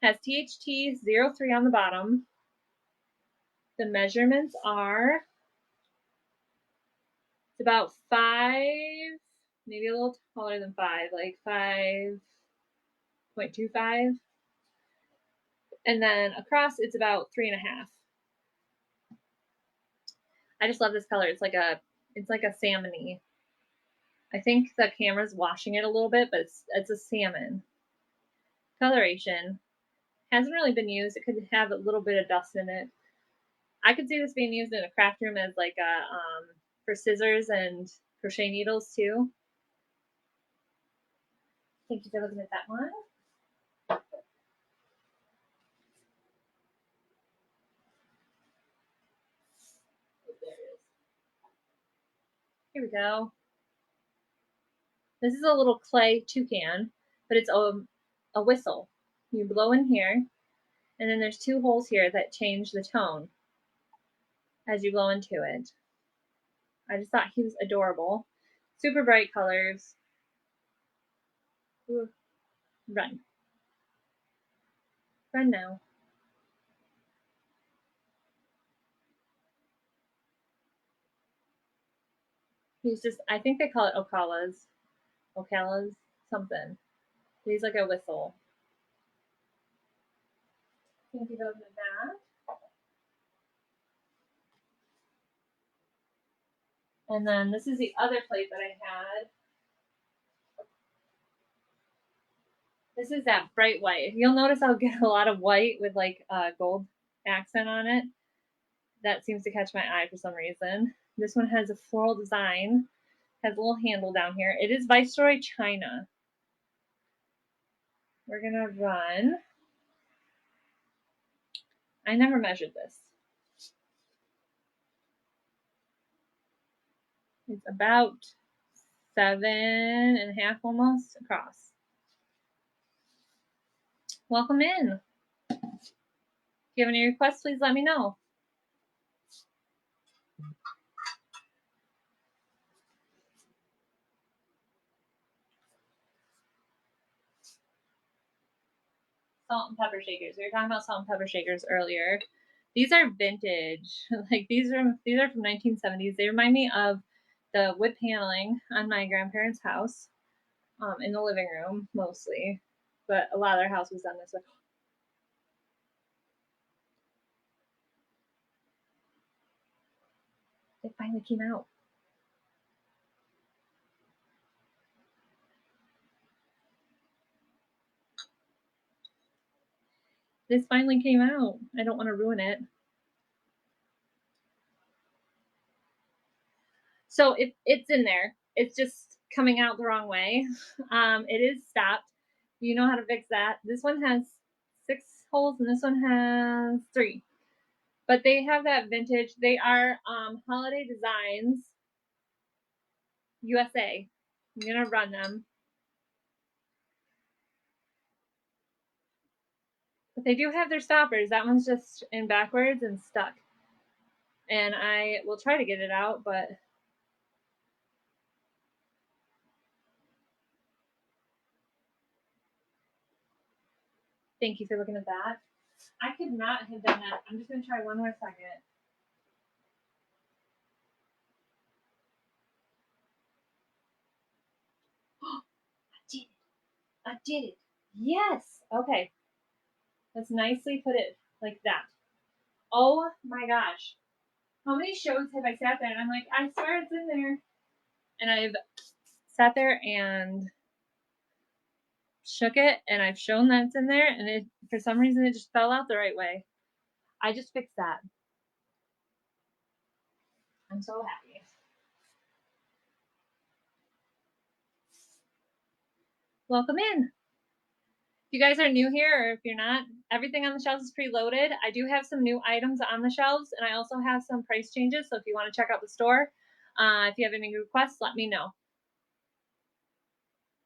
It has THT03 on the bottom. The measurements are, it's about 5, maybe a little taller than 5, like 5.25. And then across, it's about 3.5. I just love this color. It's like a salmon-y. I think the camera's washing it a little bit, but it's a salmon. Coloration. Hasn't really been used. It could have a little bit of dust in it. I could see this being used in a craft room as like a for scissors and crochet needles too. Thank you for looking at that one. There it is. Here we go. This is a little clay toucan, but it's a whistle. You blow in here, and then there's 2 holes here that change the tone as you blow into it. I just thought he was adorable. Super bright colors. Ooh. Run. Run now. He's just, I think they call it Okalas, something. He's like a whistle. Thank you for that. And then this is the other plate that I had. This is that bright white. You'll notice I'll get a lot of white with like a gold accent on it. That seems to catch my eye for some reason. This one has a floral design, has a little handle down here. It is Viceroy China. We're gonna run. I never measured this. It's about 7.5 almost across. Welcome in. If you have any requests, please let me know. Salt and pepper shakers. We were talking about salt and pepper shakers earlier. These are vintage. Like these are from 1970s. They remind me of the wood paneling on my grandparents' house, in the living room mostly, but a lot of their house was done this way. It finally came out. This finally came out. I don't want to ruin it. So it's in there. It's just coming out the wrong way. It is stopped. You know how to fix that. This one has 6 holes and this one has 3. But they have that vintage. They are Holiday Designs USA. I'm going to run them. But they do have their stoppers. That one's just in backwards and stuck. And I will try to get it out, but Thank you for looking at that. I could not have done that. I'm just going to try one more second. I did it. Yes. Okay. Let's nicely put it like that. Oh my gosh. How many shows have I sat there and I'm like, I swear it's in there. And I've sat there and shook it and I've shown that it's in there and it for some reason it just fell out the right way. I just fixed that. I'm so happy. Welcome in. If you guys are new here or if you're not, everything on the shelves is preloaded. I do have some new items on the shelves and I also have some price changes. So if you want to check out the store, if you have any requests, let me know.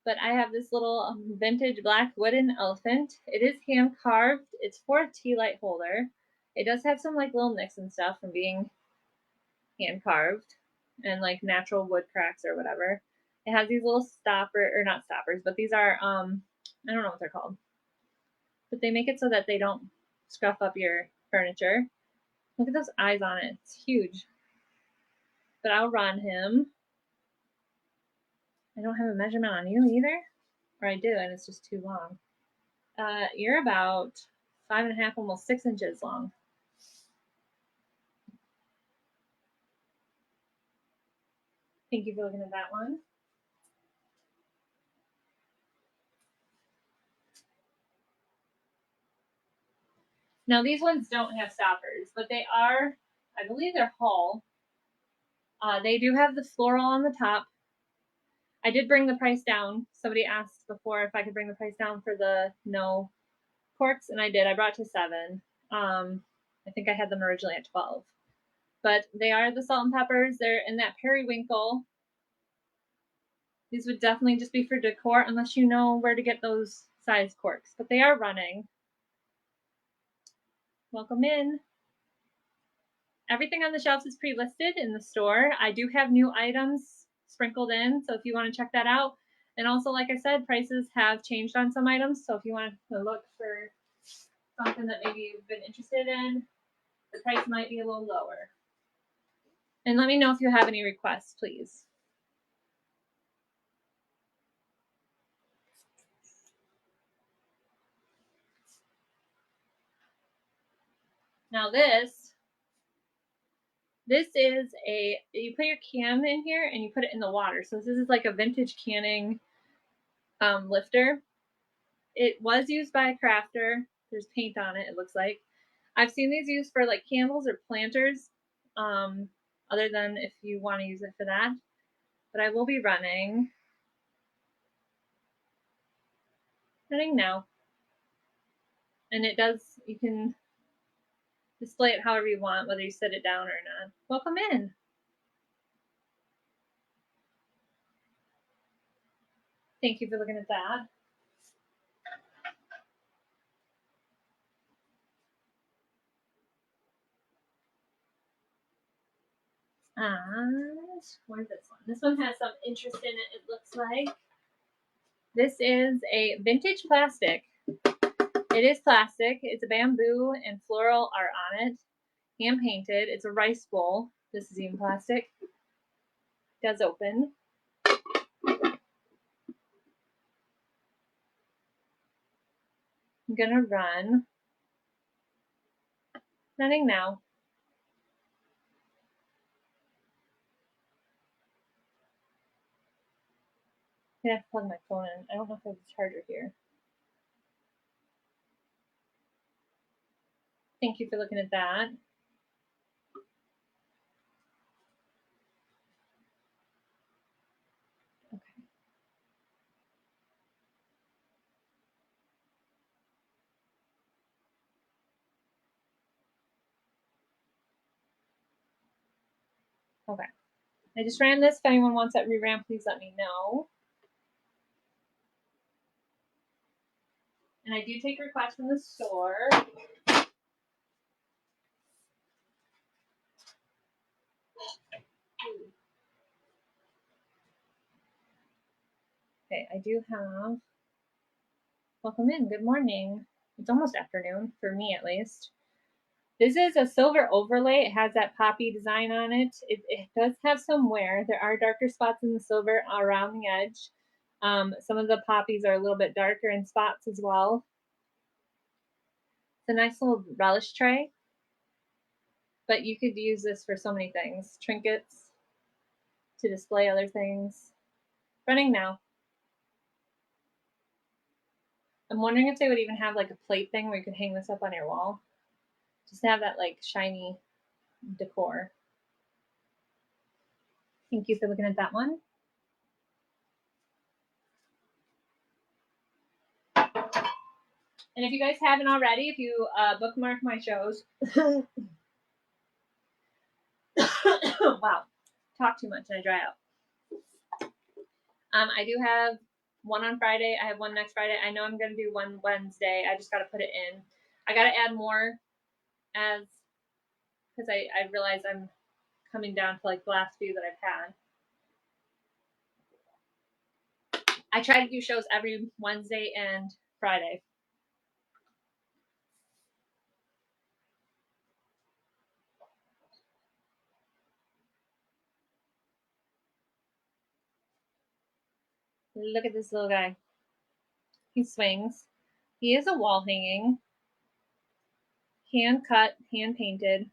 But I have this little vintage black wooden elephant. It is hand carved. It's for a tea light holder. It does have some like little nicks and stuff from being hand carved and like natural wood cracks or whatever. It has these little not stoppers, but these are I don't know what they're called. But they make it so that they don't scruff up your furniture. Look at those eyes on it. It's huge. But I'll run him. I don't have a measurement on you either. Or I do, and it's just too long. You're about 5.5, almost 6 inches long. Thank you for looking at that one. Now these ones don't have stoppers, but they are, I believe they're Hull. They do have the floral on the top. I did bring the price down. Somebody asked before if I could bring the price down for the no corks, and I did. I brought to 7. I think I had them originally at 12. But they are the salt and peppers. They're in that periwinkle. These would definitely just be for decor unless you know where to get those size corks. But they are running. Welcome in. Everything on the shelves is pre-listed in the store. I do have new items sprinkled in, so if you want to check that out. And also, like I said, prices have changed on some items. So if you want to look for something that maybe you've been interested in, the price might be a little lower. And let me know if you have any requests, please. Now this is you put your can in here and you put it in the water. So this is like a vintage canning lifter. It was used by a crafter. There's paint on it, it looks like. I've seen these used for like candles or planters, other than if you want to use it for that. But I will be running now. And it does, you can display it however you want, whether you set it down or not. Welcome in. Thank you for looking at that. And where's this one? This one has some interest in it, it looks like. This is a vintage plastic. It is plastic. It's a bamboo and floral art on it. Hand painted. It's a rice bowl. This is even plastic. It does open. I'm gonna run. Running now. I have to plug my phone in. I don't know if I have a charger here. Thank you for looking at that. Okay. Okay. I just ran this. If anyone wants that reran, please let me know. And I do take requests from the store. Okay, I do have. Welcome in. Good morning. It's almost afternoon, for me at least. This is a silver overlay. It has that poppy design on it. It does have some wear. There are darker spots in the silver around the edge. Some of the poppies are a little bit darker in spots as well. It's a nice little relish tray, but you could use this for so many things. Trinkets, to display other things. Running now. I'm wondering if they would even have like a plate thing where you could hang this up on your wall. Just to have that like shiny decor. Thank you for looking at that one. And if you guys haven't already, if you bookmark my shows, wow, talk too much and I dry out. I do have one on Friday. I have one next Friday. I know I'm going to do one Wednesday. I just got to put it in. I got to add more as because I realize I'm coming down to like the last few that I've had. I try to do shows every Wednesday and Friday. Look at this little guy. He swings. He is a wall hanging. Hand cut, hand painted.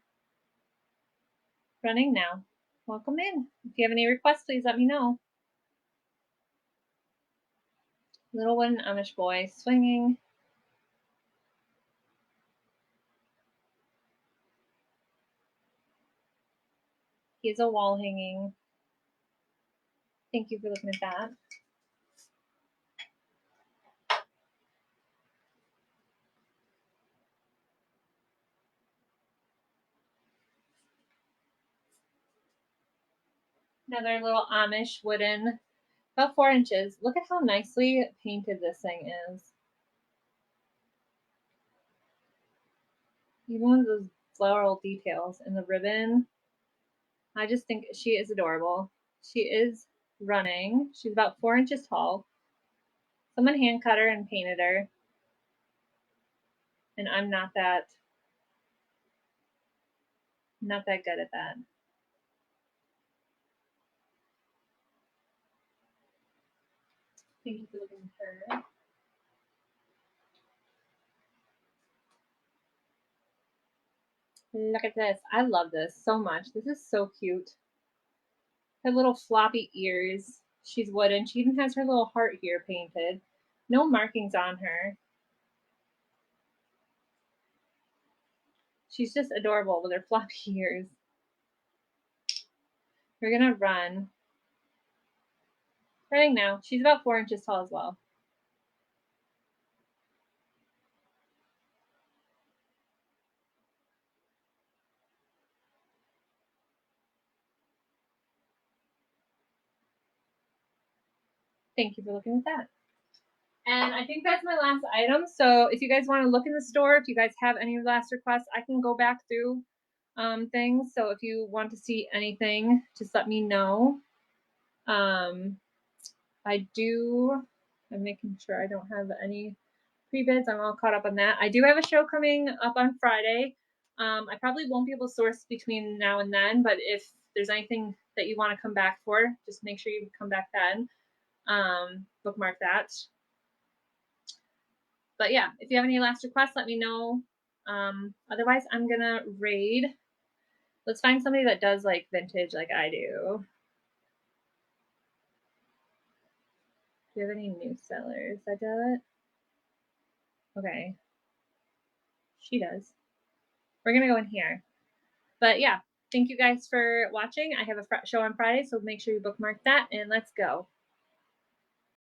Running now. Welcome in. If you have any requests, please let me know. Little wooden Amish boy swinging. He's a wall hanging. Thank you for looking at that. Another little Amish wooden, about 4 inches. Look at how nicely painted this thing is. Even with those floral details and the ribbon. I just think she is adorable. She is running. She's about 4 inches tall. Someone hand cut her and painted her. And I'm not that good at that. Thank you for looking at her. Look at this. I love this so much. This is so cute. Her little floppy ears. She's wooden. She even has her little heart here painted. No markings on her. She's just adorable with her floppy ears. We're gonna run. Running now. She's about 4 inches tall as well. Thank you for looking at that. And I think that's my last item. So if you guys want to look in the store, if you guys have any last requests, I can go back through things. So if you want to see anything, just let me know. I'm making sure I don't have any pre-bids. I'm all caught up on that. I do have a show coming up on Friday. I probably won't be able to source between now and then, but if there's anything that you want to come back for, just make sure you come back then. Bookmark that. But yeah, if you have any last requests, let me know. Otherwise, I'm gonna raid. Let's find somebody that does like vintage like I do. Do you have any new sellers that do it? Okay. She does. We're gonna go in here. But yeah, thank you guys for watching. I have a show on Friday, so make sure you bookmark that and let's go.